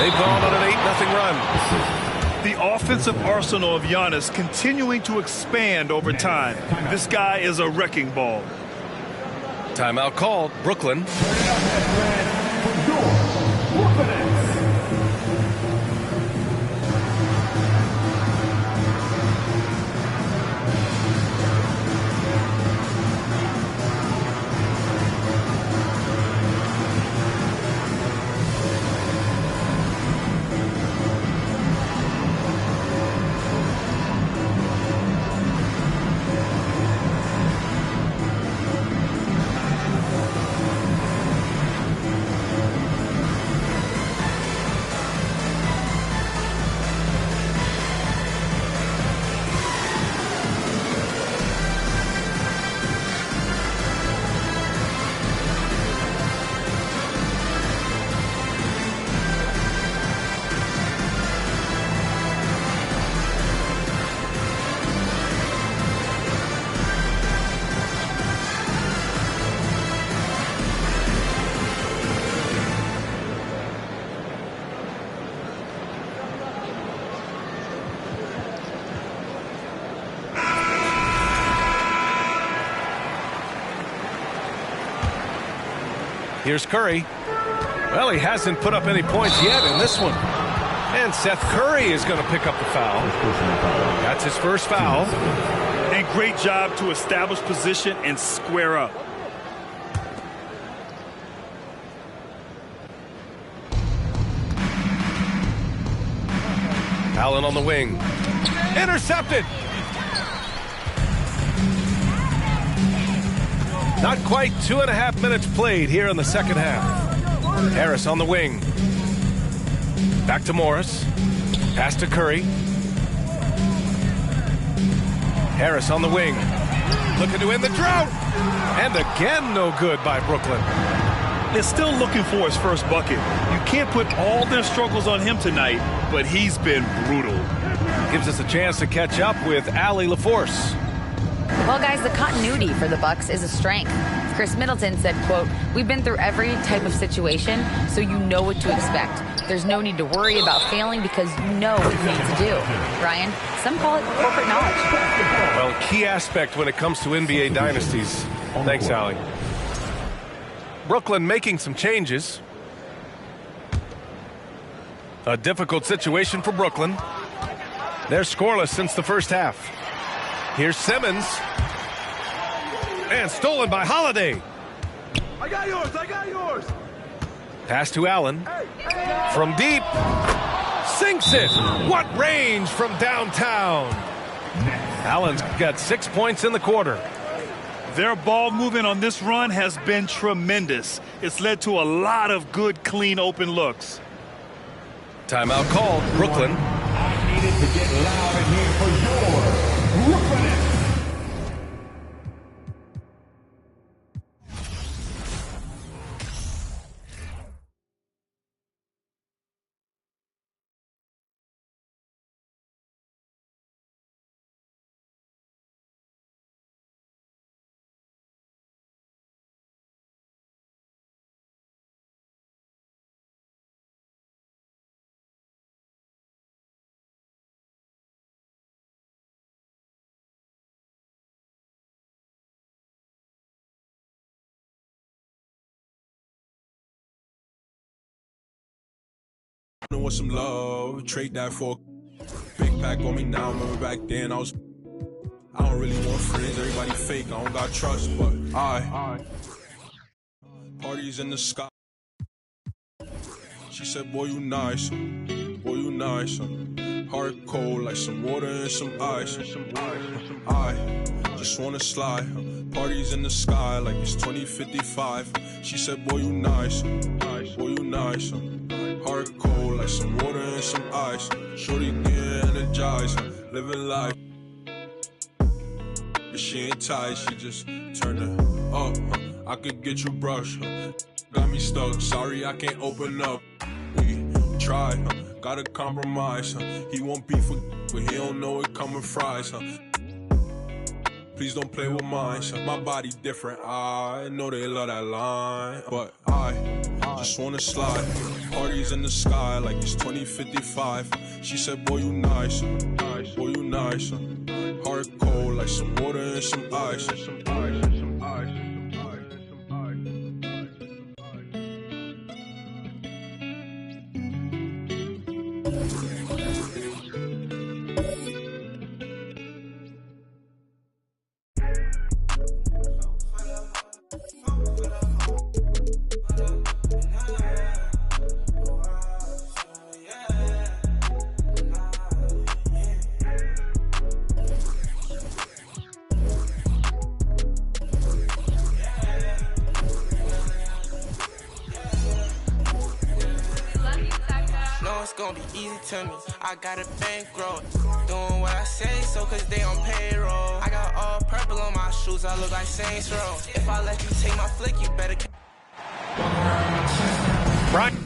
They've gone on an 8-0 run. The offensive arsenal of Giannis continuing to expand over time. This guy is a wrecking ball. Timeout called. Brooklyn. Here's Curry. Well, he hasn't put up any points yet in this one. And Seth Curry is going to pick up the foul. That's his first foul. And great job to establish position and square up. Allen on the wing. Intercepted. Not quite 2.5 minutes played here in the second half. Harris on the wing. Back to Morris. Pass to Curry. Harris on the wing. Looking to end the drought. And again, no good by Brooklyn. They're still looking for his first bucket. You can't put all their struggles on him tonight, but he's been brutal. Gives us a chance to catch up with Allie LaForce. Well, guys, the continuity for the Bucks is a strength. Chris Middleton said, quote, "We've been through every type of situation, so you know what to expect. There's no need to worry about failing because you know what you need to do." Ryan, some call it corporate knowledge. Well, key aspect when it comes to NBA dynasties. Thanks, Allie. Brooklyn making some changes. A difficult situation for Brooklyn. They're scoreless since the first half. Here's Simmons. And stolen by Holiday. I got yours. I got yours. Pass to Allen. From deep. Sinks it. What range from downtown. Allen's got 6 points in the quarter. Their ball movement on this run has been tremendous. It's led to a lot of good, clean, open looks. Timeout called. Brooklyn. I needed to get loud in here for your Brooklyn. Want some love, trade that for a big pack on me now. Remember back then I don't really want friends, everybody fake, I don't got trust, but I parties in the sky. She said, boy you nice, heart cold like some water and some ice. I just wanna slide, parties in the sky like it's 2055. She said, boy you nice, heart cold like some water and some ice. Shorty get energized, living life. But she ain't tight, she just turn it up. I could get you brush, got me stuck. Sorry I can't open up. We try, gotta compromise. He won't beef with, but he don't know it coming fries. Please don't play with mine. My body different. I know they love that line, but I just wanna slide. Parties in the sky like it's 2055. She said, boy you nice, heart cold like some water and some ice. Gonna be easy to me. I got a bankroll. Doing what I say, so cause they on payroll. I got all purple on my shoes, I look like Saints Row. If I let you take my flick, you better. Brian.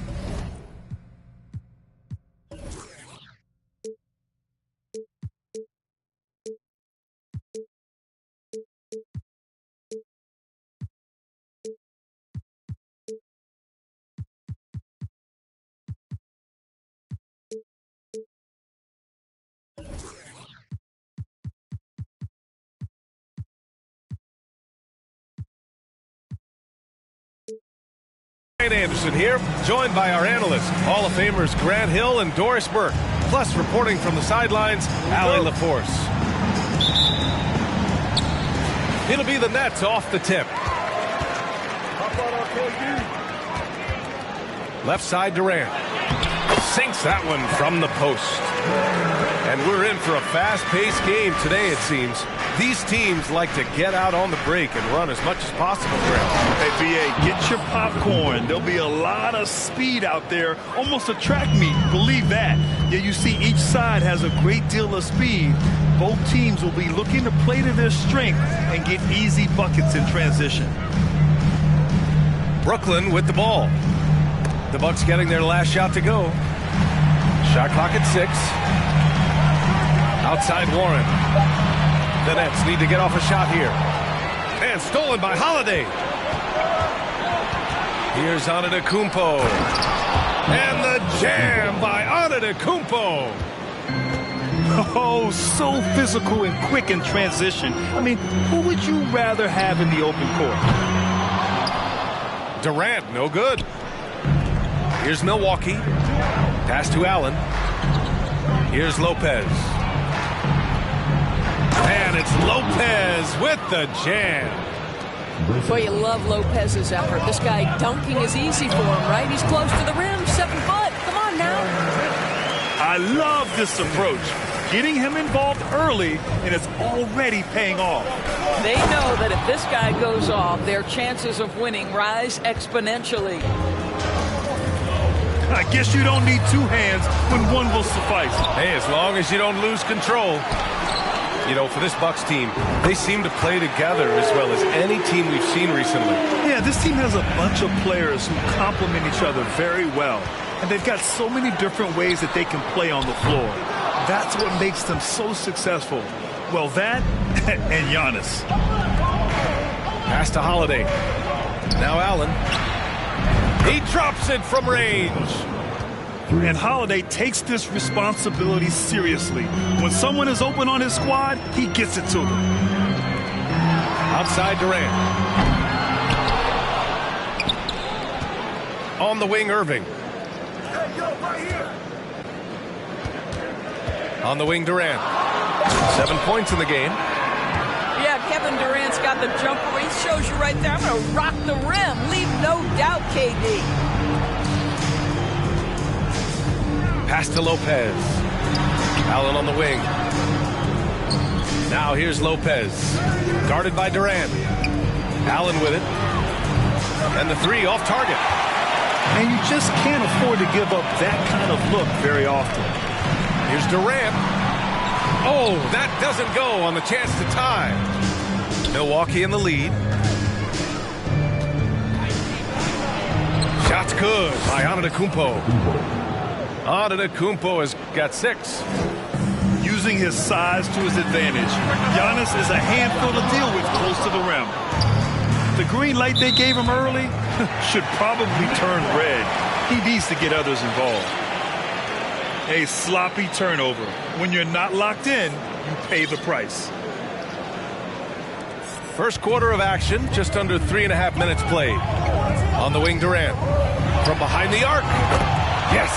Peterson here, joined by our analysts, Hall of Famers Grant Hill and Doris Burke. Plus, reporting from the sidelines, Allie LaForce. It'll be the Nets off the tip. Left side Durant. Sinks that one from the post. And we're in for a fast-paced game today, it seems. These teams like to get out on the break and run as much as possible, Grant. Hey, VA, get your popcorn. There'll be a lot of speed out there, almost a track meet. Believe that. Yeah, you see each side has a great deal of speed. Both teams will be looking to play to their strength and get easy buckets in transition. Brooklyn with the ball. The Bucks getting their last shot to go. Shot clock at 6. Outside Warren. The Nets need to get off a shot here. And stolen by Holiday. Here's Antetokounmpo. And the jam by Antetokounmpo. Oh, so physical and quick in transition. I mean, who would you rather have in the open court? Durant, no good. Here's Milwaukee. Pass to Allen. Here's Lopez. And it's Lopez with the jam. Boy, you love Lopez's effort. This guy dunking is easy for him, right? He's close to the rim, 7 foot. Come on now. I love this approach. Getting him involved early, and it's already paying off. They know that if this guy goes off, their chances of winning rise exponentially. I guess you don't need 2 hands when one will suffice. Hey, as long as you don't lose control. You know, for this Bucks team, they seem to play together as well as any team we've seen recently. Yeah, this team has a bunch of players who complement each other very well. And they've got so many different ways that they can play on the floor. That's what makes them so successful. Well, that and Giannis. Pass to Holiday. Now Allen. He drops it from range. And Holiday takes this responsibility seriously. When someone is open on his squad, he gets it to them. Outside Durant. On the wing, Irving. On the wing, Durant. 7 points in the game. Yeah, Kevin Durant's got the jumper. He shows you right there. I'm going to rock the rim. Leave no doubt, KD. Pass to Lopez. Allen on the wing. Now here's Lopez. Guarded by Durant. Allen with it. And the 3 off target. And you just can't afford to give up that kind of look very often. Here's Durant. Oh, that doesn't go on the chance to tie. Milwaukee in the lead. Shot's good by Antetokounmpo. Antetokounmpo has got 6. Using his size to his advantage. Giannis is a handful to deal with close to the rim. The green light they gave him early should probably turn red. He needs to get others involved. A sloppy turnover. When you're not locked in, you pay the price. First quarter of action, just under 3.5 minutes played. On the wing, Durant. From behind the arc. Yes,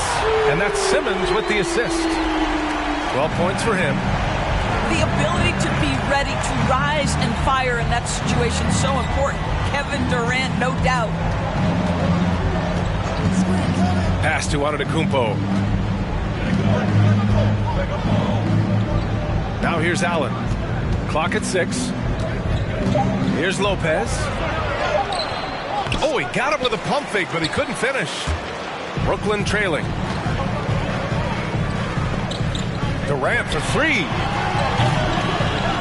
and that's Simmons with the assist. 12 points for him. The ability to be ready to rise and fire in that situation is so important. Kevin Durant, no doubt. Pass to Antetokounmpo. Now here's Allen. Clock at 6. Here's Lopez. Oh, he got him with a pump fake, but he couldn't finish. Brooklyn trailing. Durant for 3.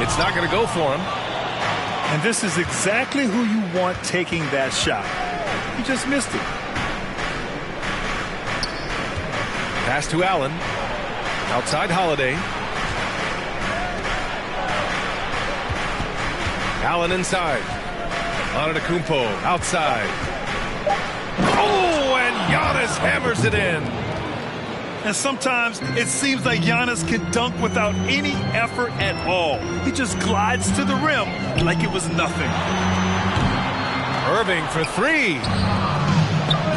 It's not going to go for him. And this is exactly who you want taking that shot. He just missed it. Pass to Allen. Outside Holiday. Allen inside. Antetokounmpo outside. Oh, and Giannis hammers it in. And sometimes it seems like Giannis can dunk without any effort at all. He just glides to the rim like it was nothing. Irving for 3.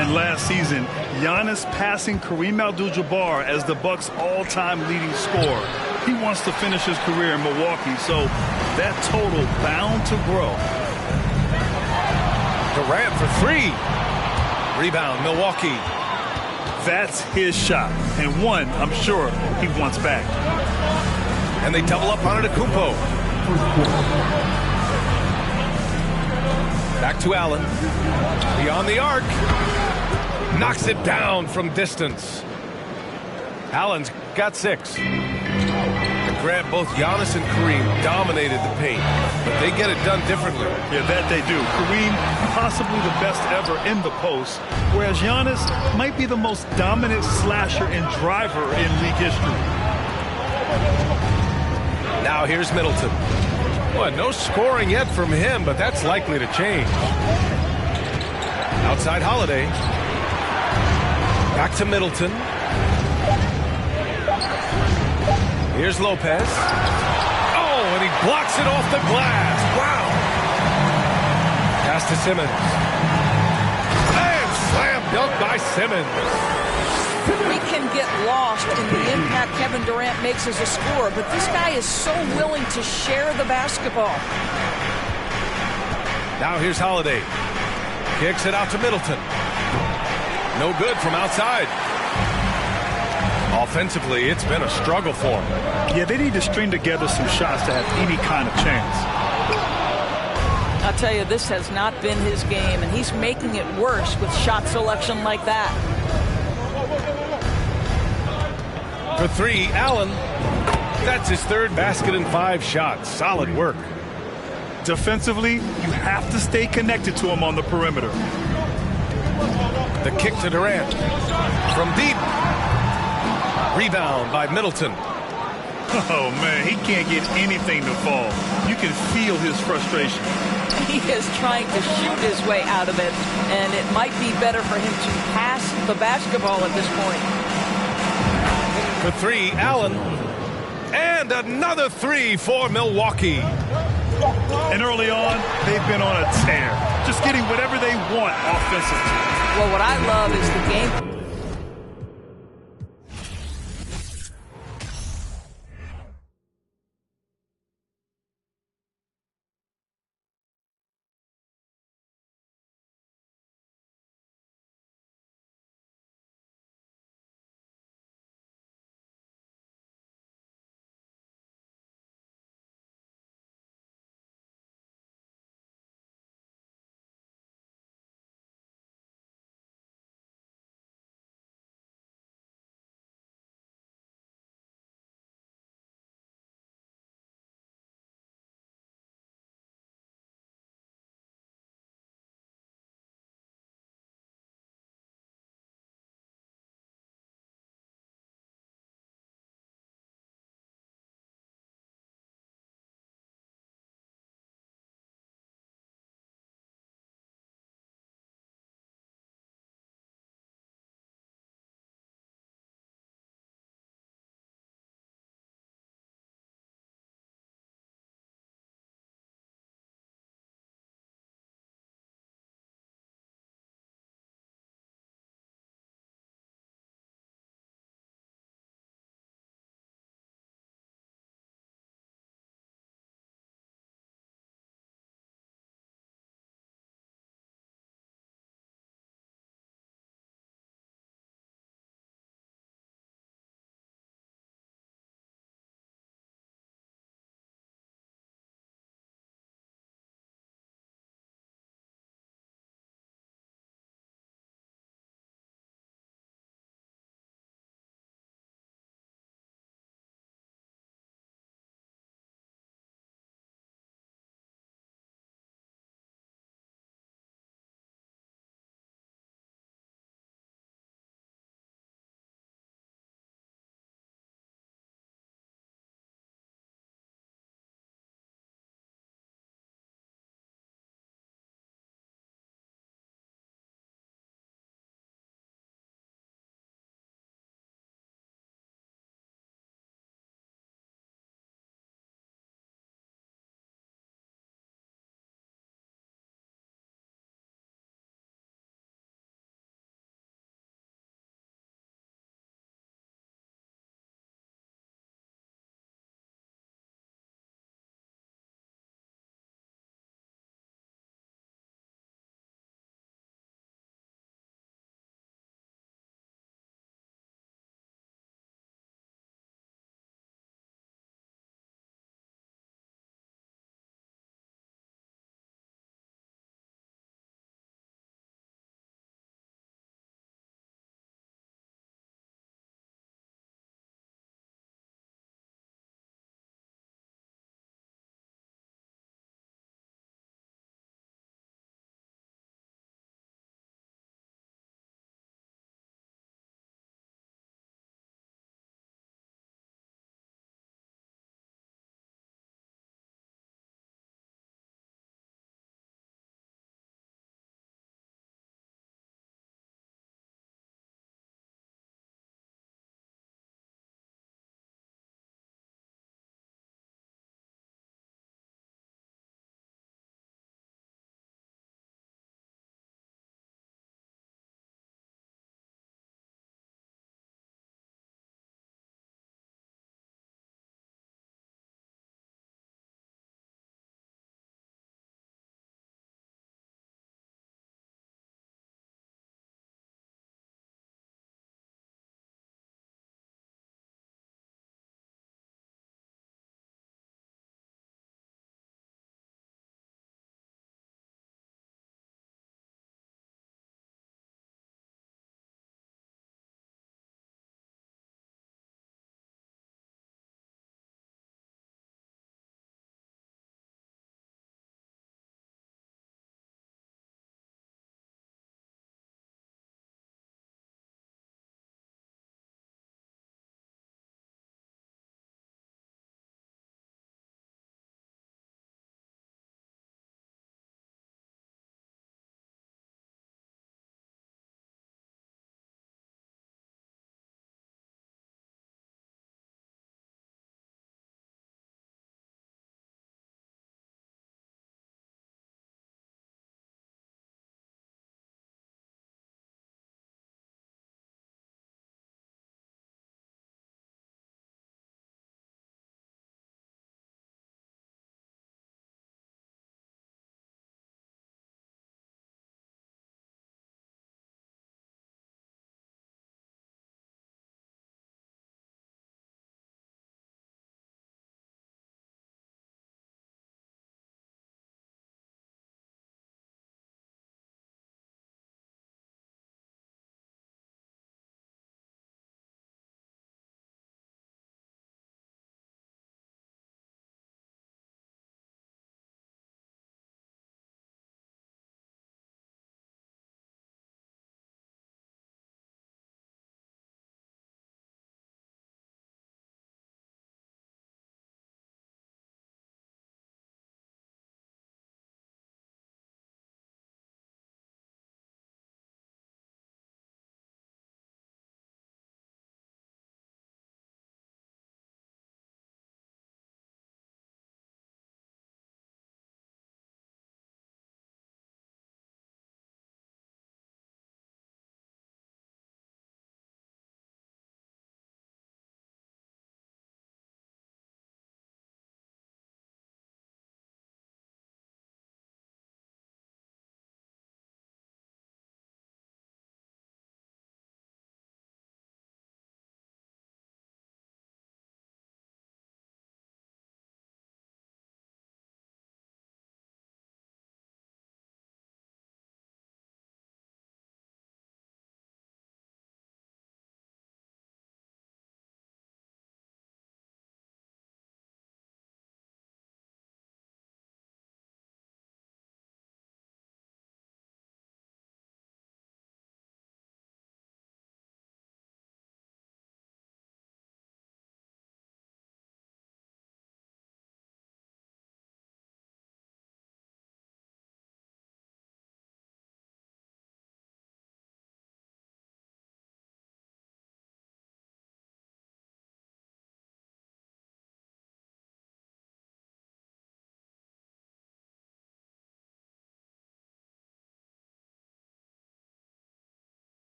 And last season, Giannis passing Kareem Abdul-Jabbar as the Bucks' all-time leading scorer. He wants to finish his career in Milwaukee, so that total bound to grow. Durant for three. Rebound, Milwaukee. That's his shot, and one I'm sure he wants back. And they double up on Antetokounmpo. Back to Allen. Beyond the arc. Knocks it down from distance. Allen's got 6. Grant, both Giannis and Kareem dominated the paint, but they get it done differently. Yeah, that they do. Kareem, possibly the best ever in the post, whereas Giannis might be the most dominant slasher and driver in league history. Now here's Middleton. Boy, no scoring yet from him, but that's likely to change. Outside Holiday. Back to Middleton. Here's Lopez. Oh, and he blocks it off the glass. Wow. Pass to Simmons. And slam dunk by Simmons. We can get lost in the impact Kevin Durant makes as a scorer, but this guy is so willing to share the basketball. Now here's Holiday. Kicks it out to Middleton. No good from outside. Offensively, it's been a struggle for him. Yeah, they need to string together some shots to have any kind of chance. I'll tell you, this has not been his game, and he's making it worse with shot selection like that. For 3, Allen. That's his 3rd basket in 5 shots. Solid work. Defensively, you have to stay connected to him on the perimeter. The kick to Durant. From deep. Rebound by Middleton. Oh, man, he can't get anything to fall. You can feel his frustration. He is trying to shoot his way out of it, and it might be better for him to pass the basketball at this point. For 3, Allen. And another 3 for Milwaukee. And early on, they've been on a tear. Just getting whatever they want offensively. Well, what I love is the game